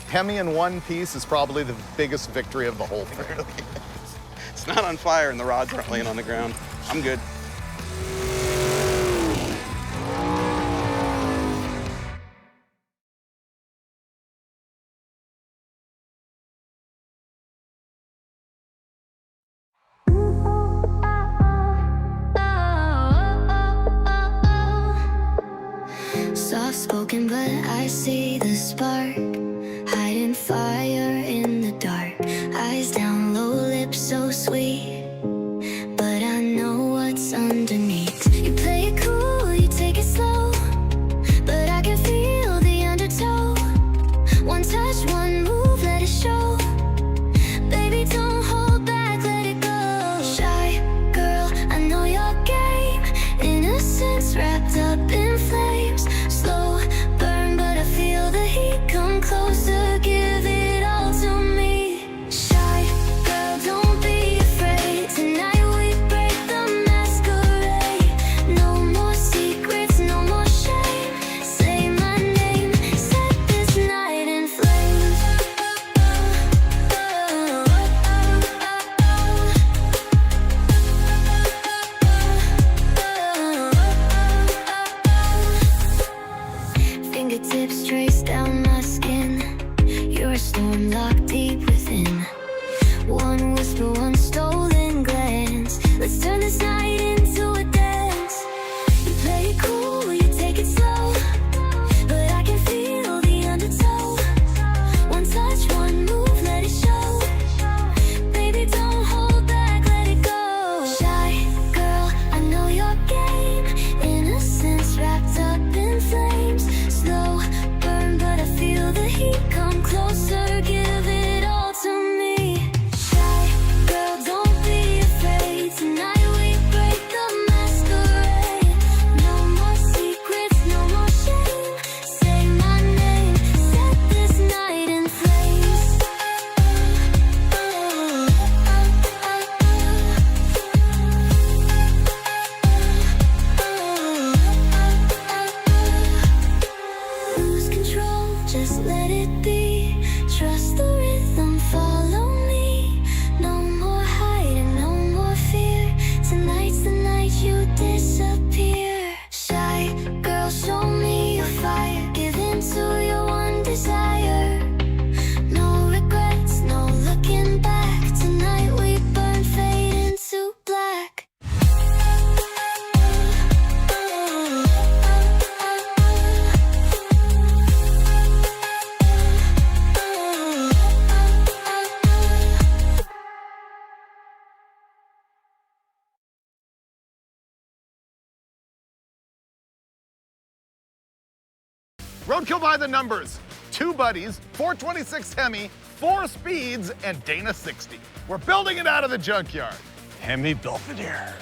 Hemi in one piece is probably the biggest victory of the whole thing. It's not on fire and the rods aren't laying on the ground. I'm good. Soft spoken, but I see the spark. Hiding fire in the dark. Eyes down low, lips so sweet. But I know what's underneath. You play it cool, you take it slow. But I can feel the undertow. One touch, one move, let it show. Baby, don't hold back, let it go. Shy girl, I know your game. Innocence wrapped up in flames. Slow burn, but I feel the heat come closer. Give it all to me. Shy girl, don't be afraid. Tonight we break the masquerade. No more secrets, no more shame. Say my name, set this night in flames. Fingertips trace down my skin. You're a storm locked deep within. One whisper, one stolen glance. Let's turn this night into a dance. You play it cool, you take it slow. But I can feel the undertow. One touch, one move, let it show. Baby, don't hold back, let it go. Shy girl, I know your game. Innocence wrapped up in flames. Slow burn, but I feel the heat come closer. Give it all to me. Shy girl, don't be afraid. Tonight we break the masquerade. No more secrets, no more shame. Say my name, set this night in flames. Lose control, just let it be. Trust the rhythm, follow me. No more hiding, no more fear. Tonight's the night you disappear. Shy girl, show me your fire. Give in to your one desire. No regrets, no looking back. Tonight we burn, fade into black. Roadkill by the numbers. 2 buddies, 426 Hemi, 4 speeds, and Dana 60. We're building it out of the junkyard. Hemi Belvedere.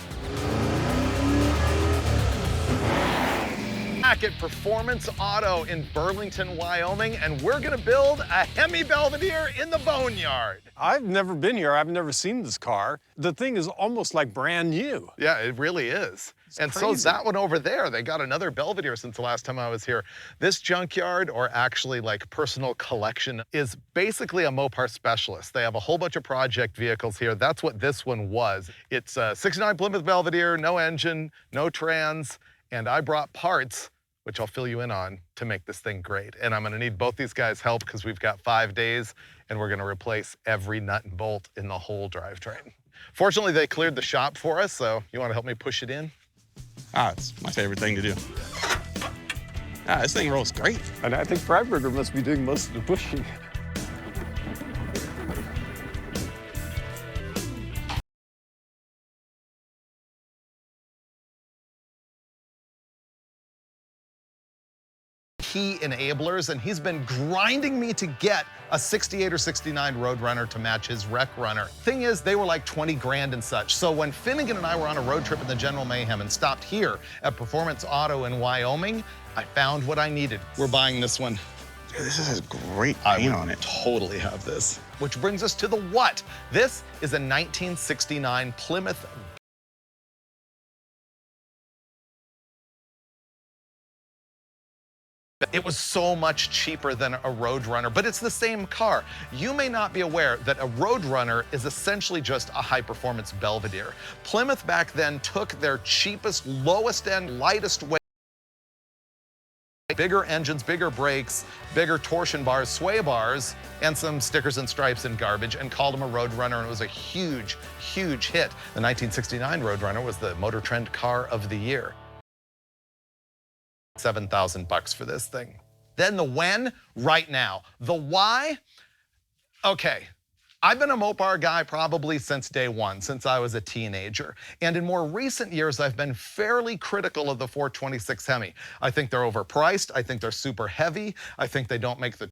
back at Performance Auto in Burlington, Wyoming, and we're gonna build a Hemi Belvedere in the Boneyard. I've never been here. I've never seen this car. The thing is almost like brand new. Yeah, it really is. And so crazy. that one over there, they got another Belvedere since the last time I was here. This junkyard, or actually like personal collection, is basically a Mopar specialist. They have a whole bunch of project vehicles here. That's what this one was. It's a 69 Plymouth Belvedere, no engine, no trans, and I brought parts, which I'll fill you in on, to make this thing great. And I'm gonna need both these guys' help because we've got 5 days and we're gonna replace every nut and bolt in the whole drivetrain. Fortunately, they cleared the shop for us, so you wanna help me push it in? Ah, it's my favorite thing to do. Ah, this thing rolls great. And I think Freiburger must be doing most of the pushing. Key enablers, and he's been grinding me to get a 68 or 69 Roadrunner to match his Rec Runner. Thing is, they were like 20 grand and such. So when Finnegan and I were on a road trip in the General Mayhem and stopped here at Performance Auto in Wyoming, I found what I needed. We're buying this one. Dude, this has great paint on it. Totally have this. Which brings us to the what? This is a 1969 Plymouth. It was so much cheaper than a Roadrunner, but it's the same car. You may not be aware that a Roadrunner is essentially just a high-performance Belvedere. Plymouth back then took their cheapest, lowest end, lightest weight, bigger engines, bigger brakes, bigger torsion bars, sway bars, and some stickers and stripes and garbage, and called them a Roadrunner, and it was a huge, huge hit. The 1969 Roadrunner was the Motor Trend Car of the Year. $7,000 for this thing. Then the when, right now. The why, okay. I've been a Mopar guy probably since day one, since I was a teenager. And in more recent years, I've been fairly critical of the 426 Hemi. I think they're overpriced. I think they're super heavy. I think they don't make the...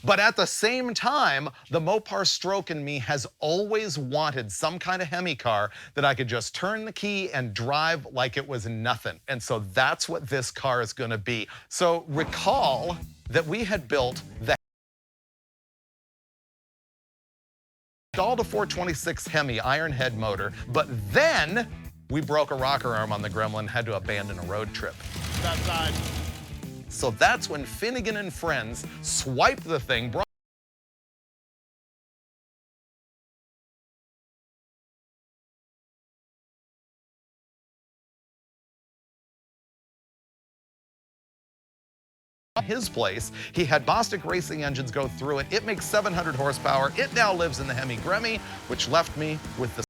But at the same time, the Mopar stroke in me has always wanted some kind of Hemi car that I could just turn the key and drive like it was nothing. And so that's what this car is gonna be. So recall that we had built the installed a 426 Hemi iron head motor, but then we broke a rocker arm on the Gremlin, had to abandon a road trip. That side. So that's when Finnegan and friends swiped the thing, brought his place. He had Bostic Racing engines go through it. It makes 700 horsepower. It now lives in the Hemi Gremmy, which left me with the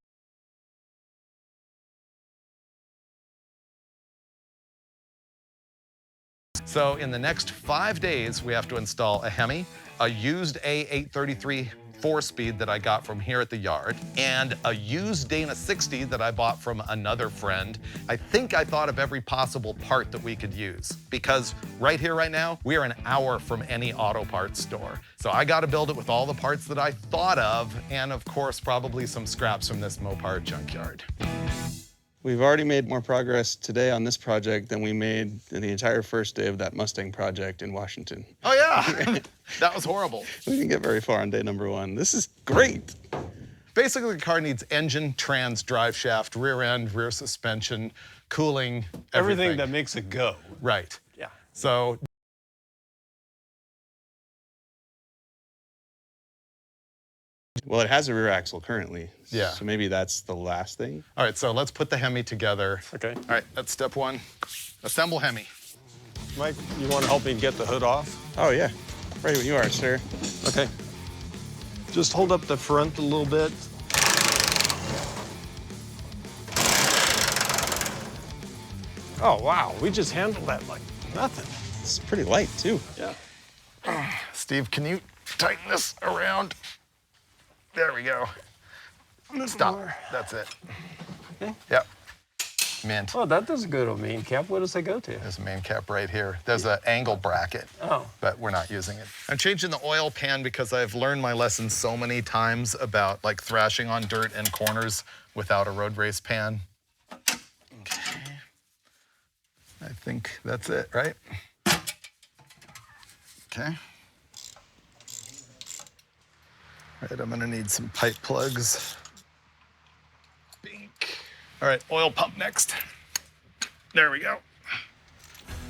So in the next 5 days, we have to install a Hemi, a used A833 4-speed that I got from here at the yard, and a used Dana 60 that I bought from another friend. I think I thought of every possible part that we could use, because right here, right now, we are an hour from any auto parts store. So I got to build it with all the parts that I thought of, and of course, probably some scraps from this Mopar junkyard. We've already made more progress today on this project than we made in the entire first day of that Mustang project in Washington. Oh yeah, that was horrible. We didn't get very far on day number 1. This is great. Basically, the car needs engine, trans, drive shaft, rear end, rear suspension, cooling, Everything that makes it go. Right. Yeah. So Well, it has a rear axle currently. Yeah. So maybe that's the last thing. all right, so let's put the Hemi together. Okay. All right, that's step 1. Assemble Hemi. Mike, you want to help me get the hood off? Oh, yeah. Right when you are, sir. Okay. Just hold up the front a little bit. Oh, wow. We just handled that like nothing. It's pretty light, too. Yeah. Steve, can you tighten this around? There we go. Stop. more. That's it. Okay. Yep. Mint. Oh, that doesn't go to a main cap. What does it go to? There's a main cap right here. There's an angle bracket, Oh. but we're not using it. I'm changing the oil pan because I've learned my lesson so many times about like thrashing on dirt and corners without a road race pan. Okay. I think that's it, right? Okay. All right, I'm gonna need some pipe plugs. Bink. All right, oil pump next. There we go.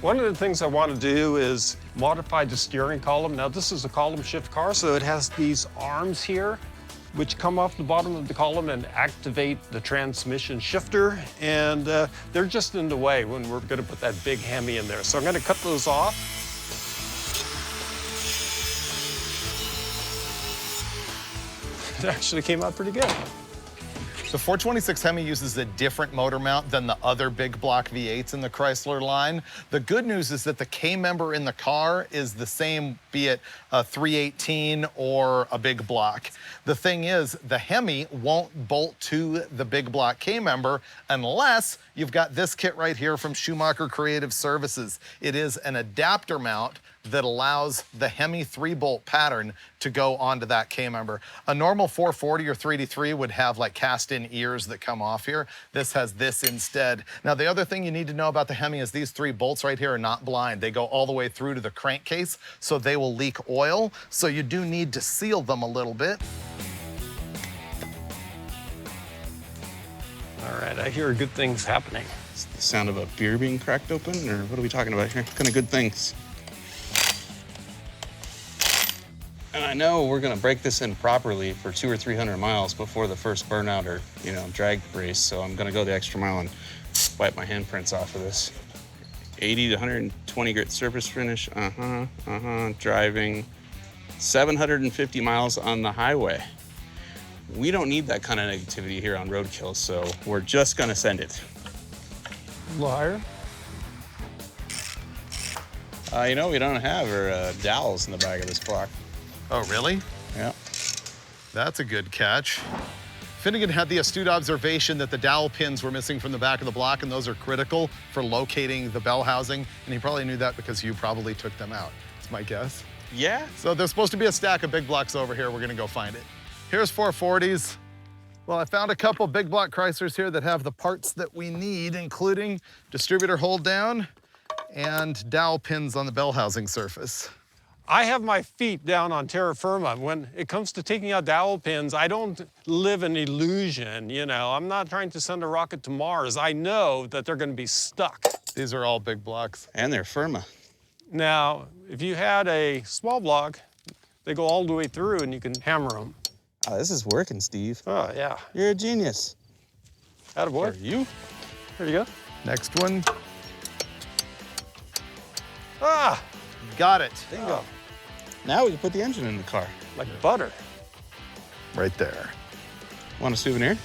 One of the things I want to do is modify the steering column. Now, this is a column shift car, so it has these arms here, which come off the bottom of the column and activate the transmission shifter. And they're just in the way when we're going to put that big Hemi in there. So I'm going to cut those off. It actually came out pretty good. The 426 Hemi uses a different motor mount than the other big block V8s in the Chrysler line. The good news is that the K-member in the car is the same, be it a 318 or a big block. The thing is, the Hemi won't bolt to the big block K-member unless you've got this kit right here from Schumacher Creative Services. It is an adapter mount that allows the Hemi 3-bolt pattern to go onto that K-member. A normal 440 or 383 would have like cast-in ears that come off here. This has this instead. Now, the other thing you need to know about the Hemi is these 3 bolts right here are not blind. They go all the way through to the crankcase, so they will leak oil. So you do need to seal them a little bit. All right, I hear good things happening. It's the sound of a beer being cracked open, or what are we talking about here? What kind of good things? And I know we're gonna break this in properly for 200 or 300 miles before the first burnout or, drag race. So I'm gonna go the extra mile and wipe my handprints off of this. 80 to 120 grit surface finish, driving 750 miles on the highway. We don't need that kind of negativity here on Roadkill, so we're just gonna send it. A little higher? We don't have our dowels in the back of this block. Oh, really? Yeah. That's a good catch. Finnegan had the astute observation that the dowel pins were missing from the back of the block, and those are critical for locating the bell housing. And he probably knew that because you probably took them out. That's my guess. Yeah? So there's supposed to be a stack of big blocks over here. We're gonna go find it. Here's 440s. Well, I found a couple big block Chryslers here that have the parts that we need, including distributor hold down and dowel pins on the bell housing surface. I have my feet down on terra firma. When it comes to taking out dowel pins, I don't live in illusion, I'm not trying to send a rocket to Mars. I know that they're gonna be stuck. These are all big blocks. And they're firma. Now, if you had a small block, they go all the way through and you can hammer them. Oh, this is working, Steve. Oh, yeah. You're a genius. Attaboy. Are you? Here you go. Next one. Ah, Got it. bingo. Now we can put the engine in the car. Like butter. Right there. Want a souvenir?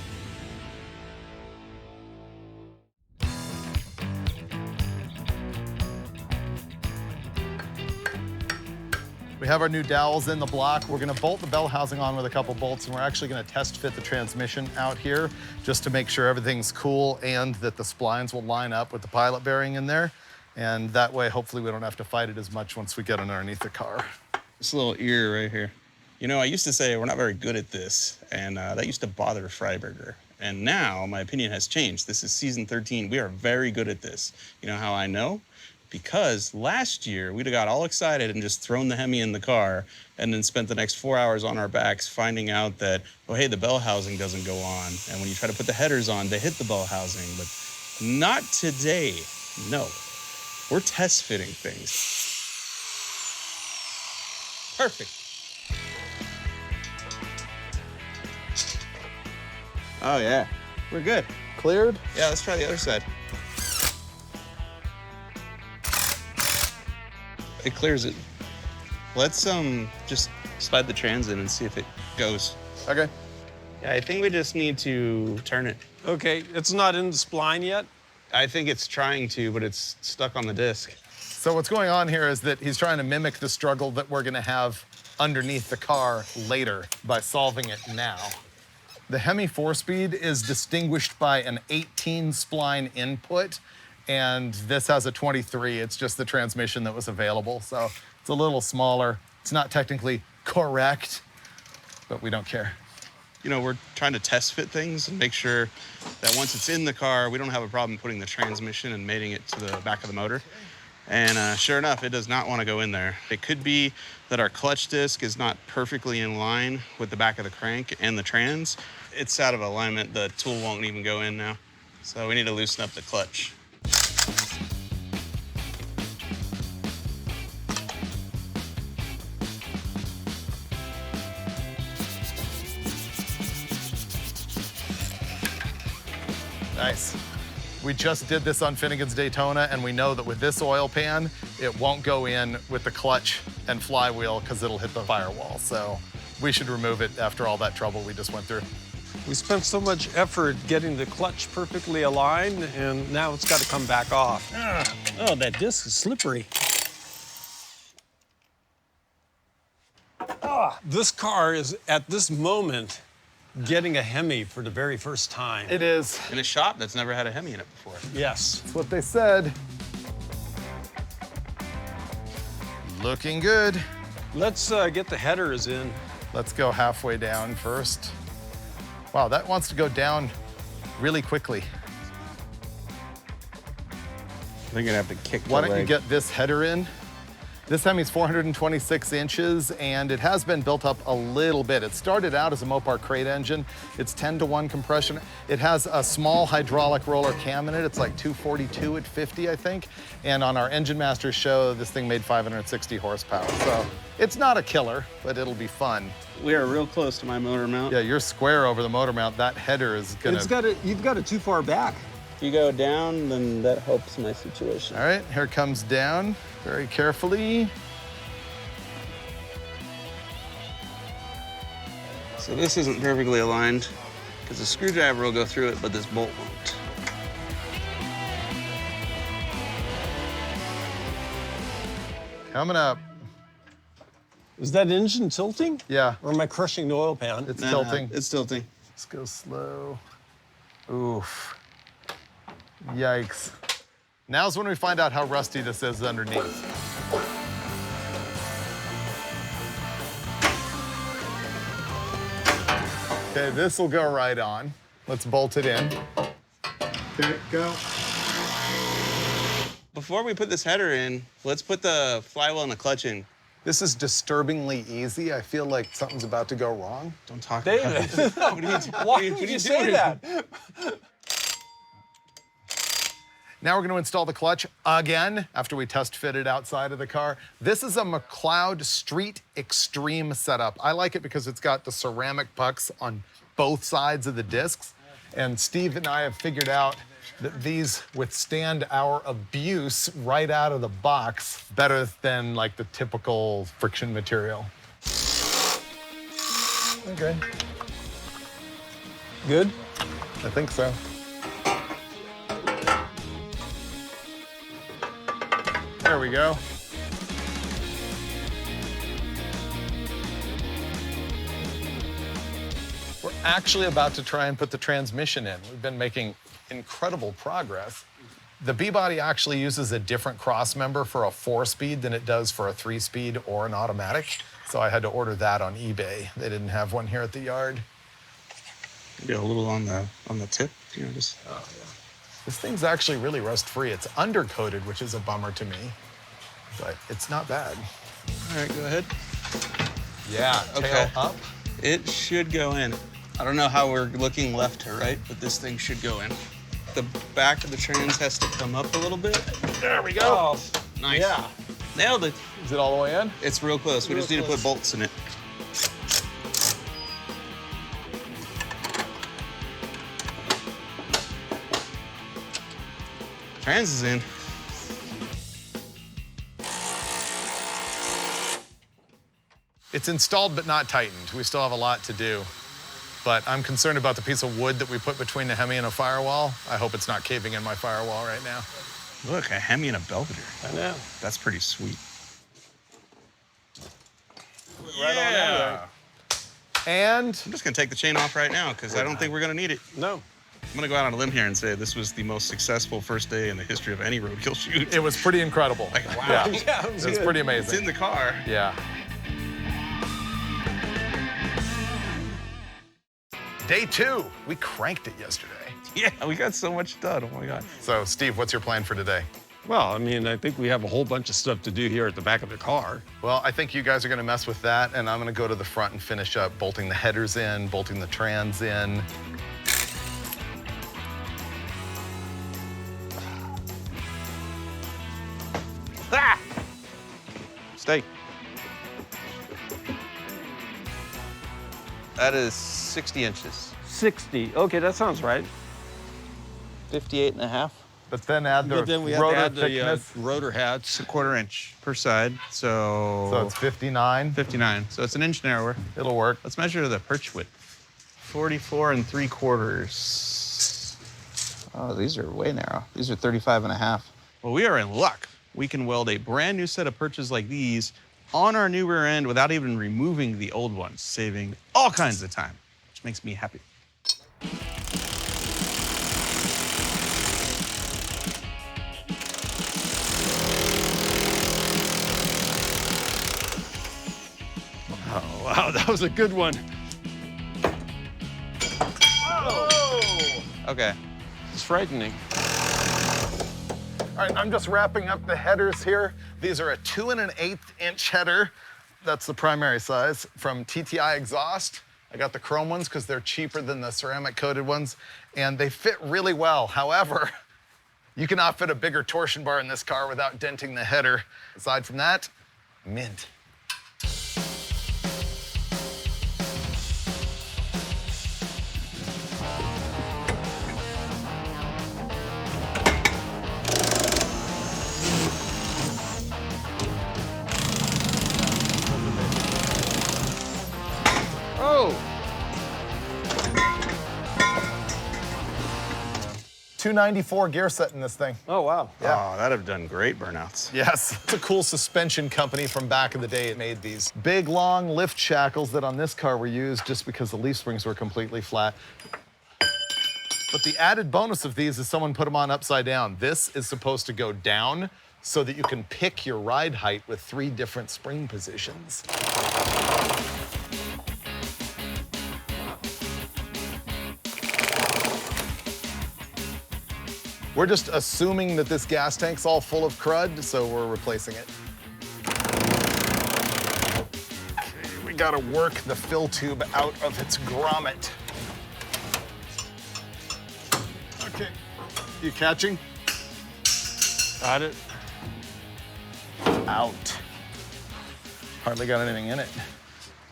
We have our new dowels in the block. We're gonna bolt the bell housing on with a couple bolts, and we're actually gonna test fit the transmission out here just to make sure everything's cool and that the splines will line up with the pilot bearing in there. And that way, hopefully we don't have to fight it as much once we get underneath the car. This little ear right here. I used to say we're not very good at this, and that used to bother Freiburger. And now my opinion has changed. This is season 13. We are very good at this. You know how I know? Because last year we'd have got all excited and just thrown the Hemi in the car and then spent the next 4 hours on our backs finding out that, oh, hey, the bell housing doesn't go on. And when you try to put the headers on, they hit the bell housing. But not today, no. We're test fitting things. Perfect. Oh, yeah. We're good. Cleared? Yeah, let's try the other side. It clears it. Let's just slide the trans in and see if it goes. Okay. Yeah, I think we just need to turn it. Okay, it's not in the spline yet. I think it's trying to, but it's stuck on the disc. So what's going on here is that he's trying to mimic the struggle that we're gonna have underneath the car later by solving it now. The Hemi 4-speed is distinguished by an 18 spline input, and this has a 23. It's just the transmission that was available. So it's a little smaller. It's not technically correct, but we don't care. You know, we're trying to test fit things and make sure that once it's in the car, we don't have a problem putting the transmission and mating it to the back of the motor. And sure enough, it does not want to go in there. It could be that our clutch disc is not perfectly in line with the back of the crank and the trans. It's out of alignment. The tool won't even go in now. So we need to loosen up the clutch. Nice. We just did this on Finnegan's Daytona, and we know that with this oil pan, it won't go in with the clutch and flywheel because it'll hit the firewall. So we should remove it after all that trouble we just went through. We spent so much effort getting the clutch perfectly aligned, and now it's got to come back off. Oh, that disc is slippery. This car is, at this moment, getting a Hemi for the very first time. It is. In a shop that's never had a Hemi in it before. Yes. That's what they said. Looking good. Let's get the headers in. Let's go halfway down first. Wow, that wants to go down really quickly. They're gonna have to kick Why don't you get this header in? This Hemi's 426 inches, and it has been built up a little bit. It started out as a Mopar crate engine. It's 10-to-1 compression. It has a small hydraulic roller cam in it. It's like 242 at 50, I think. And on our Engine Masters show, this thing made 560 horsepower. So it's not a killer, but it'll be fun. We are real close to my motor mount. Yeah, you're square over the motor mount. That header is gonna... You've got it too far back. If you go down, then that helps my situation. All right, here comes down, very carefully. So this isn't perfectly aligned because the screwdriver will go through it, but this bolt won't. Coming up. Is that engine tilting? Yeah, Or am I crushing the oil pan? it's tilting. It's tilting. Let's go slow. Oof. Yikes. Now's when we find out how rusty this is underneath. Okay, this will go right on. Let's bolt it in. Okay, go. Before we put this header in, let's put the flywheel and the clutch in. This is disturbingly easy. I feel like something's about to go wrong. Don't talk David, about it. why would you say that? Now we're going to install the clutch again after we test fit it outside of the car. This is a McLeod Street Extreme setup. I like it because it's got the ceramic pucks on both sides of the discs. And Steve and I have figured out that these withstand our abuse right out of the box better than like the typical friction material. Okay. Good? I think so. There we go. We're actually about to try and put the transmission in. We've been making incredible progress. The B-body actually uses a different cross member for a 4-speed than it does for a 3-speed or an automatic. So I had to order that on eBay. They didn't have one here at the yard. Maybe a little on the tip, you know, just. This thing's actually really rust-free. It's undercoated, which is a bummer to me, but it's not bad. All right, go ahead. Yeah, tail Okay. up. It should go in. I don't know how we're looking left to right, but this thing should go in. The back of the trans has to come up a little bit. There we go. Oh, Nice. yeah. Nailed it. Is it all the way in? It's real close. We just need to put bolts in it. Trans is in. It's installed but not tightened. We still have a lot to do. But I'm concerned about the piece of wood that we put between the Hemi and a firewall. I hope it's not caving in my firewall right now. Look, a Hemi and a Belvedere. I know. That's pretty sweet. Right on there. And I'm just gonna take the chain off right now because I don't think we're gonna need it. No. I'm gonna go out on a limb here and say this was the most successful first day in the history of any roadkill shoot. it was pretty incredible. Like, wow. Yeah, Yeah, it was pretty amazing. It's in the car. Yeah. Day 2, we cranked it yesterday. Yeah, we got so much done. Oh my God. So, Steve, what's your plan for today? Well, I mean, I think we have a whole bunch of stuff to do here at the back of the car. Well, I think you guys are gonna mess with that, and I'm gonna go to the front and finish up bolting the headers in, bolting the trans in. Ah! Stay. That is 60 inches. 60. Okay, that sounds right. 58 and a half. But then add the But then we have rotor to add the thickness. rotor hats. It's a 1/4 inch per side, so... So it's 59. 59, so it's an inch narrower. It'll work. Let's measure the perch width. 44 3/4. Oh, these are way narrow. These are 35 and a half. Well, we are in luck. We can weld a brand new set of perches like these on our new rear end without even removing the old ones, saving all kinds of time, which makes me happy. Oh, wow, that was a good one. Okay. It's frightening. All right, I'm just wrapping up the headers here. These are a 2 1/8 inch header. That's the primary size from TTI Exhaust. I got the chrome ones because they're cheaper than the ceramic coated ones, and they fit really well. However, you cannot fit a bigger torsion bar in this car without denting the header. Aside from that, mint. Oh! 294 gear set in this thing. Oh, wow. Yeah. Oh, that'd have done great burnouts. Yes, it's a cool suspension company from back in the day. It made these big, long lift shackles that on this car were used just because the leaf springs were completely flat. But the added bonus of these is someone put them on upside down. This is supposed to go down so that you can pick your ride height with 3 different spring positions. We're just assuming that this gas tank's all full of crud, so we're replacing it. Okay, we gotta work the fill tube out of its grommet. Okay, you catching? Got it. Out. Hardly got anything in it.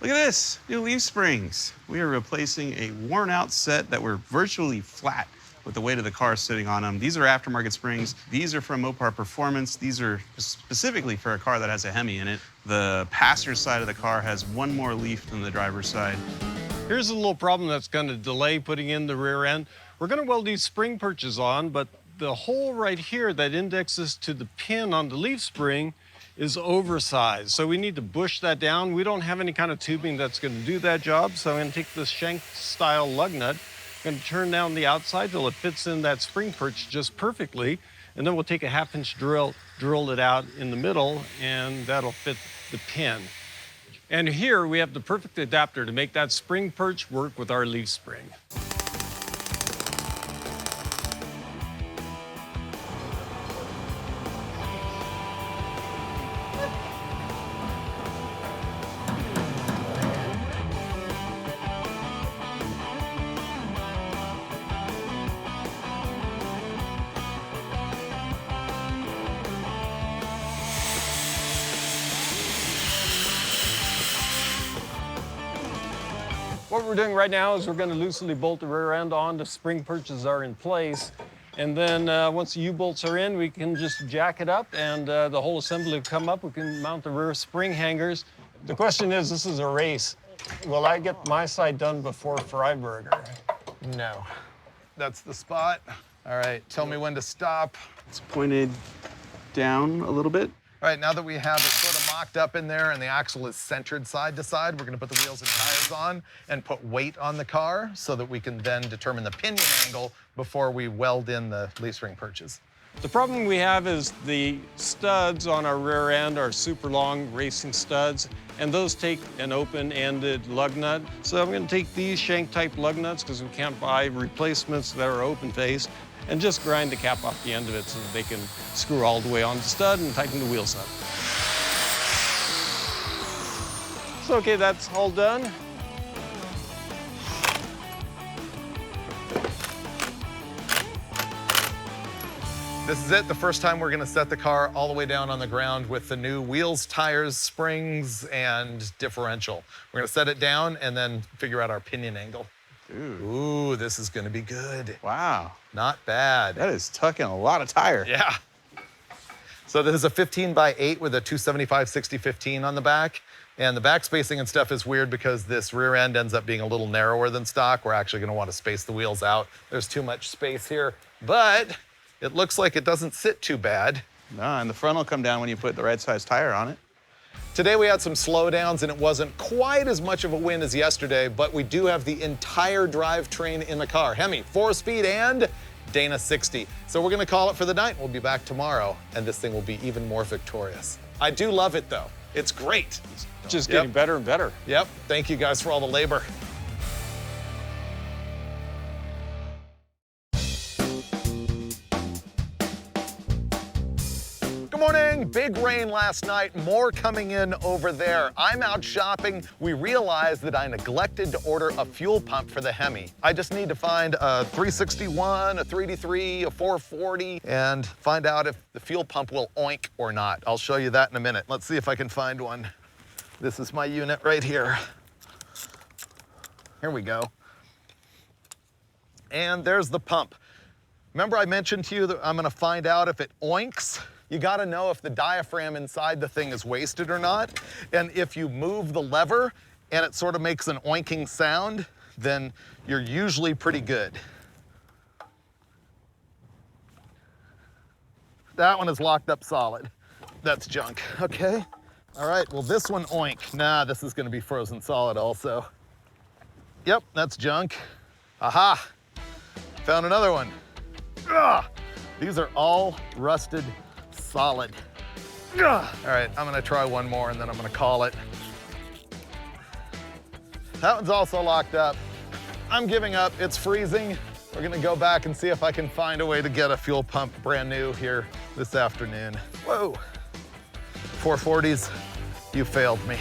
Look at this, new leaf springs. We are replacing a worn out set that were virtually flat with the weight of the car sitting on them. These are aftermarket springs. These are from Mopar Performance. These are specifically for a car that has a Hemi in it. The passenger side of the car has 1 more leaf than the driver's side. Here's a little problem that's going to delay putting in the rear end. We're going to weld these spring perches on, but the hole right here that indexes to the pin on the leaf spring is oversized. So we need to bush that down. We don't have any kind of tubing that's going to do that job. So I'm going to take this shank style lug nut, going to turn down the outside till it fits in that spring perch just perfectly. And then we'll take a 1/2 inch drill it out in the middle, and that'll fit the pin. And here we have the perfect adapter to make that spring perch work with our leaf spring. What we're doing right now is we're going to loosely bolt the rear end on. The spring perches are in place. And then once the U-bolts are in, we can just jack it up and the whole assembly will come up. We can mount the rear spring hangers. The question is, this is a race. Will I get my side done before Freiburger? No. That's the spot. All right, tell me when to stop. It's pointed down a little bit. All right, now that we have it sort of mocked up in there and the axle is centered side to side, we're gonna put the wheels and tires on and put weight on the car so that we can then determine the pinion angle before we weld in the leaf spring perches. The problem we have is the studs on our rear end are super long racing studs, and those take an open-ended lug nut. So I'm going to take these shank-type lug nuts, because we can't buy replacements that are open-faced, and just grind the cap off the end of it so that they can screw all the way on the stud and tighten the wheels up. So, okay, that's all done. This is it, the first time we're gonna set the car all the way down on the ground with the new wheels, tires, springs, and differential. We're gonna set it down and then figure out our pinion angle. Dude. Ooh, this is gonna be good. Wow. Not bad. That is tucking a lot of tire. Yeah. So this is a 15x8 with a 275/60/15 on the back. And the back spacing and stuff is weird because this rear end ends up being a little narrower than stock. We're actually gonna wanna space the wheels out. There's too much space here, but it looks like it doesn't sit too bad. No, and the front will come down when you put the right size tire on it. Today we had some slowdowns and it wasn't quite as much of a win as yesterday, but we do have the entire drivetrain in the car. Hemi, 4-speed and Dana 60. So we're gonna call it for the night. We'll be back tomorrow and this thing will be even more victorious. I do love it though. It's great. It's just getting better and better. Yep, thank you guys for all the labor. Good morning, big rain last night, more coming in over there. I'm out shopping. We realized that I neglected to order a fuel pump for the Hemi. I just need to find a 361, a 3D3, a 440, and find out if the fuel pump will oink or not. I'll show you that in a minute. Let's see if I can find one. This is my unit right here. Here we go. And there's the pump. Remember I mentioned to you that I'm gonna find out if it oinks? You gotta know if the diaphragm inside the thing is wasted or not. And if you move the lever and it sort of makes an oinking sound, then you're usually pretty good. That one is locked up solid. That's junk, okay? All right, well this one oink. Nah, this is gonna be frozen solid also. Yep, that's junk. Aha, found another one. Ugh. These are all rusted solid. Ugh. All right, I'm gonna try one more and then I'm gonna call it. That one's also locked up. I'm giving up, it's freezing. We're gonna go back and see if I can find a way to get a fuel pump brand new here this afternoon. Whoa, 440s, you failed me.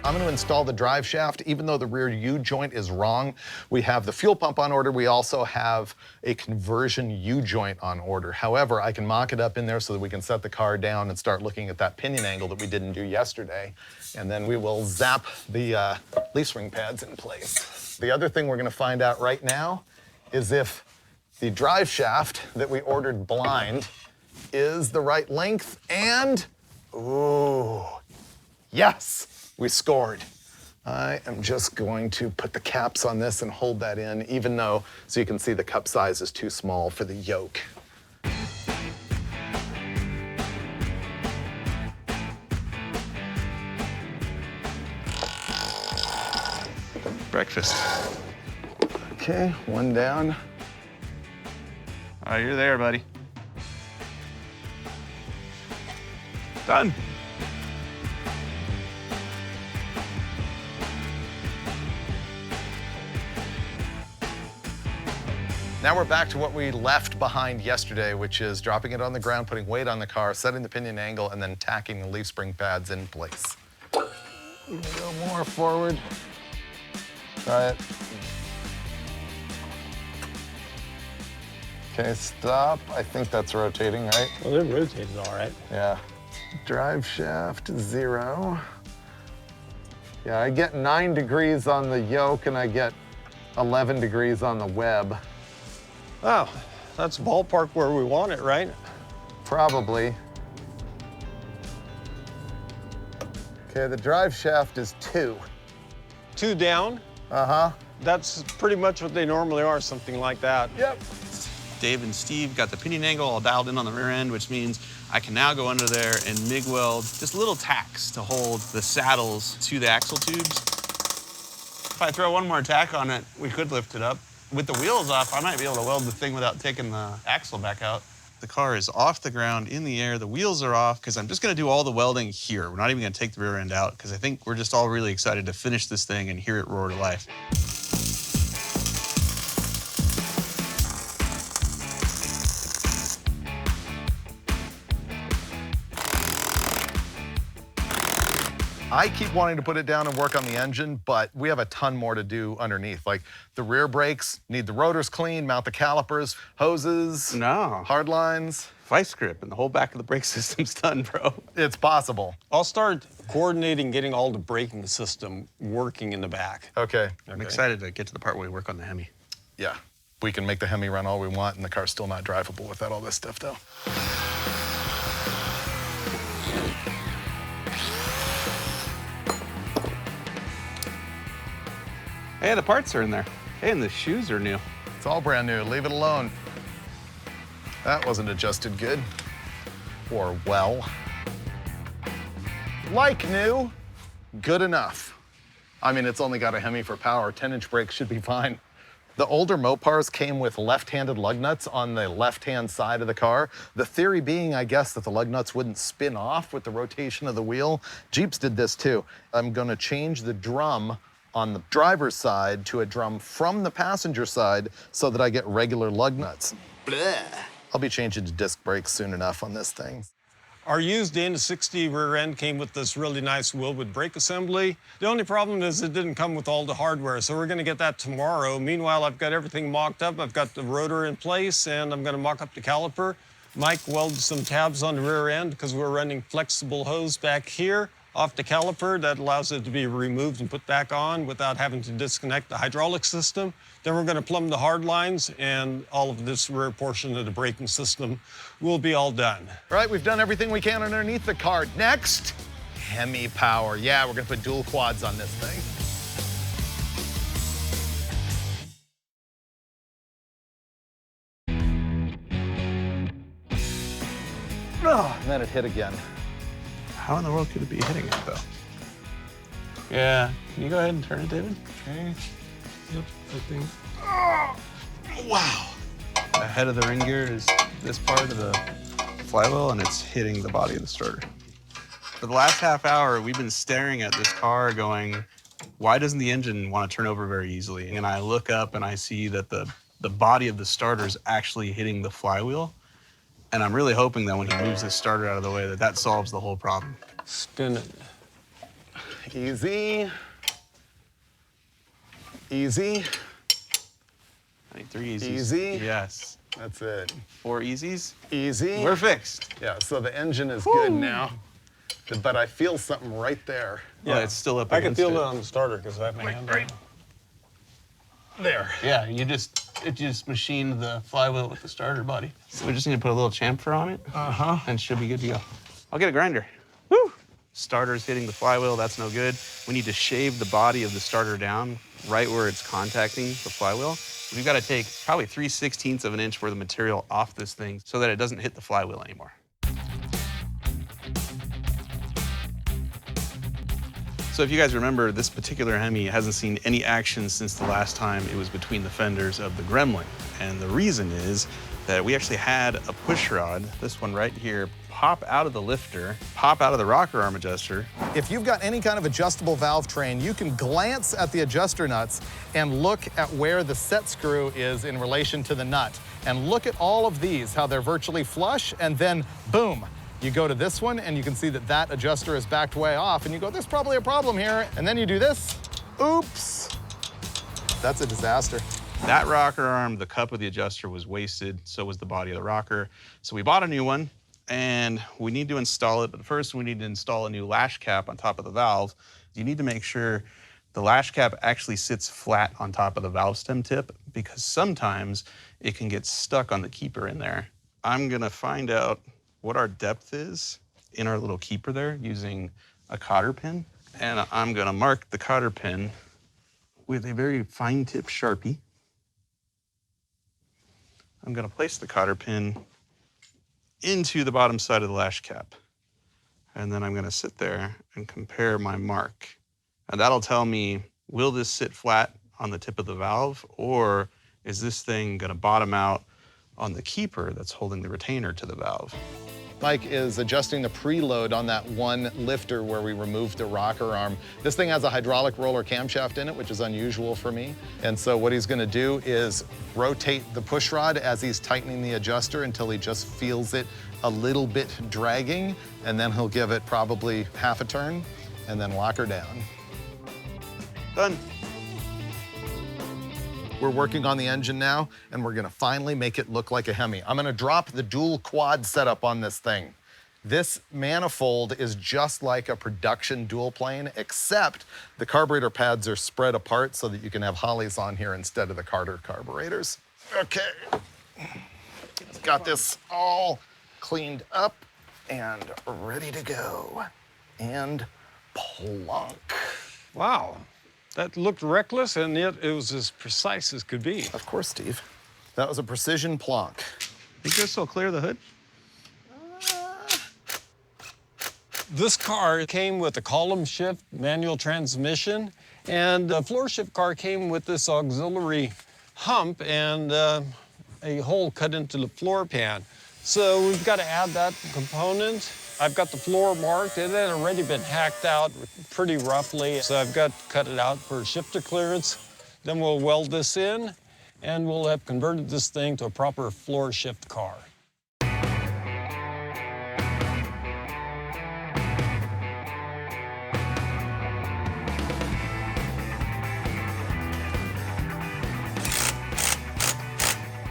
I'm gonna install the drive shaft. Even though the rear U-joint is wrong, we have the fuel pump on order. We also have a conversion U-joint on order. However, I can mock it up in there so that we can set the car down and start looking at that pinion angle that we didn't do yesterday. And then we will zap the lease ring pads in place. The other thing we're gonna find out right now is if the drive shaft that we ordered blind is the right length and, ooh, yes. We scored. I am just going to put the caps on this and hold that in, even though, so you can see the cup size is too small for the yoke. Breakfast. Okay, one down. All right, you're there, buddy. Done. Now we're back to what we left behind yesterday, which is dropping it on the ground, putting weight on the car, setting the pinion angle, and then tacking the leaf spring pads in place. A little more forward. Try it. Okay, stop. I think that's rotating, right? Well, they're rotated all right. Yeah. Drive shaft 0. Yeah, I get 9 degrees on the yoke and I get 11 degrees on the web. Wow, that's ballpark where we want it, right? Probably. Okay, the drive shaft is 2. 2 down? Uh-huh. That's pretty much what they normally are, something like that. Yep. Dave and Steve got the pinion angle all dialed in on the rear end, which means I can now go under there and MIG weld just little tacks to hold the saddles to the axle tubes. If I throw one more tack on it, we could lift it up. With the wheels off, I might be able to weld the thing without taking the axle back out. The car is off the ground, in the air, the wheels are off, because I'm just gonna do all the welding here. We're not even gonna take the rear end out, because I think we're just all really excited to finish this thing and hear it roar to life. I keep wanting to put it down and work on the engine, but we have a ton more to do underneath. Like the rear brakes, need the rotors cleaned, mount the calipers, hoses, hard lines. Vice grip and the whole back of the brake system's done, bro. It's possible. I'll start coordinating getting all the braking system working in the back. Okay. I'm excited to get to the part where we work on the Hemi. Yeah, we can make the Hemi run all we want and the car's still not drivable without all this stuff though. Hey, the parts are in there. Hey, and the shoes are new. It's all brand new, leave it alone. That wasn't adjusted good. Or well. Like new, good enough. I mean, it's only got a Hemi for power. 10-inch brakes should be fine. The older Mopars came with left-handed lug nuts on the left-hand side of the car. The theory being, I guess, that the lug nuts wouldn't spin off with the rotation of the wheel. Jeeps did this too. I'm gonna change the drum on the driver's side to a drum from the passenger side so that I get regular lug nuts. Blech. I'll be changing to disc brakes soon enough on this thing. Our used N60 rear end came with this really nice Wilwood brake assembly. The only problem is it didn't come with all the hardware, so we're gonna get that tomorrow. Meanwhile, I've got everything mocked up. I've got the rotor in place, and I'm gonna mock up the caliper. Mike welded some tabs on the rear end because we're running flexible hose back here off the caliper that allows it to be removed and put back on without having to disconnect the hydraulic system. Then we're gonna plumb the hard lines, and all of this rear portion of the braking system will be all done. All right, we've done everything we can underneath the car. Next, Hemi power. Yeah, we're gonna put dual quads on this thing. Oh, and then it hit again. How in the world could it be hitting it, though? Yeah, can you go ahead and turn it, David? Okay. Yep, I think. Oh, wow. The head of the ring gear is this part of the flywheel, and it's hitting the body of the starter. For the last half hour, we've been staring at this car going, why doesn't the engine want to turn over very easily? And I look up and I see that the body of the starter is actually hitting the flywheel. And I'm really hoping that when he moves this starter out of the way, that solves the whole problem. Spin it. Easy. Easy. I need 3 easies. Easy. Yes. That's it. 4 easies. Easy. We're fixed. Yeah, so the engine is good now, but I feel something right there. Yeah, it's still up I can against feel it. it on the starter because I have my hand on it. There. Yeah, it just machined the flywheel with the starter body. So we just need to put a little chamfer on it. And it should be good to go. I'll get a grinder. Woo! Starter's hitting the flywheel, that's no good. We need to shave the body of the starter down right where it's contacting the flywheel. We've got to take probably 3/16 of an inch worth of material off this thing so that it doesn't hit the flywheel anymore. So if you guys remember, this particular Hemi hasn't seen any action since the last time it was between the fenders of the Gremlin. And the reason is that we actually had a push rod, this one right here, pop out of the lifter, pop out of the rocker arm adjuster. If you've got any kind of adjustable valve train, you can glance at the adjuster nuts and look at where the set screw is in relation to the nut. And look at all of these, how they're virtually flush, and then boom. You go to this one and you can see that that adjuster is backed way off and you go, there's probably a problem here. And then you do this, oops. That's a disaster. That rocker arm, the cup of the adjuster was wasted, so was the body of the rocker. So we bought a new one and we need to install it, but first we need to install a new lash cap on top of the valve. You need to make sure the lash cap actually sits flat on top of the valve stem tip because sometimes it can get stuck on the keeper in there. I'm gonna find out what our depth is in our little keeper there using a cotter pin. And I'm gonna mark the cotter pin with a very fine tip Sharpie. I'm gonna place the cotter pin into the bottom side of the lash cap. And then I'm gonna sit there and compare my mark. And that'll tell me, will this sit flat on the tip of the valve or is this thing gonna bottom out on the keeper that's holding the retainer to the valve? Mike is adjusting the preload on that one lifter where we removed the rocker arm. This thing has a hydraulic roller camshaft in it, which is unusual for me. And so what he's gonna do is rotate the push rod as he's tightening the adjuster until he just feels it a little bit dragging, and then he'll give it probably half a turn and then lock her down. Done. We're working on the engine now, and we're gonna finally make it look like a Hemi. I'm gonna drop the dual quad setup on this thing. This manifold is just like a production dual plane, except the carburetor pads are spread apart so that you can have Hollies on here instead of the Carter carburetors. Okay, got this all cleaned up and ready to go. And plunk. Wow. That looked reckless, and yet it was as precise as could be. Of course, Steve. That was a precision plonk. Think this will clear the hood? This car came with a column shift manual transmission, and the floor shift car came with this auxiliary hump and a hole cut into the floor pan. So we've got to add that component. I've got the floor marked. It had already been hacked out pretty roughly, so I've got to cut it out for shifter clearance. Then we'll weld this in, and we'll have converted this thing to a proper floor shift car.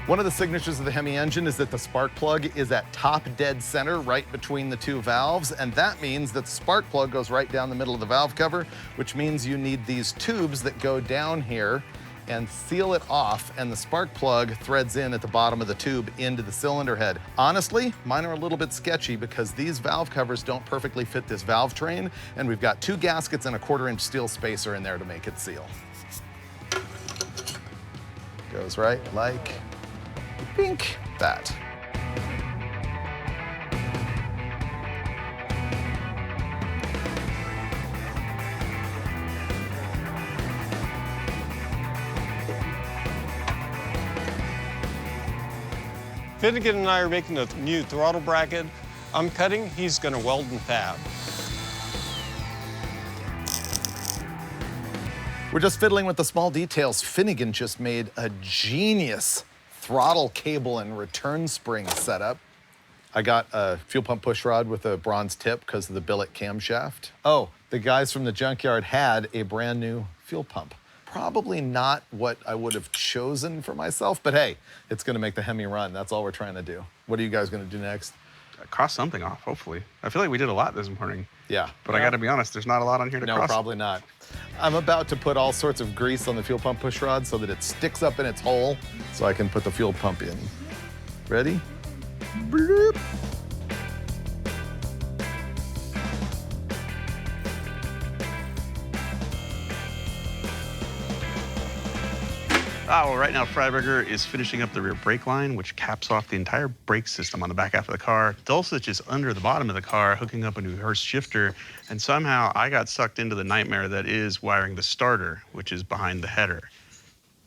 One of the signatures of the Hemi engine is that the spark plug is at top dead center, right between the two valves, and that means that the spark plug goes right down the middle of the valve cover, which means you need these tubes that go down here and seal it off, and the spark plug threads in at the bottom of the tube into the cylinder head. Honestly, mine are a little bit sketchy because these valve covers don't perfectly fit this valve train, and we've got 2 gaskets and a 1/4-inch steel spacer in there to make it seal. Goes right like pink that. Finnegan and I are making a new throttle bracket. I'm cutting, he's gonna weld and fab. We're just fiddling with the small details. Finnegan just made a genius throttle cable and return spring setup. I got a fuel pump push rod with a bronze tip because of the billet camshaft. Oh, the guys from the Junkyard had a brand new fuel pump. Probably not what I would have chosen for myself, but hey, it's gonna make the Hemi run. That's all we're trying to do. What are you guys gonna do next? Cross something off, hopefully. I feel like we did a lot this morning. Yeah. But I gotta be honest, there's not a lot on here to cross. No, probably not. I'm about to put all sorts of grease on the fuel pump push rod so that it sticks up in its hole so I can put the fuel pump in. Ready? Bloop. Well, right now Freiburger is finishing up the rear brake line, which caps off the entire brake system on the back half of the car. Dulcich is under the bottom of the car, hooking up a new reverse shifter, and somehow I got sucked into the nightmare that is wiring the starter, which is behind the header,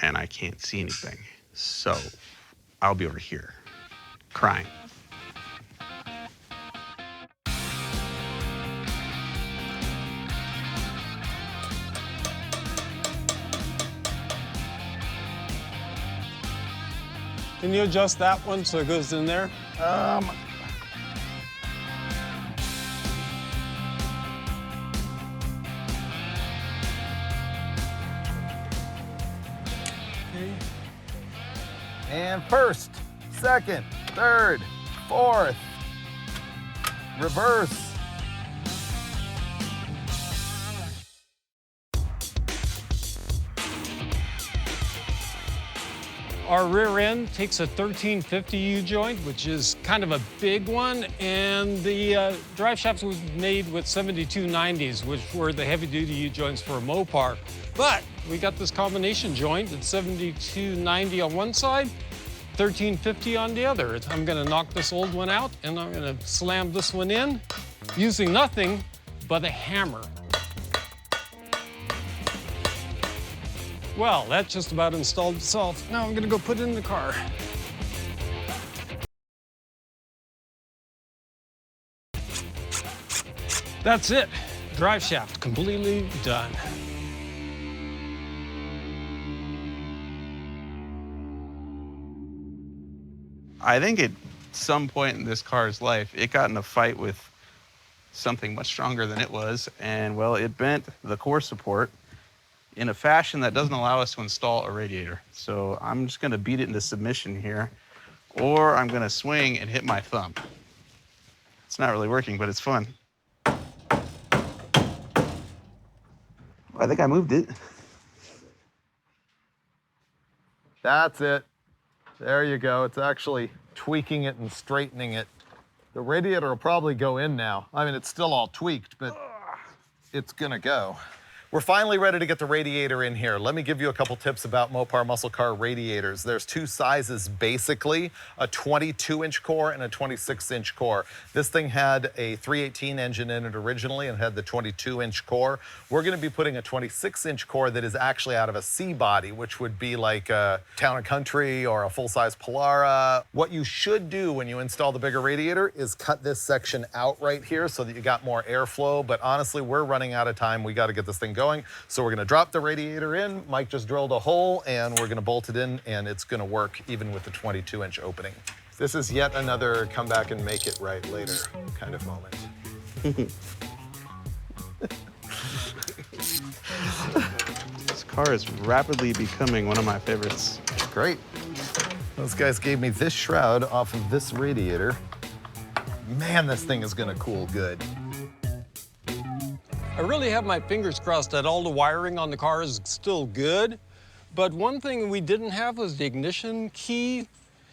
and I can't see anything. So I'll be over here, crying. Can you adjust that one so it goes in there? And first, second, third, fourth, reverse. Our rear end takes a 1350 U-joint, which is kind of a big one, and the drive shaft was made with 7290s, which were the heavy-duty U-joints for a Mopar. But we got this combination joint at 7290 on one side, 1350 on the other. I'm gonna knock this old one out, and I'm gonna slam this one in using nothing but a hammer. Well, that just about installed itself. Now I'm gonna go put it in the car. That's it. Drive shaft completely done. I think at some point in this car's life, it got in a fight with something much stronger than it was, and well, it bent the core support in a fashion that doesn't allow us to install a radiator. So I'm just gonna beat it into submission here, or I'm gonna swing and hit my thumb. It's not really working, but it's fun. I think I moved it. That's it. There you go. It's actually tweaking it and straightening it. The radiator will probably go in now. I mean, it's still all tweaked, but it's gonna go. We're finally ready to get the radiator in here. Let me give you a couple tips about Mopar muscle car radiators. There's two sizes basically, a 22-inch core and a 26-inch core. This thing had a 318 engine in it originally and had the 22-inch core. We're gonna be putting a 26-inch core that is actually out of a C-body, which would be like a Town & Country or a full-size Polara. What you should do when you install the bigger radiator is cut this section out right here so that you got more airflow, but honestly, we're running out of time. We gotta get this thing going. So we're gonna drop the radiator in. Mike just drilled a hole and we're gonna bolt it in and it's gonna work even with the 22-inch opening. This is yet another come back and make it right later kind of moment. This car is rapidly becoming one of my favorites. Great. Those guys gave me this shroud off of this radiator. Man, this thing is gonna cool good. I really have my fingers crossed that all the wiring on the car is still good, but one thing we didn't have was the ignition key.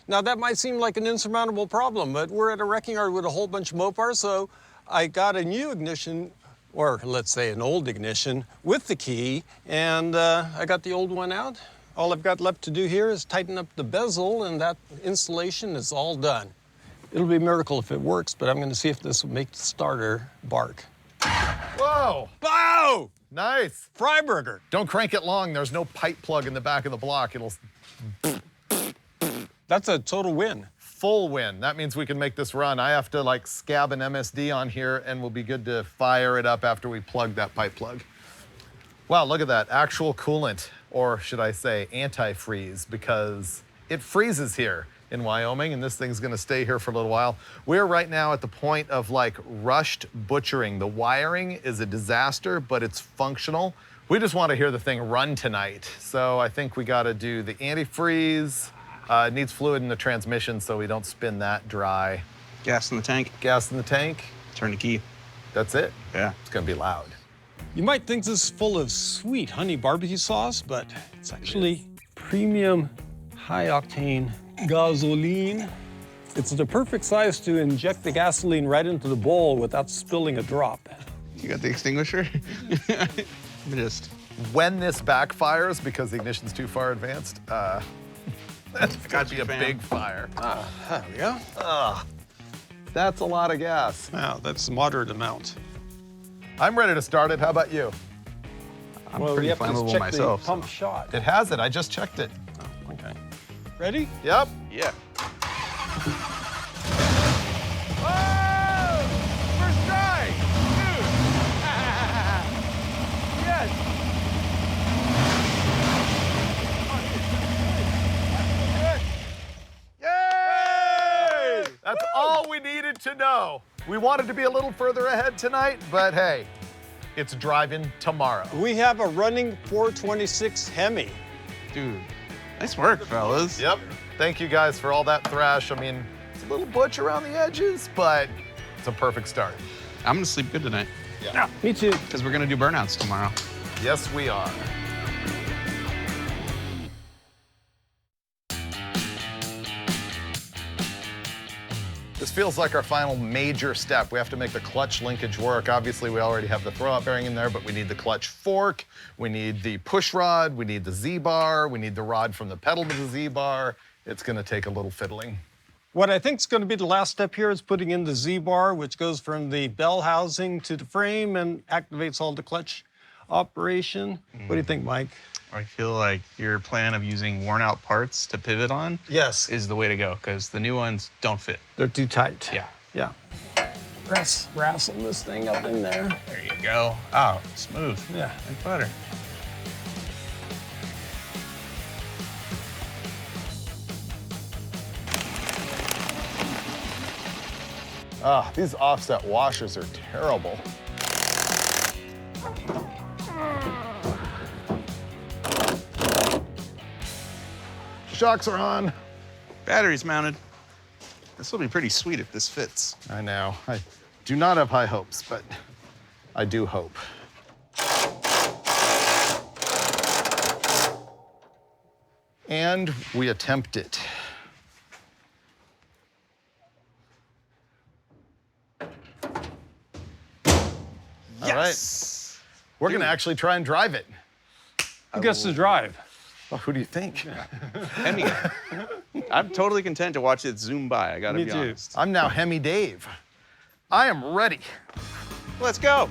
Now that might seem like an insurmountable problem, but we're at a wrecking yard with a whole bunch of Mopars, so I got a new ignition, or let's say an old ignition, with the key, and I got the old one out. All I've got left to do here is tighten up the bezel, and that installation is all done. It'll be a miracle if it works, but I'm gonna see if this will make the starter bark. Whoa! Wow! Nice. Freiburger. Don't crank it long. There's no pipe plug in the back of the block. It'll That's a total win. full win. That means we can make this run. I have to like scab an MSD on here and we'll be good to fire it up after we plug that pipe plug. Wow, look at that. Actual coolant, or should I say antifreeze, because it freezes here in Wyoming, and this thing's gonna stay here for a little while. We're right now at the point of like rushed butchering. The wiring is a disaster, but it's functional. We just wanna hear the thing run tonight. So I think we gotta do the antifreeze. It needs fluid in the transmission so we don't spin that dry. Gas in the tank. Gas in the tank. Turn the key. That's it. Yeah. It's gonna be loud. You might think this is full of sweet honey barbecue sauce, but it's actually premium high-octane gasoline. It's the perfect size to inject the gasoline right into the bowl without spilling a drop. You got the extinguisher? Just. When this backfires because the ignition's too far advanced, that's gonna be a big fire. There we go. That's a lot of gas. Wow, that's a moderate amount. I'm ready to start it. How about you? I'm Well, pretty we have to flammable check myself. the pump shot. It has it. I just checked it. Oh, okay. Ready? Yep. Yeah. Oh! First try! Dude! Yes! Yay! That's all we needed to know. We wanted to be a little further ahead tonight, but hey, it's driving tomorrow. We have a running 426 Hemi. Dude, nice work, fellas. Yep. Thank you guys for all that thrash. I mean, it's a little butch around the edges, but it's a perfect start. I'm gonna sleep good tonight. Yeah. Me too. Because we're gonna do burnouts tomorrow. Yes, we are. This feels like our final major step. We have to make the clutch linkage work. Obviously, we already have the throwout bearing in there, but we need the clutch fork, we need the push rod, we need the Z-bar, we need the rod from the pedal to the Z-bar. It's gonna take a little fiddling. What I think is going to be the last step here is putting in the Z-bar, which goes from the bell housing to the frame and activates all the clutch operation. What do you think, Mike? I feel like your plan of using worn out parts to pivot on Yes. is the way to go, because the new ones don't fit. They're too tight. Yeah. Yeah. Wrestle this thing up in there. There you go. Oh, smooth. Yeah. Like butter. Ah, these offset washers are terrible. Shocks are on. Battery's mounted. This will be pretty sweet if this fits. I know. I do not have high hopes, but I do hope. And we attempt it. All right. We're gonna actually try and drive it. Who gets to drive? Well, who do you think? Hemi. I'm totally content to watch it zoom by, I gotta Me be too. honest. I'm now Hemi Dave. I am ready. Let's go.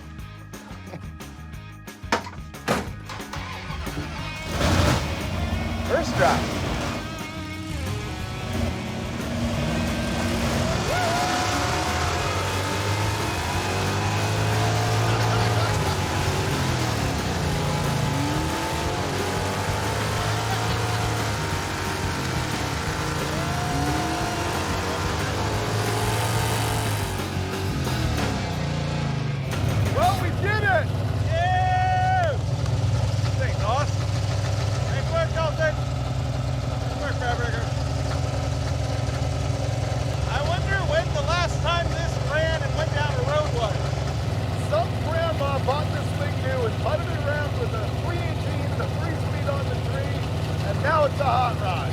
First drop. Well, we did it! Yeah! Thanks, awesome. Nice work, Dulcich. Nice work, Freiburger. I wonder when the last time this ran and went down the road was. Some grandma bought this thing new and putted it around with a 318 and a 3-speed on the tree, and now it's a hot rod.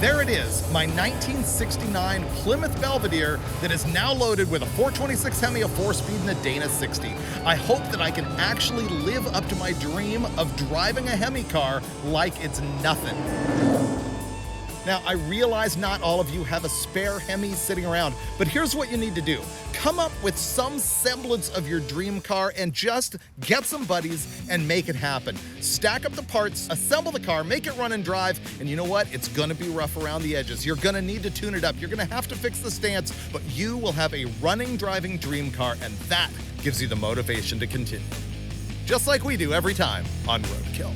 There it is, my 1969 Plymouth Belvedere that is now loaded with a 426 Hemi, a 4-speed, and a Dana 60. I hope that I can actually live up to my dream of driving a Hemi car like it's nothing. Now, I realize not all of you have a spare Hemi sitting around, but here's what you need to do. Come up with some semblance of your dream car and just get some buddies and make it happen. Stack up the parts, assemble the car, make it run and drive, and you know what? It's gonna be rough around the edges. You're gonna need to tune it up. You're gonna have to fix the stance, but you will have a running, driving dream car, and that gives you the motivation to continue. Just like we do every time on Roadkill.